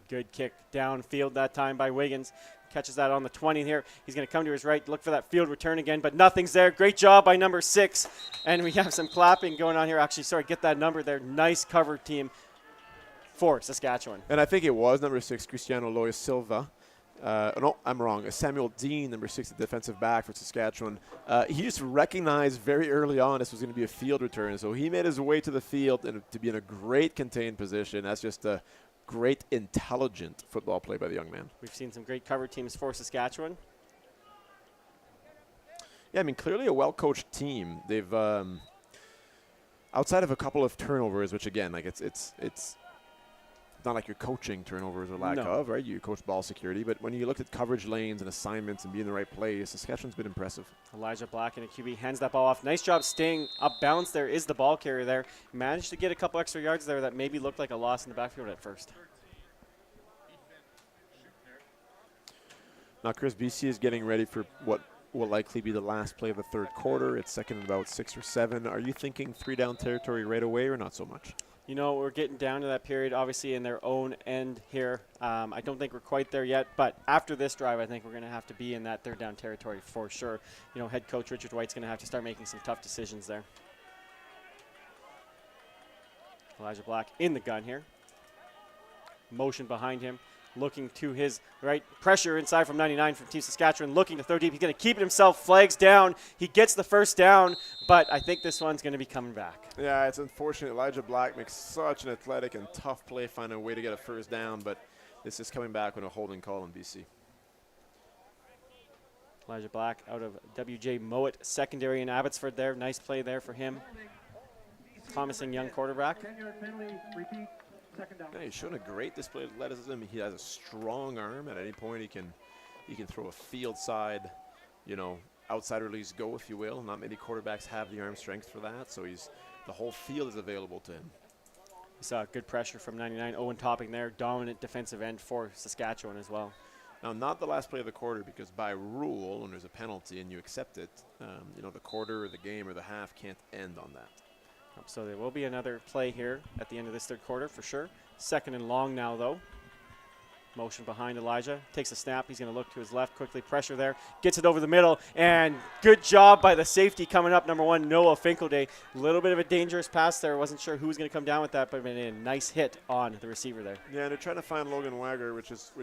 Speaker 1: Good kick downfield that time by Wiggins. Catches that on the 20 here. He's going to come to his right, look for that field return again, but nothing's there. Great job by number 6. And we have some clapping going on here. Actually, sorry, get that number there. Nice cover team for Saskatchewan.
Speaker 2: And I think it was number 6, Cristiano Lois Silva. No, I'm wrong. Samuel Dean, number 6, the defensive back for Saskatchewan. He just recognized very early on this was going to be a field return. So he made his way to the field and to be in a great contained position. That's just a great, intelligent football play by the young man.
Speaker 1: We've seen some great cover teams for Saskatchewan.
Speaker 2: Yeah, I mean, clearly a well-coached team. They've, outside of a couple of turnovers, which again, like it's not like you're coaching turnovers or lack of, right? You coach ball security, but when you look at coverage lanes and assignments and be in the right place, Saskatchewan's been impressive.
Speaker 1: Elijah Black in a QB hands that ball off. Nice job staying up balanced there. Is the ball carrier there. Managed to get a couple extra yards there that maybe looked like a loss in the backfield at first.
Speaker 2: Now, Chris, BC is getting ready for what will likely be the last play of the third quarter. It's second and about 6 or 7. Are you thinking 3-down territory right away or not so much?
Speaker 1: You know, we're getting down to that period, obviously, in their own end here. I don't think we're quite there yet, but after this drive, I think we're going to have to be in that 3rd-down territory for sure. You know, head coach Richard White's going to have to start making some tough decisions there. Elijah Black in the gun here. Motion behind him. Looking to his right, pressure inside from 99 from Team Saskatchewan, looking to throw deep. He's going to keep it himself, flags down. He gets the first down, but I think this one's going to be coming back.
Speaker 2: Yeah, it's unfortunate. Elijah Black makes such an athletic and tough play, finding a way to get a first down, but this is coming back with a holding call in BC.
Speaker 1: Elijah Black out of W.J. Mowat, secondary in Abbotsford there. Nice play there for him. Promising young quarterback.
Speaker 3: 10-yard penalty, repeat.
Speaker 2: Yeah, he's shown a great display of athleticism. He has a strong arm. At any point, he can throw a field side, you know, outside release go, if you will. Not many quarterbacks have the arm strength for that, so the whole field is available to him.
Speaker 1: We saw good pressure from 99. Owen Topping there, dominant defensive end for Saskatchewan as well.
Speaker 2: Now, not the last play of the quarter, because by rule, when there's a penalty and you accept it, you know, the quarter or the game or the half can't end on that.
Speaker 1: So there will be another play here at the end of this third quarter for sure. 2nd and long now, though. Motion behind Elijah. Takes a snap. He's going to look to his left quickly. Pressure there. Gets it over the middle. And good job by the safety coming up. Number 1, Noah Finkelday. A little bit of a dangerous pass there. Wasn't sure who was going to come down with that, but a nice hit on the receiver there.
Speaker 2: Yeah, they're trying to find Logan Wager, which is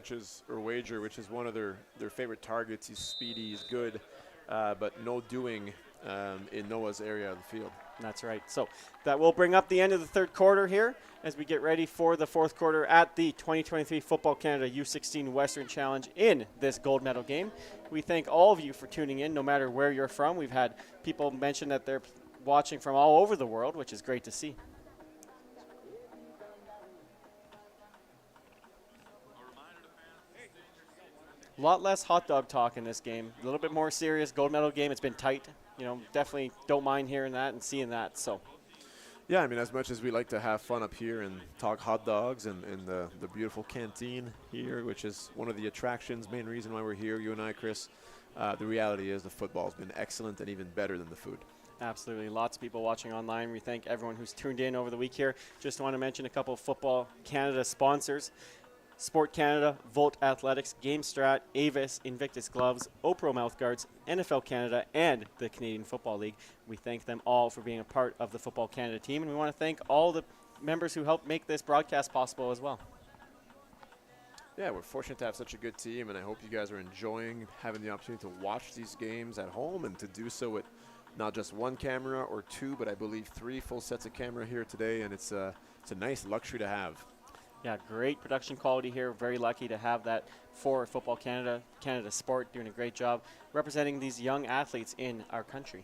Speaker 2: one of their favorite targets. He's speedy. He's good, but no doing in Noah's area of the field.
Speaker 1: That's right. So that will bring up the end of the third quarter here as we get ready for the fourth quarter at the 2023 Football Canada U16 Western Challenge in this gold medal game. We thank all of you for tuning in, no matter where you're from. We've had people mention that they're watching from all over the world, which is great to see. A lot less hot dog talk in this game. A little bit more serious gold medal game. It's been tight. You know, definitely don't mind hearing that and seeing that. So,
Speaker 2: yeah, I mean, as much as we like to have fun up here and talk hot dogs and the beautiful canteen here, which is one of the attractions, main reason why we're here, you and I, Chris, the reality is the football's been excellent and even better than the food.
Speaker 1: Absolutely. Lots of people watching online. We thank everyone who's tuned in over the week here. Just want to mention a couple of Football Canada sponsors. Sport Canada, Volt Athletics, GameStrat, Avis, Invictus Gloves, Opro Mouthguards, NFL Canada, and the Canadian Football League. We thank them all for being a part of the Football Canada team, and we want to thank all the members who helped make this broadcast possible as well.
Speaker 2: Yeah, we're fortunate to have such a good team, and I hope you guys are enjoying having the opportunity to watch these games at home and to do so with not just one camera or two, but I believe 3 full sets of camera here today, and it's a nice luxury to have.
Speaker 1: Yeah, great production quality here. Very lucky to have that for Football Canada, Canada Sport, doing a great job representing these young athletes in our country.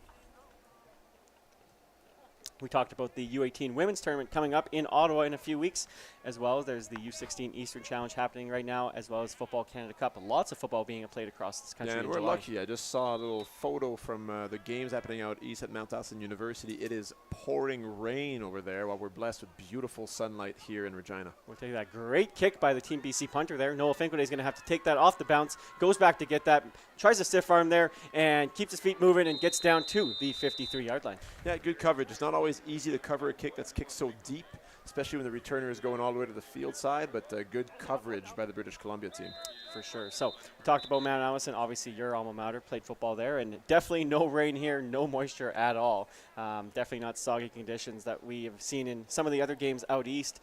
Speaker 1: We talked about the U18 women's tournament coming up in Ottawa in a few weeks, as well as there's the U16 Eastern Challenge happening right now, as well as Football Canada Cup. Lots of football being played across this country.
Speaker 2: Yeah, and
Speaker 1: in
Speaker 2: we're
Speaker 1: July.
Speaker 2: lucky. I just saw a little photo from the games happening out east at Mount Austin University. It is pouring rain over there while we're blessed with beautiful sunlight here in Regina.
Speaker 1: We'll take that great kick by the Team BC punter there. Noah Finkway is going to have to take that off the bounce, goes back to get that, tries a stiff arm there, and keeps his feet moving and gets down to the 53-yard line.
Speaker 2: Yeah, good coverage. It's not always easy to cover a kick that's kicked so deep, especially when the returner is going all the way to the field side, but good coverage by the British Columbia team.
Speaker 1: For sure. So we talked about Mount Allison. Obviously, your alma mater, played football there, and definitely no rain here, no moisture at all. Definitely not soggy conditions that we have seen in some of the other games out east.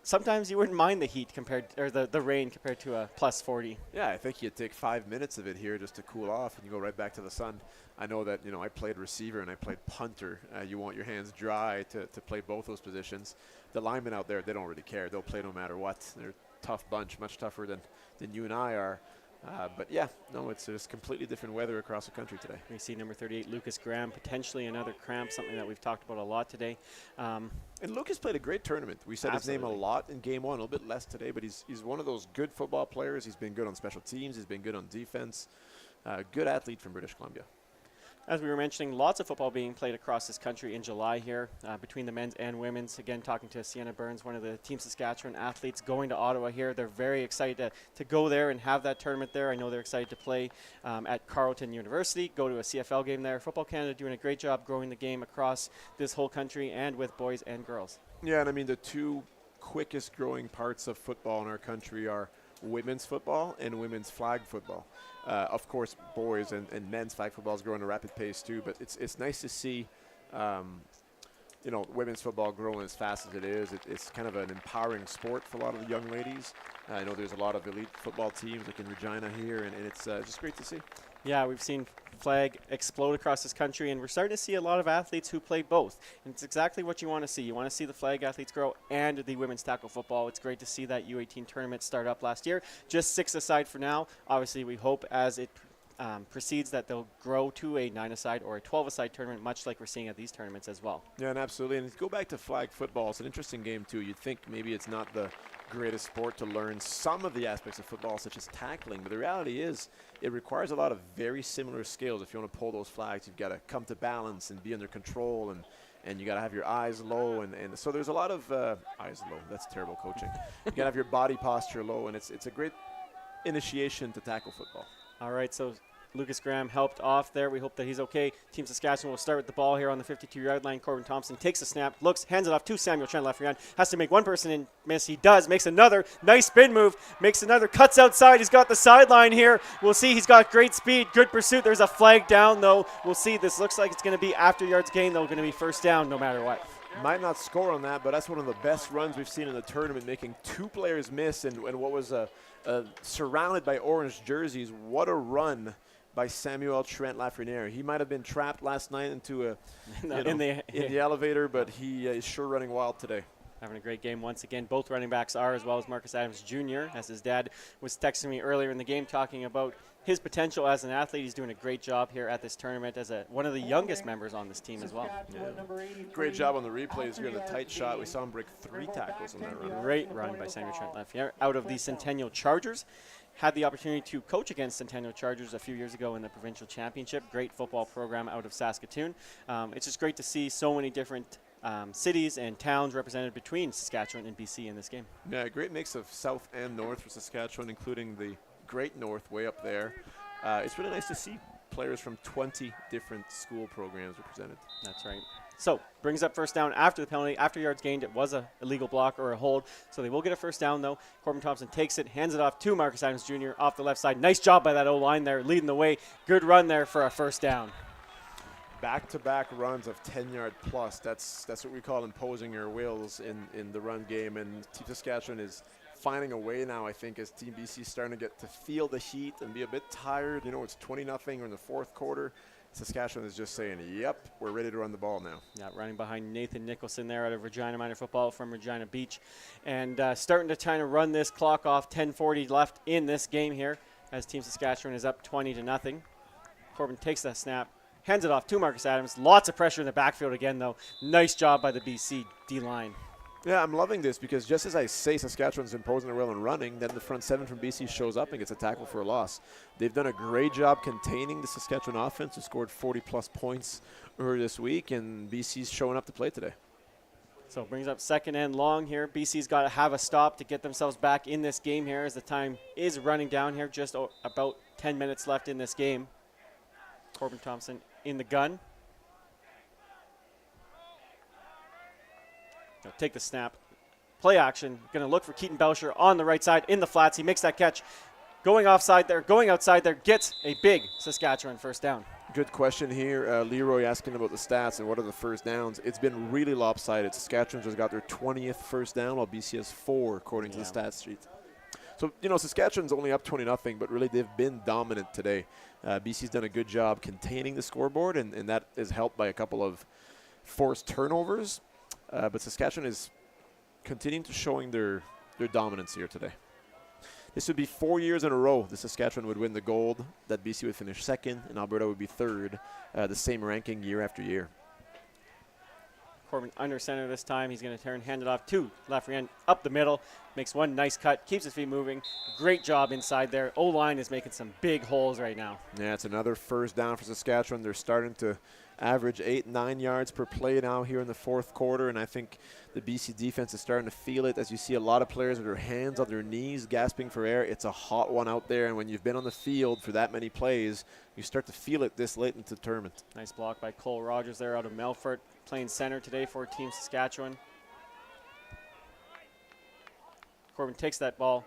Speaker 1: Sometimes you wouldn't mind the heat or the rain compared to a plus 40.
Speaker 2: Yeah, I think you'd take 5 minutes of it here just to cool off, and you go right back to the sun. I know that, I played receiver and I played punter. You want your hands dry to play both those positions. The linemen out there, they don't really care. They'll play no matter what. They're a tough bunch, much tougher than you and I are. But yeah, no, it's just completely different weather across the country today.
Speaker 1: We see number 38, Lucas Graham, potentially another cramp, something that we've talked about a lot today.
Speaker 2: And Lucas played a great tournament. We said
Speaker 1: Absolutely.
Speaker 2: his name a lot in game one, a little bit less today, but he's one of those good football players. He's been good on special teams. He's been good on defense. Good athlete from British Columbia.
Speaker 1: As we were mentioning, lots of football being played across this country in July here, between the men's and women's. Again, talking to Sienna Burns, one of the Team Saskatchewan athletes going to Ottawa here. They're very excited to go there and have that tournament there. I know they're excited to play at Carleton University, go to a CFL game there. Football Canada doing a great job growing the game across this whole country and with boys and girls.
Speaker 2: Yeah, and I mean, the two quickest growing parts of football in our country are women's football and women's flag football. Of course, boys and men's flag football is growing at a rapid pace too, but it's nice to see women's football growing as fast as it is. It's kind of an empowering sport for a lot of the young ladies. I know there's a lot of elite football teams like in Regina here, and it's just great to see. Yeah,
Speaker 1: we've seen flag explode across this country, and we're starting to see a lot of athletes who play both. And it's exactly what you want to see. You want to see the flag athletes grow and the women's tackle football. It's great to see that U18 tournament start up last year. Just 6 aside for now. Obviously, we hope as it proceeds that they'll grow to a 9-a-side or a 12-a-side tournament, much like we're seeing at these tournaments as well.
Speaker 2: Yeah, and absolutely. And to go back to flag football, it's an interesting game too. You'd think maybe it's not the greatest sport to learn some of the aspects of football, such as tackling, but the reality is it requires a lot of very similar skills. If you want to pull those flags, you've got to come to balance and be under control, and you got to have your eyes low, and so there's a lot of eyes low. That's terrible coaching. You got to have your body posture low, and it's a great initiation to tackle football.
Speaker 1: All right, so Lucas Graham helped off there. We hope that he's okay. Team Saskatchewan will start with the ball here on the 52-yard line. Corbin Thompson takes a snap, looks, hands it off to Samuel Trent Lafreniere. Has to make one person in miss. He does. Makes another nice spin move. Makes another. Cuts outside. He's got the sideline here. We'll see. He's got great speed. Good pursuit. There's a flag down, though. We'll see. This looks like it's going to be after yards gain, though. Going to be first down no matter what.
Speaker 2: Might not score on that, but that's one of the best runs we've seen in the tournament, making 2 players miss, and what was surrounded by orange jerseys. What a run by Samuel Trent Lafreniere. He might have been trapped last night into in the elevator, but he is sure running wild today.
Speaker 1: Having a great game once again. Both running backs are, as well as Marcus Adams Jr., as his dad was texting me earlier in the game talking about his potential as an athlete. He's doing a great job here at this tournament as one of the youngest members on this team as well.
Speaker 2: Yeah. Great job on the replays here in the tight shot. We saw him break 3 tackles on that run.
Speaker 1: Great run by Samuel Trent Lafreniere out of the Centennial Chargers. Had the opportunity to coach against Centennial Chargers a few years ago in the provincial championship. Great football program out of Saskatoon. It's just great to see so many different cities and towns represented between Saskatchewan and BC in this game.
Speaker 2: Yeah, a great mix of south and north for Saskatchewan, including the great north way up there. It's really nice to see players from 20 different school programs represented.
Speaker 1: That's right. So brings up first down after the penalty. After yards gained, it was a illegal block or a hold. So they will get a first down, though. Corbin Thompson takes it, hands it off to Marcus Adams Jr. off the left side. Nice job by that O-line there, leading the way. Good run there for a first down.
Speaker 2: Back-to-back runs of 10-yard plus. That's what we call imposing your wills in the run game. And Team Saskatchewan is finding a way now, I think, as Team BC is starting to get to feel the heat and be a bit tired. You know, it's 20-0 in the fourth quarter. Saskatchewan is just saying, yep, we're ready to run the ball now.
Speaker 1: Yeah, running behind Nathan Nicholson there out of Regina Minor Football from Regina Beach. And starting to try to run this clock off. 10:40 left in this game here as Team Saskatchewan is up 20-0. Corbin takes that snap, hands it off to Marcus Adams. Lots of pressure in the backfield again, though. Nice job by the BC D-line.
Speaker 2: Yeah, I'm loving this because just as I say Saskatchewan's imposing their will and running, then the front seven from BC shows up and gets a tackle for a loss. They've done a great job containing the Saskatchewan offense, who scored 40-plus points earlier this week, and BC's showing up to play today.
Speaker 1: So it brings up second and long here. BC's got to have a stop to get themselves back in this game here as the time is running down here. Just about 10 minutes left in this game. Corbin Thompson in the gun. Now take the snap. Play action. Going to look for Keaton Belcher on the right side in the flats. He makes that catch. Going offside there, going outside there, gets a big Saskatchewan first down.
Speaker 2: Good question here. Leroy asking about the stats and what are the first downs. It's been really lopsided. Saskatchewan's just got their 20th first down, while BC has 4, according to the stats sheet. So, you know, Saskatchewan's only up 20-0, but really they've been dominant today. BC's done a good job containing the scoreboard, and that is helped by a couple of forced turnovers. But Saskatchewan is continuing to showing their dominance here today. This would be 4 years in a row the Saskatchewan would win the gold, that BC would finish second, and Alberta would be third, the same ranking year after year.
Speaker 1: Corbin under center this time. He's going to hand it off to Lafreniere up the middle. Makes one nice cut, keeps his feet moving. Great job inside there. O-line is making some big holes right now.
Speaker 2: Yeah, it's another first down for Saskatchewan. They're starting to average 8-9 yards per play now here in the fourth quarter, and I think the BC defense is starting to feel it as you see a lot of players with their hands on their knees gasping for air. It's a hot one out there, and when you've been on the field for that many plays, you start to feel it this late into the tournament.
Speaker 1: Nice block by Cole Rogers there out of Melfort, playing center today for Team Saskatchewan. Corbin takes that ball,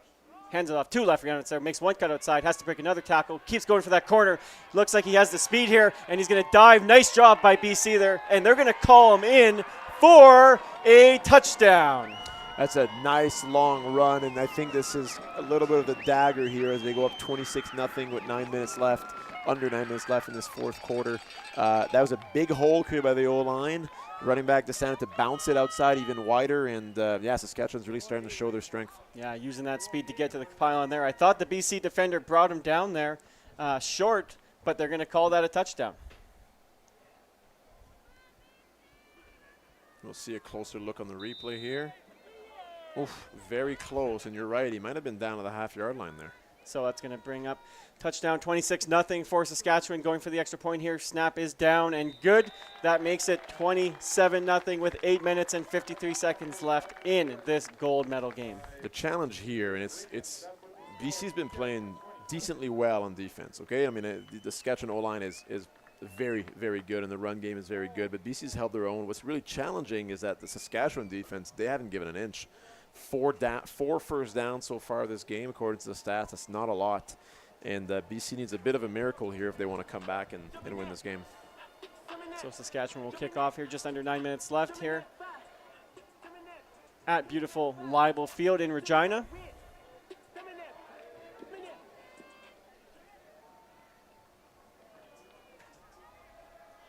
Speaker 1: hands it off to Lafreniere, makes one cut outside, has to break another tackle, keeps going for that corner. Looks like he has the speed here, and he's going to dive. Nice job by BC there, and they're going to call him in for a touchdown.
Speaker 2: That's a nice long run, and I think this is a little bit of the dagger here as they go up 26-0 with 9 minutes left, under 9 minutes left in this fourth quarter. That was a big hole created by the O-line. Running back decided to bounce it outside even wider, and yeah, Saskatchewan's really starting to show their strength.
Speaker 1: Yeah, using that speed to get to the pylon there. I thought the BC defender brought him down there short, but they're going to call that a touchdown.
Speaker 2: We'll see a closer look on the replay here. Oof, very close, and you're right, he might have been down to the half-yard line there.
Speaker 1: So that's going to bring up touchdown 26-0 for Saskatchewan, going for the extra point here. Snap is down and good. That makes it 27-0 with 8 minutes and 53 seconds left in this gold medal game.
Speaker 2: The challenge here, and it's BC's been playing decently well on defense, okay? I mean, the Saskatchewan O-line is very, very good, and the run game is very good, but BC's held their own. What's really challenging is that the Saskatchewan defense, they haven't given an inch. 4 first downs so far this game, according to the stats. That's not a lot. And BC needs a bit of a miracle here if they want to come back and win this game.
Speaker 1: So Saskatchewan will kick off here, just under 9 minutes left here at beautiful Leibel Field in Regina.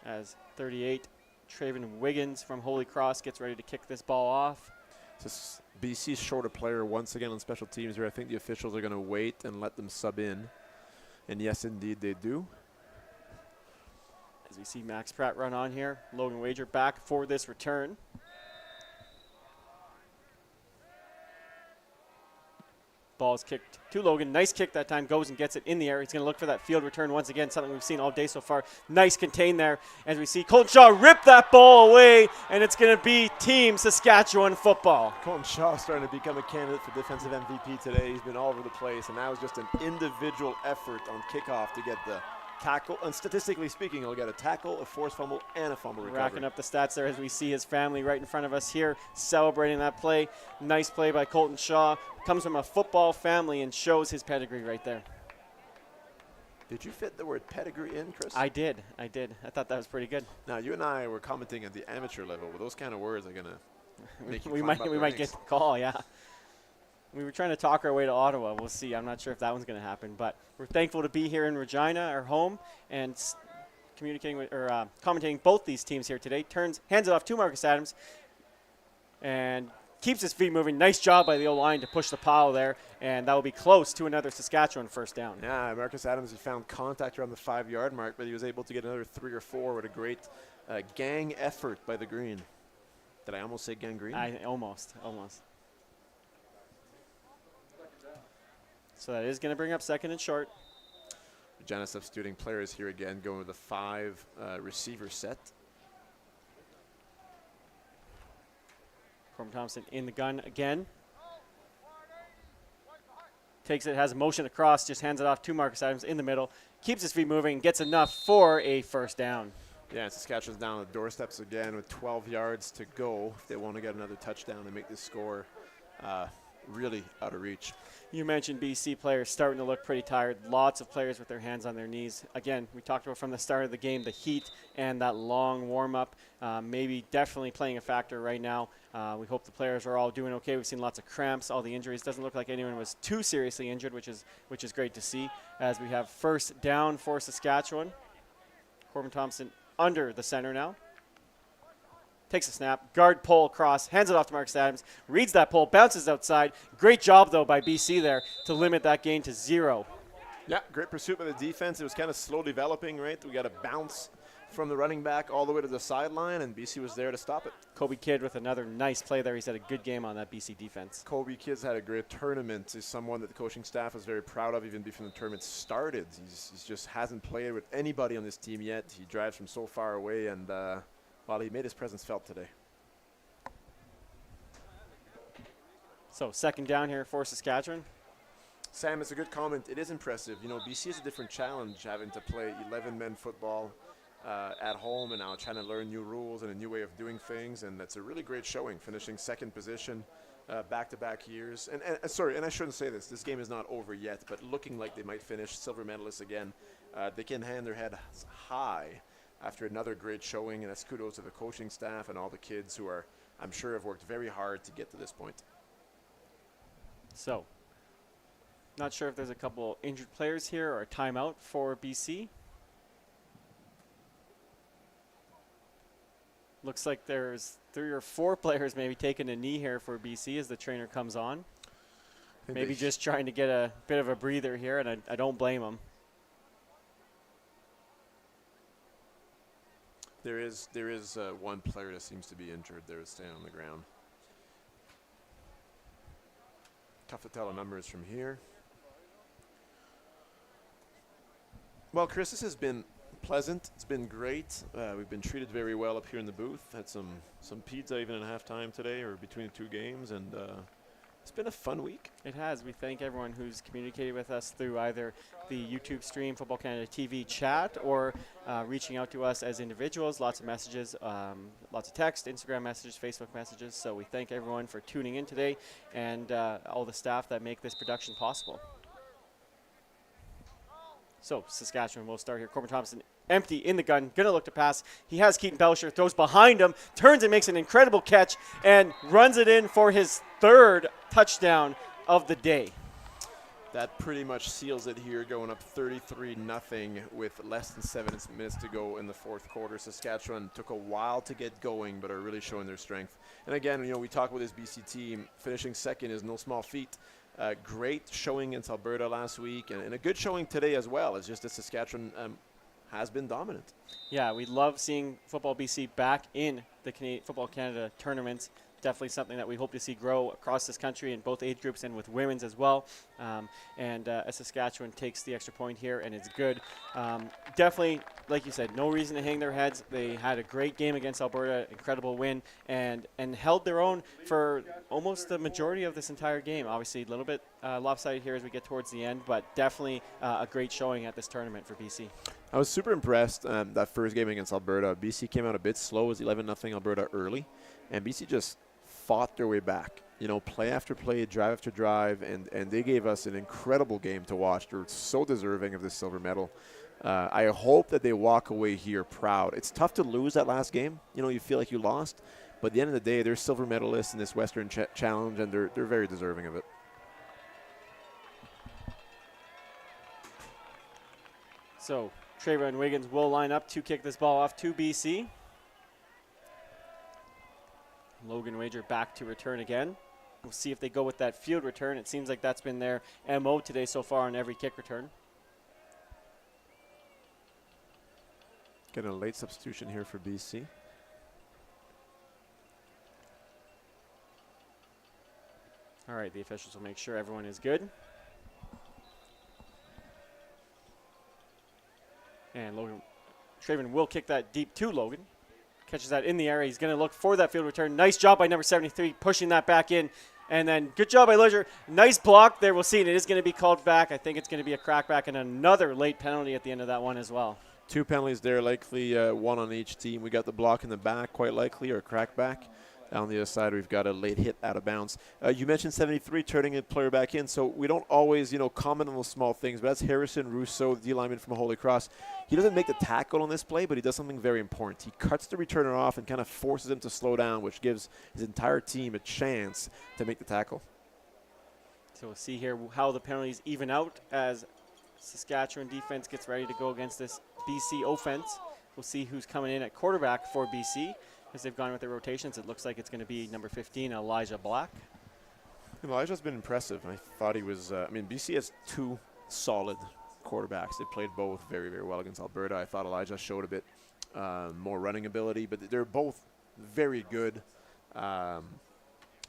Speaker 1: As 38, Traven Wiggins from Holy Cross gets ready to kick this ball off.
Speaker 2: So BC's short a player once again on special teams here. I think the officials are going to wait and let them sub in. And yes, indeed, they do.
Speaker 1: As we see Max Pratt run on here, Logan Wager back for this return. Ball is kicked to Logan. Nice kick that time. Goes and gets it in the air. He's going to look for that field return once again, something we've seen all day so far. Nice contain there. As we see Colton Shaw rip that ball away, and it's going to be Team Saskatchewan football.
Speaker 2: Colton Shaw starting to become a candidate for defensive MVP today. He's been all over the place, and that was just an individual effort on kickoff to get the tackle, and statistically speaking, he'll get a tackle, a forced fumble, and a fumble recovery.
Speaker 1: Racking up the stats there as we see his family right in front of us here celebrating that play. Nice play by Colton Shaw. Comes from a football family and shows his pedigree right there.
Speaker 2: Did you fit the word pedigree in, Chris?
Speaker 1: I did. I thought that was pretty good.
Speaker 2: Now, you and I were commenting at the amateur level. Those kind of words are going to make you
Speaker 1: we
Speaker 2: climb
Speaker 1: might
Speaker 2: up
Speaker 1: we
Speaker 2: the
Speaker 1: might
Speaker 2: ranks.
Speaker 1: get the call, yeah. We were trying to talk our way to Ottawa. We'll see. I'm not sure if that one's going to happen, but we're thankful to be here in Regina, our home, and communicating with or commentating both these teams here today. Hands it off to Marcus Adams, and keeps his feet moving. Nice job by the O-line to push the pile there, and that will be close to another Saskatchewan first down.
Speaker 2: Yeah, Marcus Adams, he found contact around the 5-yard mark, but he was able to get another 3 or 4 with a great gang effort by the Green. Did I almost say gangrene?
Speaker 1: Almost. So that is going to bring up second and short.
Speaker 2: Regina substituting players here again, going with a 5 receiver set.
Speaker 1: Corbin Thompson in the gun again. Takes it, has a motion across, just hands it off to Marcus Adams in the middle. Keeps his feet moving, gets enough for a first down.
Speaker 2: Yeah, Saskatchewan's down at the doorsteps again with 12 yards to go if they want to get another touchdown and make this score really out of reach.
Speaker 1: You mentioned BC players starting to look pretty tired. Lots of players with their hands on their knees. Again, we talked about from the start of the game, the heat and that long warm-up, maybe definitely playing a factor right now. We hope the players are all doing okay. We've seen lots of cramps, all the injuries. Doesn't look like anyone was too seriously injured, which is great to see. As we have first down for Saskatchewan. Corbin Thompson under the center now. Takes a snap, guard pull across, hands it off to Marcus Adams, reads that pull, bounces outside. Great job, though, by BC there to limit that gain to 0.
Speaker 2: Yeah, great pursuit by the defense. It was kind of slow developing, right? We got a bounce from the running back all the way to the sideline, and BC was there to stop it.
Speaker 1: Kobe Kidd with another nice play there. He's had a good game on that BC defense.
Speaker 2: Kobe Kidd's had a great tournament. He's someone that the coaching staff is very proud of even before the tournament started. He's just hasn't played with anybody on this team yet. He drives from so far away, and well, he made his presence felt today.
Speaker 1: So second down here for Saskatchewan.
Speaker 2: Sam, it's a good comment. It is impressive. You know, BC is a different challenge having to play 11-men football at home and now trying to learn new rules and a new way of doing things, and that's a really great showing, finishing second position back-to-back years. And sorry, and I shouldn't say this. This game is not over yet, but looking like they might finish silver medalists again. They can hang their head high after another great showing, and that's kudos to the coaching staff and all the kids who are, I'm sure, have worked very hard to get to this point.
Speaker 1: So, not sure if there's a couple injured players here or a timeout for BC. Looks like there's 3 or 4 players maybe taking a knee here for BC as the trainer comes on. Maybe just trying to get a bit of a breather here, and I don't blame them.
Speaker 2: There is one player that seems to be injured there, staying on the ground. Tough to tell the numbers from here. Well, Chris, this has been pleasant. It's been great. We've been treated very well up here in the booth. Had some pizza even at halftime today or between the 2 games, and it's been a fun week.
Speaker 1: It has. We thank everyone who's communicated with us through either the YouTube stream, Football Canada TV chat, or reaching out to us as individuals. Lots of messages, lots of text, Instagram messages, Facebook messages. So we thank everyone for tuning in today and all the staff that make this production possible. So Saskatchewan will start here. Corbin Thompson empty in the gun, going to look to pass. He has Keaton Belcher, throws behind him, turns and makes an incredible catch, and runs it in for his 3rd touchdown of the day.
Speaker 2: That pretty much seals it here, going up 33-0 with less than 7 minutes to go in the 4th quarter. Saskatchewan took a while to get going, but are really showing their strength. And again, you know, we talk about this BC team. Finishing second is no small feat. Great showing against Alberta last week, and a good showing today as well. It's just that Saskatchewan has been dominant.
Speaker 1: Yeah, we love seeing Football BC back in the Football Canada tournaments. Definitely something that we hope to see grow across this country in both age groups and with women's as well. As Saskatchewan takes the extra point here, and it's good. Definitely, like you said, no reason to hang their heads. They had a great game against Alberta, incredible win, and held their own for almost the majority of this entire game. Obviously, a little bit lopsided here as we get towards the end, but definitely a great showing at this tournament for BC.
Speaker 2: I was super impressed that first game against Alberta. BC came out a bit slow. It was 11-0 Alberta early, and BC just fought their way back. Play after play, drive after drive, and they gave us an incredible game to watch. They're so deserving of this silver medal. I hope that they walk away here proud. It's tough to lose that last game. You feel like you lost, but at the end of the day, they're silver medalists in this Western Challenge, and they're very deserving of it.
Speaker 1: So Trayvon Wiggins will line up to kick this ball off to BC. Logan Wager back to return again. We'll see if they go with that field return. It seems like that's been their MO today so far on every kick return.
Speaker 2: Getting a late substitution here for BC.
Speaker 1: All right, the officials will make sure everyone is good. And Trayvon will kick that deep to Logan. Catches that in the area. He's going to look for that field return. Nice job by number 73, pushing that back in. And then good job by Leisure. Nice block there. We'll see. And it is going to be called back. I think it's going to be a crackback and another late penalty at the end of that one as well.
Speaker 2: 2 penalties there, likely one on each team. We got the block in the back, quite likely, or a crackback. On the other side, we've got a late hit out of bounds. You mentioned 73 turning a player back in, so we don't always, comment on those small things. But that's Harrison Rousseau, the D-lineman from Holy Cross. He doesn't make the tackle on this play, but he does something very important. He cuts the returner off and kind of forces him to slow down, which gives his entire team a chance to make the tackle.
Speaker 1: So we'll see here how the penalties even out as Saskatchewan defense gets ready to go against this BC offense. We'll see who's coming in at quarterback for BC. As they've gone with their rotations, it looks like it's going to be number 15, Elijah Black.
Speaker 2: Elijah's been impressive. I thought he was, BC has 2 solid quarterbacks. They played both very, very well against Alberta. I thought Elijah showed a bit more running ability, but they're both very good,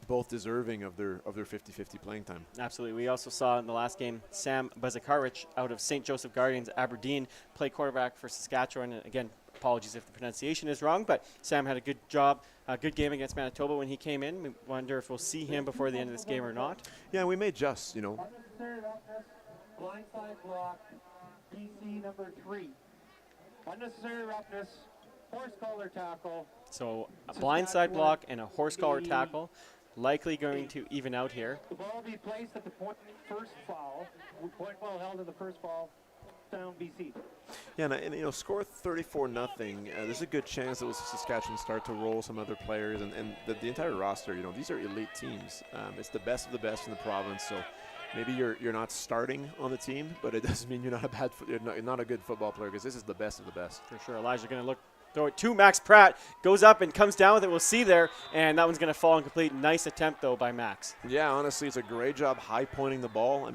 Speaker 2: both deserving of their 50-50 playing time.
Speaker 1: Absolutely. We also saw in the last game Sam Bazakarich out of St. Joseph Guardians, Aberdeen, play quarterback for Saskatchewan. And again, apologies if the pronunciation is wrong, but Sam had a good job, a good game against Manitoba when he came in. We wonder if we'll see him before the end of this game or not.
Speaker 2: Yeah, we may just,
Speaker 3: Unnecessary roughness, blindside block, BC number 3. Unnecessary roughness, horse collar tackle.
Speaker 1: So a blindside block and a horse collar tackle, likely going to even out here.
Speaker 3: The ball will be placed at the first foul. Point ball held at the first foul. Down BC.
Speaker 2: Yeah, and score 34-0. There's a good chance that Saskatchewan start to roll some other players, and the entire roster. These are elite teams. It's the best of the best in the province. So maybe you're not starting on the team, but it doesn't mean you're not a good football player, because this is the best of the best.
Speaker 1: For sure, Elijah going to throw it to Max Pratt, goes up and comes down with it. We'll see there, and that one's going to fall incomplete. Nice attempt, though, by Max.
Speaker 2: Yeah, honestly, it's a great job high-pointing the ball.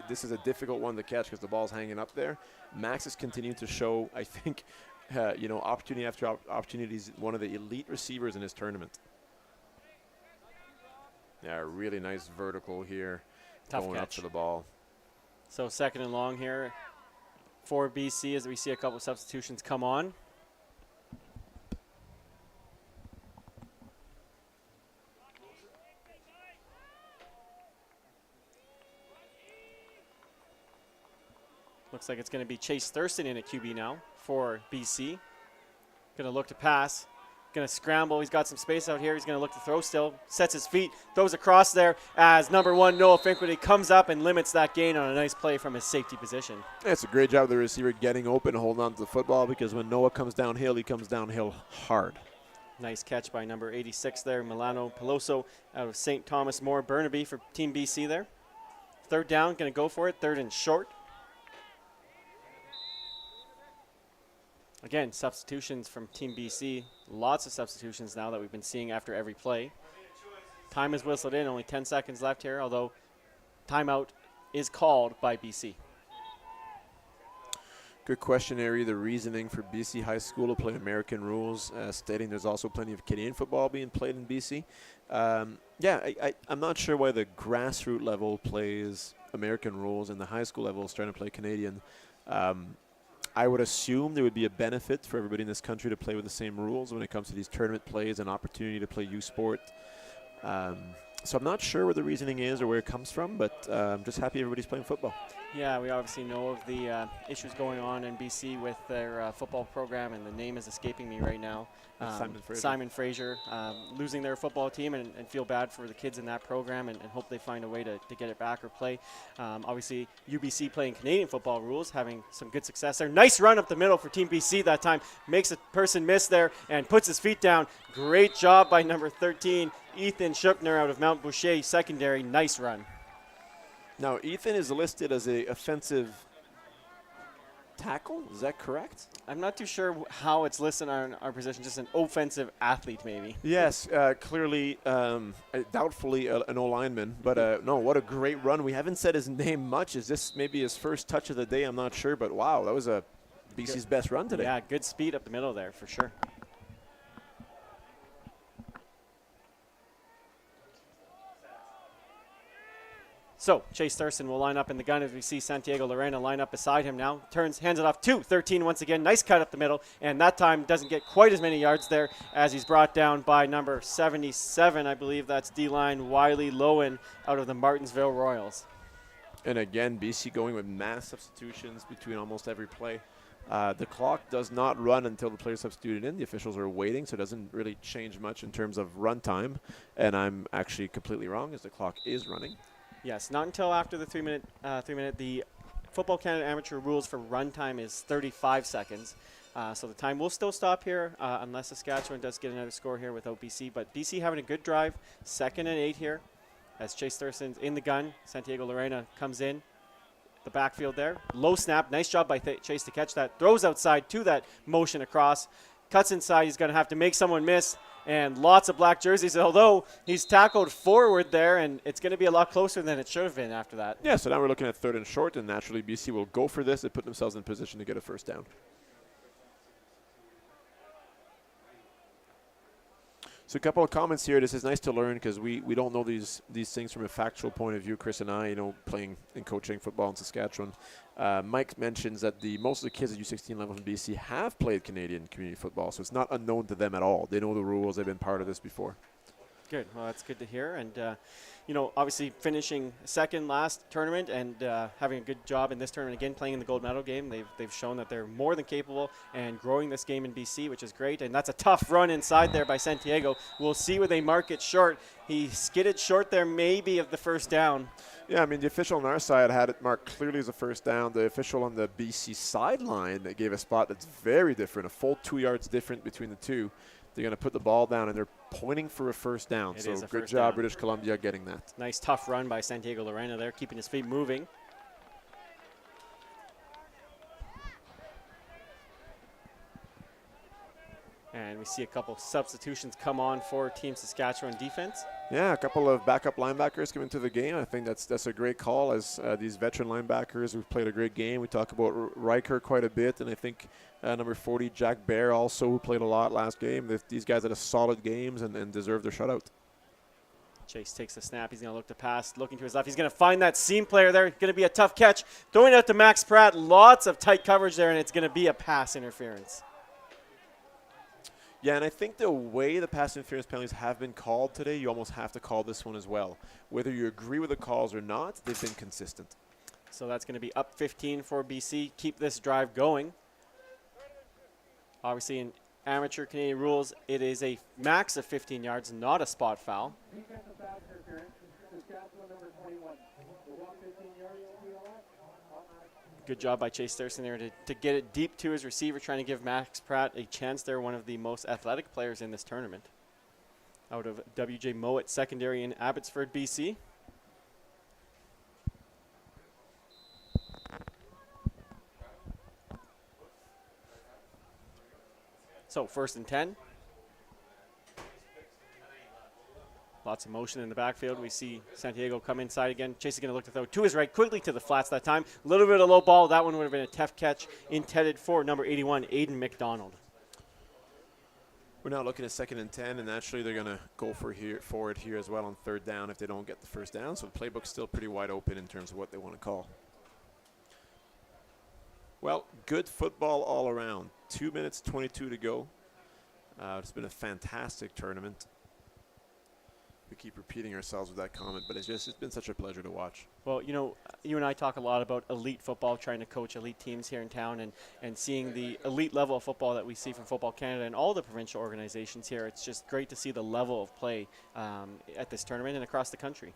Speaker 2: This is a difficult one to catch because the ball's hanging up there. Max is continuing to show, I think, opportunity after opportunity. He's one of the elite receivers in his tournament. Yeah, really nice vertical here.
Speaker 1: Tough
Speaker 2: going
Speaker 1: catch.
Speaker 2: up to the ball.
Speaker 1: So 2nd and long here for BC as we see a couple of substitutions come on. Looks like it's going to be Chase Thurston in at QB now for BC. Going to look to pass. Going to scramble. He's got some space out here. He's going to look to throw still. Sets his feet. Throws across there as number 1, Noah Finquity, comes up and limits that gain on a nice play from his safety position.
Speaker 2: Yeah, it's a great job of the receiver getting open and holding on to the football, because when Noah comes downhill, he comes downhill hard.
Speaker 1: Nice catch by number 86 there, Milano Peloso out of St. Thomas More Burnaby for Team BC there. 3rd down, going to go for it. 3rd and short. Again, substitutions from Team BC. Lots of substitutions now that we've been seeing after every play. Time is whistled in. Only 10 seconds left here, although timeout is called by BC.
Speaker 2: Good question, Ari. The reasoning for BC High School to play American rules, stating there's also plenty of Canadian football being played in BC. I'm not sure why the grassroots level plays American rules and the high school level is trying to play Canadian. I would assume there would be a benefit for everybody in this country to play with the same rules when it comes to these tournament plays and opportunity to play U Sport. So I'm not sure where the reasoning is or where it comes from, but I'm just happy everybody's playing football.
Speaker 1: Yeah, we obviously know of the issues going on in BC with their football program, and the name is escaping me right now. Simon Fraser losing their football team, and feel bad for the kids in that program, and hope they find a way to get it back or play. Obviously, UBC playing Canadian football rules, having some good success there. Nice run up the middle for Team BC that time. Makes a person miss there and puts his feet down. Great job by number 13, Ethan Schuckner out of Mount Boucher Secondary. Nice run.
Speaker 2: Now, Ethan is listed as a offensive tackle. Is that correct?
Speaker 1: I'm not too sure how it's listed on our position. Just an offensive athlete, maybe.
Speaker 2: Yes, clearly, doubtfully an O-lineman. But no, what a great run. We haven't said his name much. Is this maybe his first touch of the day? I'm not sure. But, wow, that was BC's best run today.
Speaker 1: Yeah, good speed up the middle there for sure. So Chase Thurston will line up in the gun as we see Santiago Lorena line up beside him now. Turns, hands it off to 13 once again. Nice cut up the middle, and that time doesn't get quite as many yards there as he's brought down by number 77. I believe that's D-line Wiley Lowen out of the Martinsville Royals.
Speaker 2: And again, BC going with mass substitutions between almost every play. The clock does not run until the players substituted in. The officials are waiting, so it doesn't really change much in terms of run time. And I'm actually completely wrong, as the clock is running.
Speaker 1: Yes, not until after the 3 minute. The Football Canada amateur rules for run time is 35 seconds. So the time will still stop here unless Saskatchewan does get another score here without BC. But BC having a good drive, 2nd and 8 here as Chase Thurston's in the gun. Santiago Lorena comes in the backfield there. Low snap. Nice job by Chase to catch that. Throws outside to that motion across. Cuts inside. He's going to have to make someone miss. And lots of black jerseys, although he's tackled forward there, and it's going to be a lot closer than it should have been after that.
Speaker 2: Yeah, so now we're looking at 3rd and short, and naturally BC will go for this. They put themselves in position to get a first down. So a couple of comments here. This is nice to learn because we don't know these things from a factual point of view. Chris and I, playing and coaching football in Saskatchewan. Mike mentions that most of the kids at U16 level in BC have played Canadian community football, so it's not unknown to them at all. They know the rules. They've been part of this before. Good.
Speaker 1: Well, that's good to hear. And, obviously finishing second last tournament and having a good job in this tournament again, playing in the gold medal game. They've shown that they're more than capable and growing this game in BC, which is great. And that's a tough run inside there by Santiago. We'll see where they mark it short. He skidded short there maybe of the first down.
Speaker 2: Yeah, I mean, the official on our side had it marked clearly as a first down. The official on the BC sideline that gave a spot that's very different, a full 2 yards different between the two. They're going to put the ball down, and they're pointing for a first down. So good job, British Columbia, getting that.
Speaker 1: Nice, tough run by Santiago Lorena there, keeping his feet moving. And we see a couple substitutions come on for Team Saskatchewan defense.
Speaker 2: Yeah, a couple of backup linebackers coming to the game. I think that's a great call as these veteran linebackers who've played a great game. We talk about Riker quite a bit, and I think number 40, Jack Bear, also who played a lot last game. These guys had a solid games and deserve their shutout.
Speaker 1: Chase takes the snap. He's going to look to pass, looking to his left. He's going to find that seam player there. Going to be a tough catch. Throwing it out to Max Pratt. Lots of tight coverage there, and it's going to be a pass interference.
Speaker 2: Yeah, and I think the way the pass interference penalties have been called today, you almost have to call this one as well. Whether you agree with the calls or not, they've been consistent.
Speaker 1: So that's going to be up 15 for BC. Keep this drive going. Obviously, in amateur Canadian rules, it is a max of 15 yards, not a spot foul.
Speaker 3: Defensive pass interference. Saskatchewan number 21. We'll walk 15 yards.
Speaker 1: Good job by Chase Thurston there to get it deep to his receiver, trying to give Max Pratt a chance there, one of the most athletic players in this tournament. Out of W.J. Mowat Secondary in Abbotsford, BC. So 1st and 10. Lots of motion in the backfield. We see Santiago come inside again. Chase is going to look to throw to his right, quickly to the flats that time. A little bit of low ball. That one would have been a tough catch intended for number 81, Aiden McDonald.
Speaker 2: We're now looking at 2nd and 10, and naturally they're going to go for it here as well on 3rd down if they don't get the first down. So the playbook's still pretty wide open in terms of what they want to call. Well, good football all around. 2 minutes, 22 to go. It's been a fantastic tournament. we keep repeating ourselves with that comment, but it's been such a pleasure to watch.
Speaker 1: Well, you and I talk a lot about elite football, trying to coach elite teams here in town, and seeing the elite level of football that we see from Football Canada and all the provincial organizations here. It's just great to see the level of play at this tournament and across the country.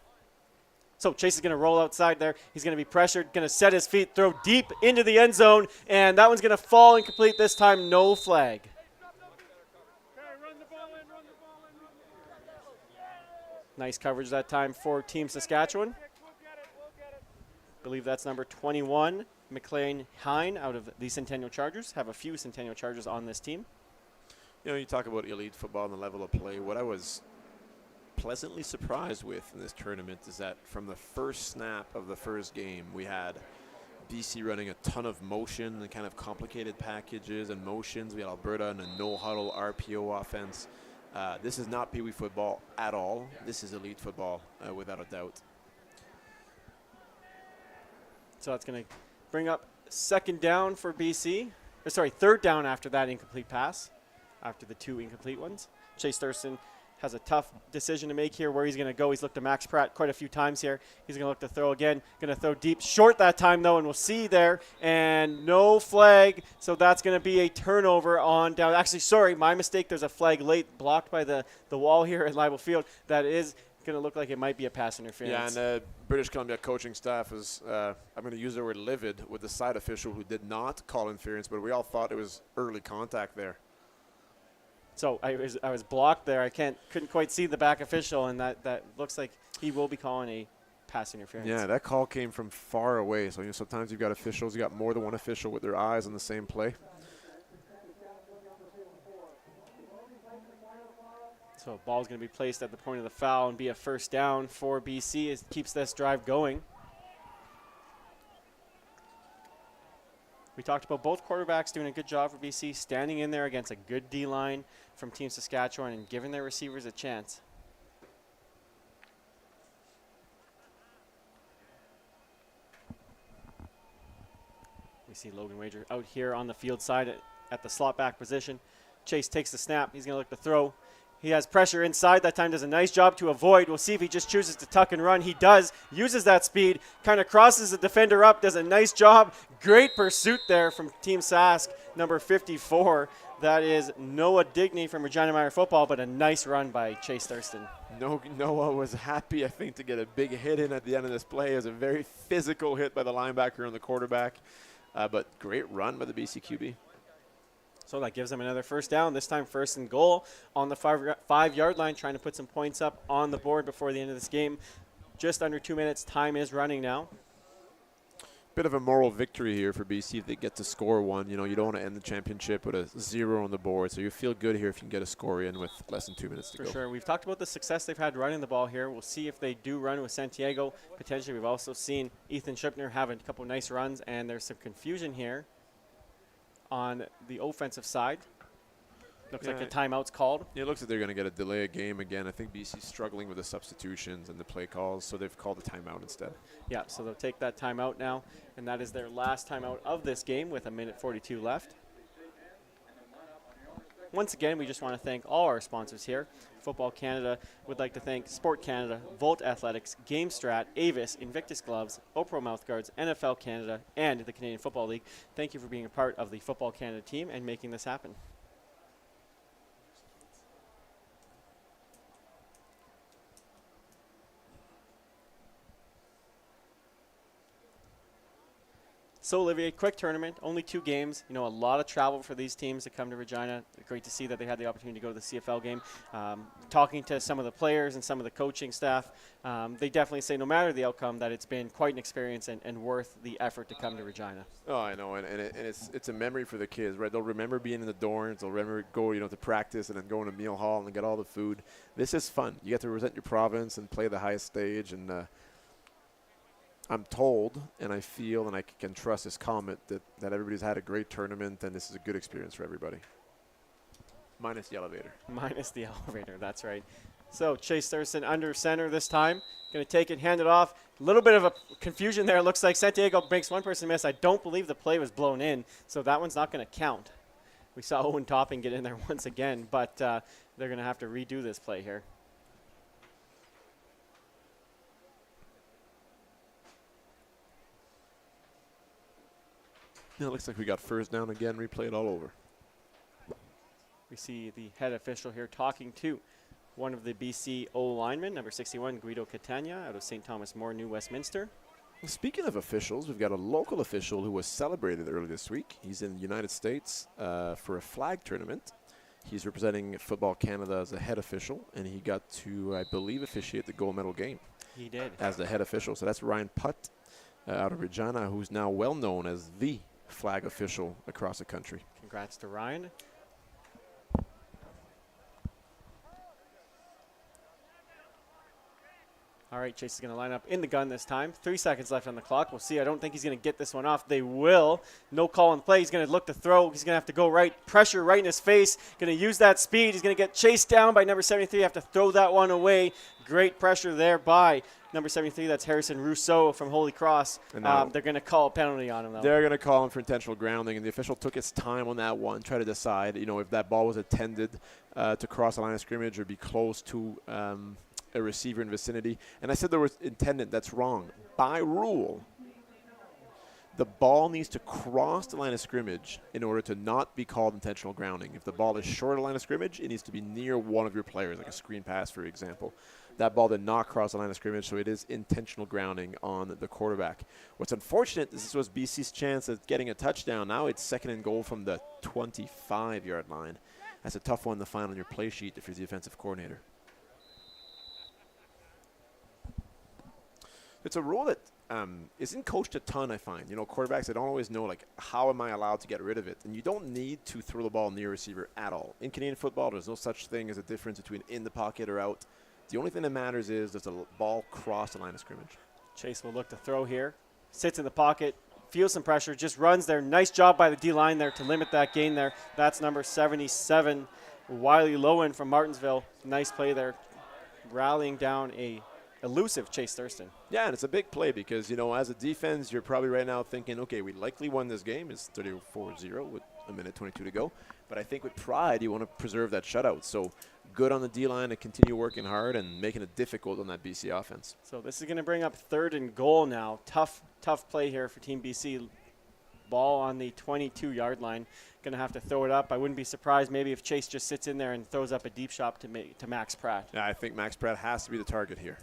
Speaker 1: So Chase is going to roll outside there. He's going to be pressured, going to set his feet, throw deep into the end zone, and that one's going to fall incomplete this time. No flag. Nice coverage that time for Team Saskatchewan. I believe that's number 21, McLean Hine, out of the Centennial Chargers. Have a few Centennial Chargers on this team.
Speaker 2: You talk about elite football and the level of play. What I was pleasantly surprised with in this tournament is that from the first snap of the first game, we had BC running a ton of motion and kind of complicated packages and motions. We had Alberta in a no-huddle RPO offense. This is not Pee Wee football at all. This is elite football, without a doubt.
Speaker 1: So that's going to bring up second down for BC. Third down after that incomplete pass, after the two incomplete ones. Chase Thurston has a tough decision to make here where he's going to go. He's looked to Max Pratt quite a few times here. He's going to look to throw again. Going to throw deep. Short that time, though, and we'll see there. And no flag, so that's going to be a turnover on down. Actually, sorry, my mistake. There's a flag late, blocked by the wall here at Leibel Field. That is going to look like it might be a pass interference.
Speaker 2: Yeah, and the British Columbia coaching staff is, I'm going to use the word livid, with the side official who did not call interference, but we all thought it was early contact there.
Speaker 1: So I was blocked there. I couldn't quite see the back official, and that looks like he will be calling a pass interference.
Speaker 2: Yeah, that call came from far away. So sometimes you've got officials, you got more than one official with their eyes on the same play.
Speaker 1: So ball's going to be placed at the point of the foul and be a first down for BC. It keeps this drive going. We talked about both quarterbacks doing a good job for BC, standing in there against a good D-line from Team Saskatchewan and giving their receivers a chance. We see Logan Wager out here on the field side at the slot back position. Chase takes the snap. He's going to look to throw. He has pressure inside. That time does a nice job to avoid. We'll see if he just chooses to tuck and run. He does. Uses that speed. Kind of crosses the defender up. Does a nice job. Great pursuit there from Team Sask, number 54. That is Noah Digney from Regina Minor Football, but a nice run by Chase Thurston.
Speaker 2: Noah was happy, I think, to get a big hit in at the end of this play. It was a very physical hit by the linebacker and the quarterback, but great run by the BC QB.
Speaker 1: So that gives them another first down, this time first and goal on the 5-yard line, trying to put some points up on the board before the end of this game. Just under 2 minutes. Time is running now.
Speaker 2: Bit of a moral victory here for BC if they get to score one. You don't want to end the championship with a 0 on the board, so you feel good here if you can get a score in with less than 2 minutes to go.
Speaker 1: For sure. We've talked about the success they've had running the ball here. We'll see if they do run with Santiago. Potentially, we've also seen Ethan Shipner have a couple nice runs, and there's some confusion here on the offensive side. Looks like a timeout's called.
Speaker 2: Yeah, it looks like they're going to get a delay of game again. I think BC's struggling with the substitutions and the play calls, so they've called a timeout instead.
Speaker 1: Yeah, so they'll take that timeout now, and that is their last timeout of this game with 1:42 left. Once again, we just want to thank all our sponsors here. Football Canada would like to thank Sport Canada, Volt Athletics, GameStrat, Avis, Invictus Gloves, Opro Mouthguards, NFL Canada, and the Canadian Football League. Thank you for being a part of the Football Canada team and making this happen. So, Olivier, quick tournament, only 2 games. A lot of travel for these teams that come to Regina. Great to see that they had the opportunity to go to the CFL game. Talking to some of the players and some of the coaching staff, they definitely say no matter the outcome that it's been quite an experience and worth the effort to come to Regina.
Speaker 2: Oh, I know, and it's a memory for the kids, right? They'll remember being in the dorms. They'll remember going to practice and then going to meal hall and get all the food. This is fun. You get to represent your province and play the highest stage, and I'm told, and I feel, and I can trust this comment, that everybody's had a great tournament, and this is a good experience for everybody. Minus the elevator.
Speaker 1: Minus the elevator, that's right. So Chase Thurston under center this time. Going to take it, hand it off. A little bit of a confusion there. Looks like Santiago makes one person miss. I don't believe the play was blown in, so that one's not going to count. We saw Owen Topping get in there once again, but they're going to have to redo this play here.
Speaker 2: It looks like we got first down again, replayed all over.
Speaker 1: We see the head official here talking to one of the BC O linemen, number 61, Guido Catania, out of St. Thomas More, New Westminster.
Speaker 2: Speaking of officials, we've got a local official who was celebrated early this week. He's in the United States for a flag tournament. He's representing Football Canada as a head official, and he got to, I believe, officiate the gold medal game.
Speaker 1: He did.
Speaker 2: As the head official. So that's Ryan Putt out of Regina, who's now well known as the flag official across the country.
Speaker 1: Congrats to Ryan. All right, Chase is going to line up in the gun this time. 3 seconds left on the clock. We'll see. I don't think he's going to get this one off. They will. No call on play. He's going to look to throw. He's going to have to go right. Pressure right in his face. Going to use that speed. He's going to get chased down by number 73. Have to throw that one away. Great pressure there by number 73. That's Harrison Rousseau from Holy Cross.
Speaker 2: And
Speaker 1: they're going to call a penalty on him, though.
Speaker 2: They're going to call him for intentional grounding, and the official took his time on that one, try to decide, if that ball was intended to cross the line of scrimmage or be close to a receiver in vicinity. And I said there was intended. That's wrong. By rule, the ball needs to cross the line of scrimmage in order to not be called intentional grounding. If the ball is short of the line of scrimmage, it needs to be near one of your players, like a screen pass, for example. That ball did not cross the line of scrimmage, so it is intentional grounding on the quarterback. What's unfortunate, this was BC's chance at getting a touchdown. Now it's 2nd and goal from the 25-yard line. That's a tough one to find on your play sheet if you're the offensive coordinator. It's a rule that isn't coached a ton, I find. Quarterbacks, they don't always know, how am I allowed to get rid of it? And you don't need to throw the ball near a receiver at all. In Canadian football, there's no such thing as a difference between in the pocket or out. The only thing that matters is does the ball cross the line of scrimmage.
Speaker 1: Chase will look to throw here. Sits in the pocket. Feels some pressure. Just runs there. Nice job by the D-line there to limit that gain there. That's number 77, Wiley Lowen from Martinsville. Nice play there. Rallying down a elusive Chase Thurston.
Speaker 2: Yeah, and it's a big play because, as a defense, you're probably right now thinking, okay, we likely won this game. It's 34-0 with a minute 22 to go. But I think with pride, you want to preserve that shutout. So good on the D-line to continue working hard and making it difficult on that BC offense.
Speaker 1: So this is going to bring up 3rd and goal now. Tough play here for Team BC. Ball on the 22-yard line. Going to have to throw it up. I wouldn't be surprised maybe if Chase just sits in there and throws up a deep shot to Max Pratt.
Speaker 2: Yeah, I think Max Pratt has to be the target here.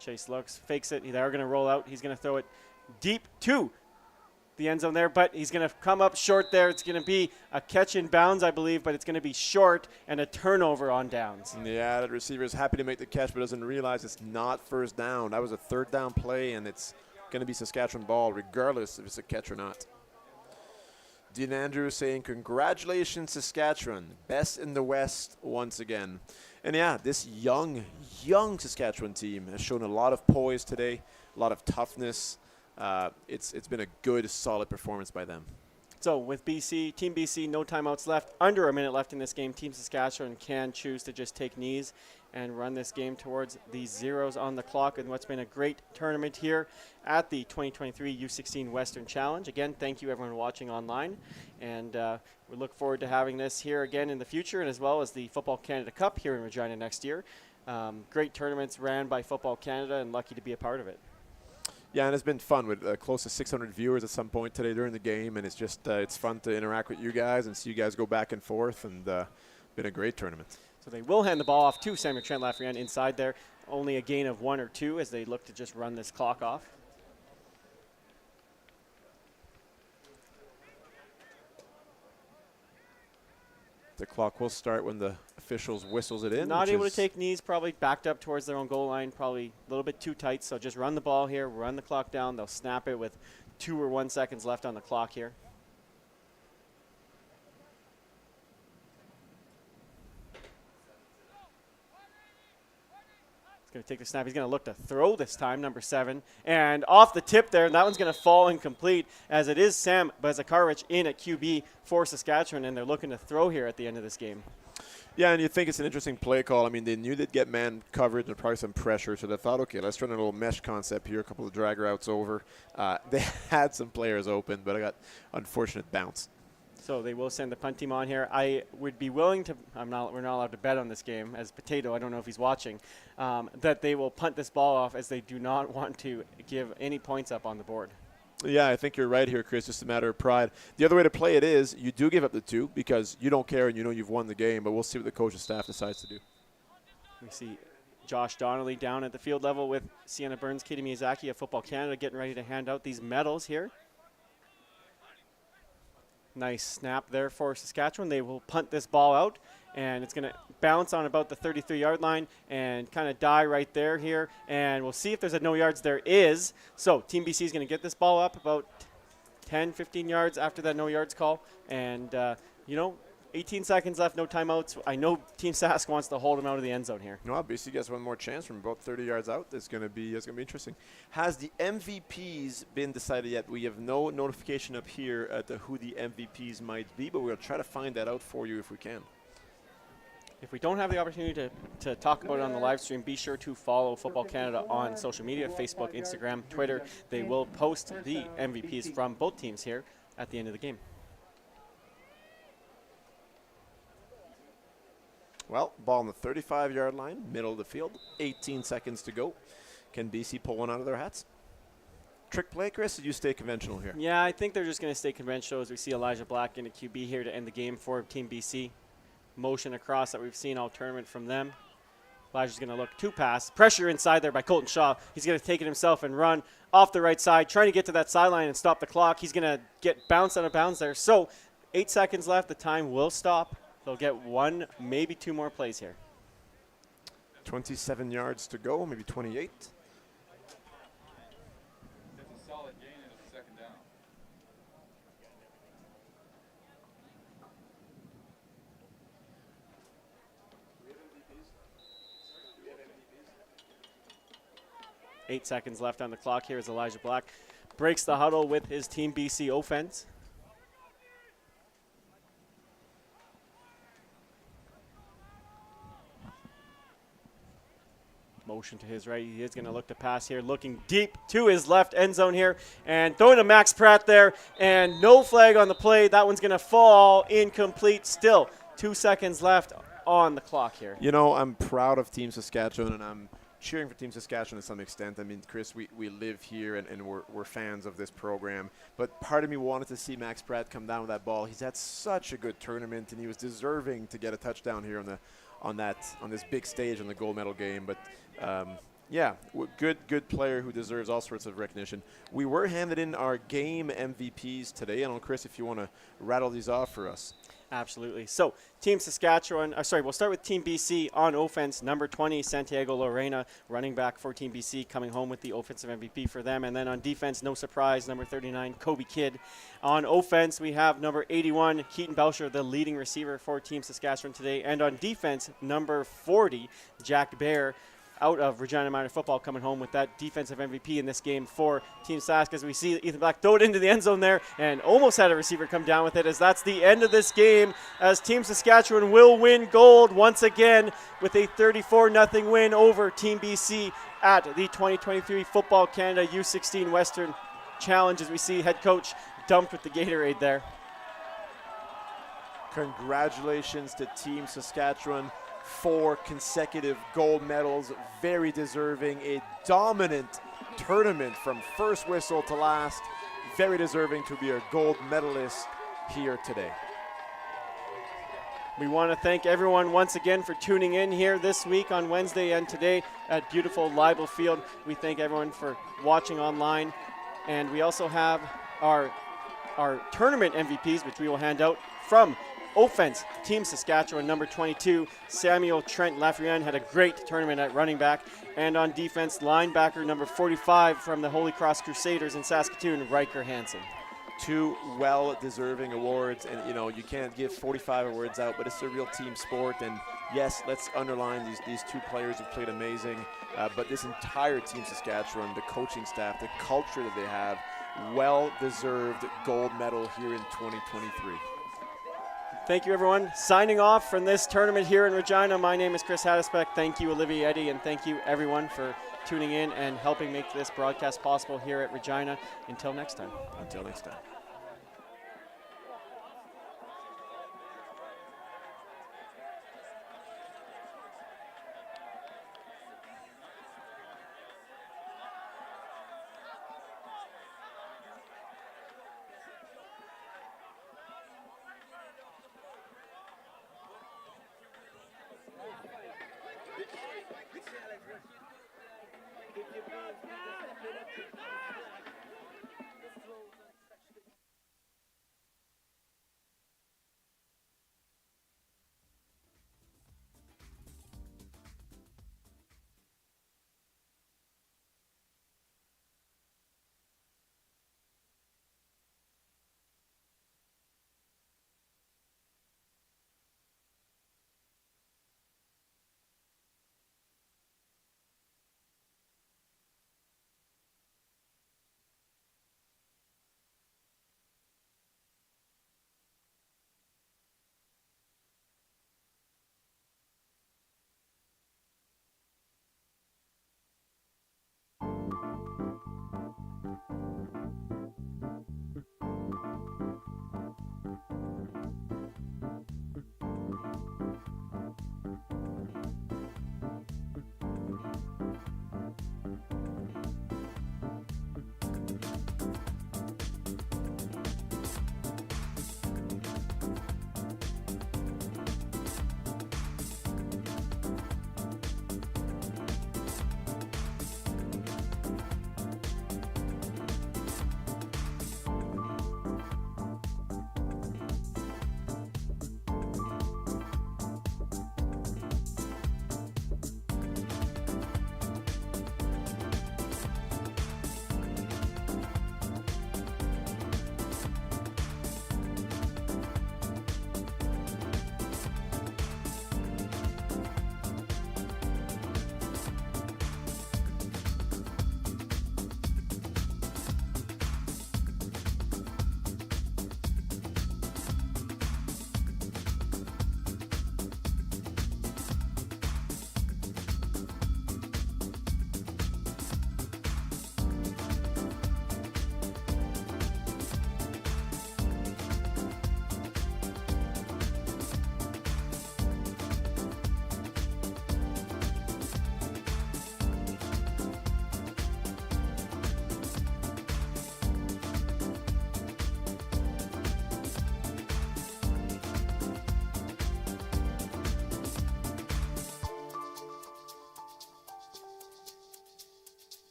Speaker 1: Chase looks, fakes it. They're going to roll out. He's going to throw it deep to the end zone there, but he's going to come up short there. It's going to be a catch in bounds, I believe, but it's going to be short and a turnover on downs.
Speaker 2: Yeah, the receiver is happy to make the catch, but doesn't realize it's not first down. That was a 3rd down play, and it's going to be Saskatchewan ball, regardless if it's a catch or not. Dean Andrews saying, congratulations, Saskatchewan. Best in the West once again. And yeah, this young Saskatchewan team has shown a lot of poise today, a lot of toughness. It's been a good, solid performance by them.
Speaker 1: So with Team BC, no timeouts left, under a minute left in this game. Team Saskatchewan can choose to just take knees and run this game towards the zeros on the clock in what's been a great tournament here at the 2023 U16 Western Challenge. Again, thank you everyone watching online, and we look forward to having this here again in the future, and as well as the Football Canada Cup here in Regina next year. Great tournaments ran by Football Canada, and lucky to be a part of it.
Speaker 2: Yeah, and it's been fun with close to 600 viewers at some point today during the game, and it's just it's fun to interact with you guys and see you guys go back and forth, and been a great tournament.
Speaker 1: So they will hand the ball off to Samuel Trent Lafreniere inside there. Only a gain of 1 or 2 as they look to just run this clock off.
Speaker 2: The clock will start when the officials whistles it in.
Speaker 1: Not able to take knees, probably backed up towards their own goal line, probably a little bit too tight. So just run the ball here, run the clock down. They'll snap it with 2 or 1 seconds left on the clock here. He's going to take the snap. He's going to look to throw this time, number 7. And off the tip there, and that one's going to fall incomplete, as it is Sam Bazakarich in at QB for Saskatchewan, and they're looking to throw here at the end of this game.
Speaker 2: Yeah, and you think it's an interesting play call. I mean, they knew they'd get man coverage and probably some pressure, so they thought, okay, let's run a little mesh concept here, a couple of drag routes over. They had some players open, but I got unfortunate bounce.
Speaker 1: So they will send the punt team on here. I would be willing to, we're not allowed to bet on this game, as Potato, I don't know if he's watching, that they will punt this ball off, as they do not want to give any points up on the board.
Speaker 2: Yeah, I think you're right here, Chris. Just a matter of pride. The other way to play it is you do give up the 2 because you don't care and you know you've won the game, but we'll see what the coaching staff decides to do.
Speaker 1: We see Josh Donnelly down at the field level with Sienna Burns, Katie Miyazaki of Football Canada getting ready to hand out these medals here. Nice snap there for Saskatchewan. They will punt this ball out, and it's going to bounce on about the 33-yard line and kind of die right there here. And we'll see if there's a no yards. There is. So Team BC is going to get this ball up about 10, 15 yards after that no yards call. And, 18 seconds left, no timeouts. I know Team Sask wants to hold him out of the end zone here.
Speaker 2: No, BC gets one more chance from about 30 yards out. It's going to be interesting. Has the MVPs been decided yet? We have no notification up here at who the MVPs might be, but we'll try to find that out for you if we can.
Speaker 1: If we don't have the opportunity to talk about it on the live stream, be sure to follow Football Canada on social media, Facebook, Instagram, Twitter. They will post the MVPs from both teams here at the end of the game.
Speaker 2: Well, ball on the 35-yard line, middle of the field, 18 seconds to go. Can BC pull one out of their hats? Trick play, Chris, or do you stay conventional here?
Speaker 1: Yeah, I think they're just going to stay conventional as we see Elijah Black in a QB here to end the game for Team BC. Motion across that we've seen all tournament from them. Elijah's going to look to pass. Pressure inside there by Colton Shaw. He's going to take it himself and run off the right side, trying to get to that sideline and stop the clock. He's going to get bounced out of bounds there. So 8 seconds left. The time will stop. They'll get one, maybe 2 more plays here.
Speaker 2: 27 yards to go, maybe 28.
Speaker 4: That's a solid gain and it's a second down.
Speaker 1: Eight seconds left on the clock here as Elijah Black breaks the huddle with his Team BC offense. Motion to his right. He is going to look to pass here, looking deep to his left end zone here, and throwing to Max Pratt there, and no flag on the play. That one's going to fall incomplete. Still 2 seconds left on the clock here.
Speaker 2: You know, I'm proud of Team Saskatchewan, and I'm cheering for Team Saskatchewan to some extent. I mean, Chris, we live here, and we're fans of this program. But part of me wanted to see Max Pratt come down with that ball. He's had such a good tournament, and he was deserving to get a touchdown here on this big stage in the gold medal game. But good player who deserves all sorts of recognition. We were handed in our game MVPs today. I don't know, Chris, if you want to rattle these off for us.
Speaker 1: Absolutely. So Team Saskatchewan, we'll start with Team BC on offense. Number 20, Santiago Lorena, running back for Team BC, coming home with the offensive MVP for them. And then on defense, no surprise, number 39, Kobe Kidd. On offense, we have number 81, Keaton Belcher, the leading receiver for Team Saskatchewan today. And on defense, number 40, Jack Bear, out of Regina Minor Football, coming home with that defensive MVP in this game for Team Sask, as we see Ethan Black throw it into the end zone there and almost had a receiver come down with it, as that's the end of this game, as Team Saskatchewan will win gold once again with a 34-0 win over Team BC at the 2023 Football Canada U16 Western Challenge, as we see head coach dumped with the Gatorade there.
Speaker 2: Congratulations to Team Saskatchewan. 4 consecutive gold medals, very deserving. A dominant tournament from first whistle to last. Very deserving to be a gold medalist here today.
Speaker 1: We want to thank everyone once again for tuning in here this week on Wednesday and today at beautiful Leibel Field. We thank everyone for watching online. And we also have our tournament MVPs, which we will hand out from offense. Team Saskatchewan, number 22, Samuel Trent Lafreniere, had a great tournament at running back. And on defense, linebacker number 45 from the Holy Cross Crusaders in Saskatoon, Riker Hansen.
Speaker 2: 2 well-deserving awards, and you can't give 45 awards out, but it's a real team sport. And yes, let's underline these 2 players who played amazing, but this entire Team Saskatchewan, the coaching staff, the culture that they have, well-deserved gold medal here in 2023.
Speaker 1: Thank you, everyone. Signing off from this tournament here in Regina, my name is Chris Haddisbeck. Thank you, Olivia Eddy, and thank you, everyone, for tuning in and helping make this broadcast possible here at Regina. Until next time.
Speaker 2: Until next time.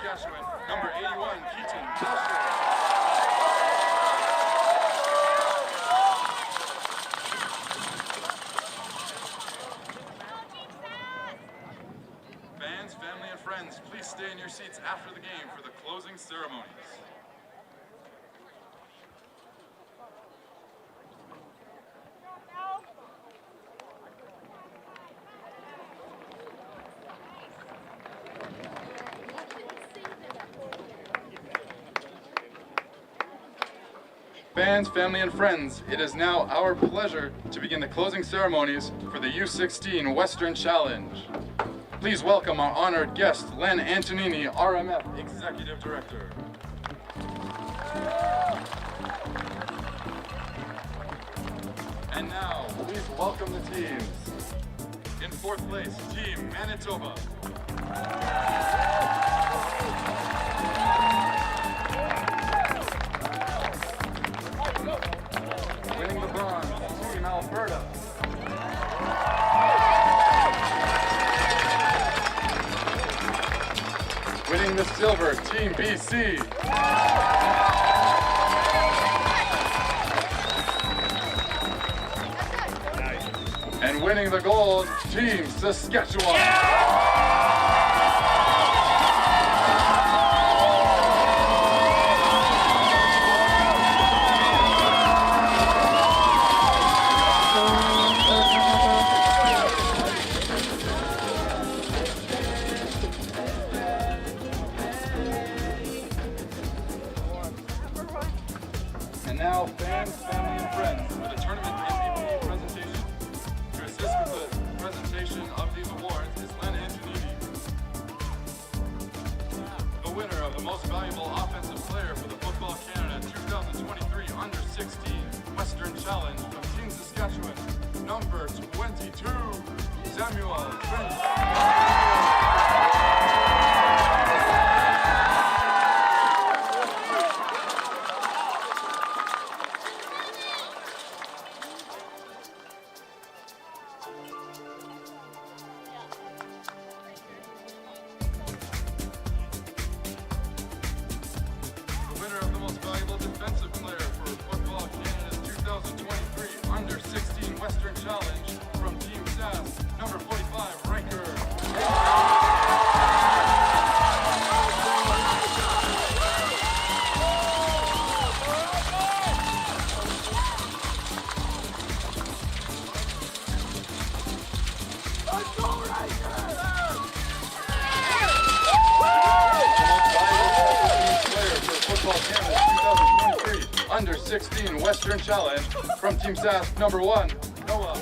Speaker 4: Saskatchewan, number 81, Keaton. Fans, family, and friends, please stay in your seats after the game for the closing ceremonies. Fans, family, and friends, it is now our pleasure to begin the closing ceremonies for the U16 Western Challenge. Please welcome our honored guest, Len Antonini, RMF Executive Director. And now, please welcome the teams. In fourth place, Team Manitoba. Winning the bronze, Team Alberta. Winning the silver, Team BC. And winning the gold, Team Saskatchewan. And now, fans, family, and friends, for the tournament MVP presentation. To assist with the presentation of these awards is Len Antonini. The winner of the Most Valuable Offensive Player for the Football Canada 2023 Under-16 Western Challenge from Team Saskatchewan, number 22, Samuel Trent. The winner of the Most Valuable Defensive Player for Football Canada's 2023 Under-16 Western Challenge from Team SAS, number 45, Riker. Under-16 Western Challenge from Team SAS, number 1, Noah.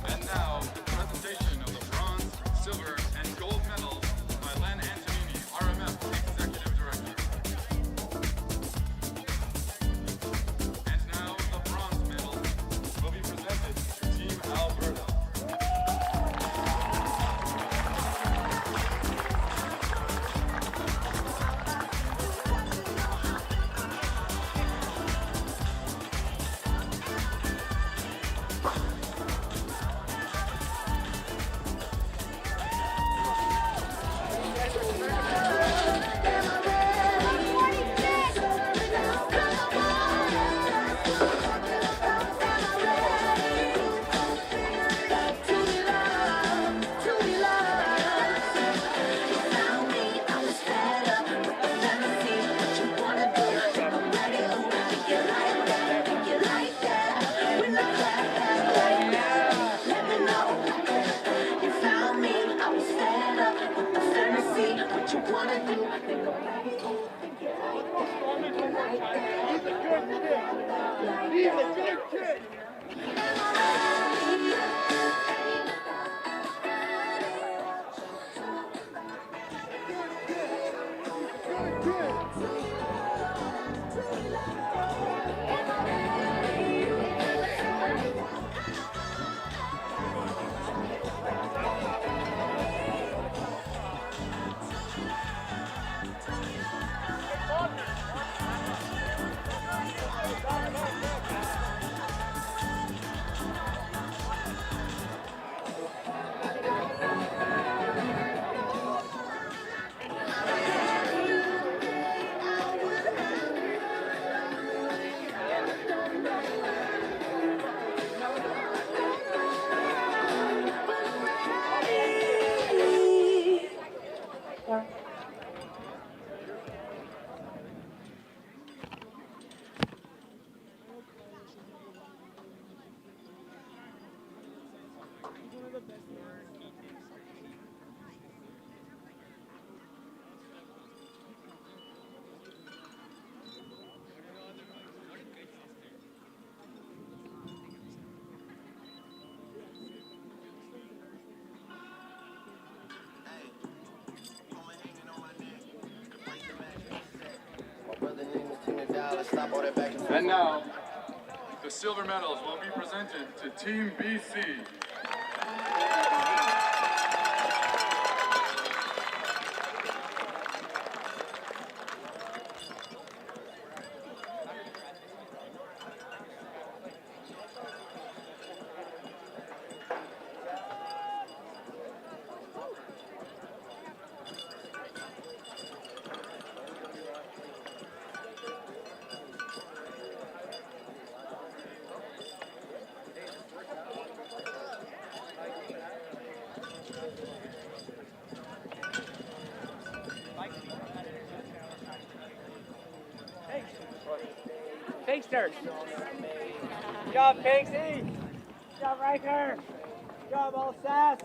Speaker 4: And now, the presentation of the bronze, silver, and gold medals by Len Antonini, RMF Executive Director. And now, the bronze medals will be presented to Team Alberta. And now, the silver medals will be presented to Team BC.
Speaker 5: Pinkster. Good job, Pinksy. Good job, Riker. Good job, all Sass.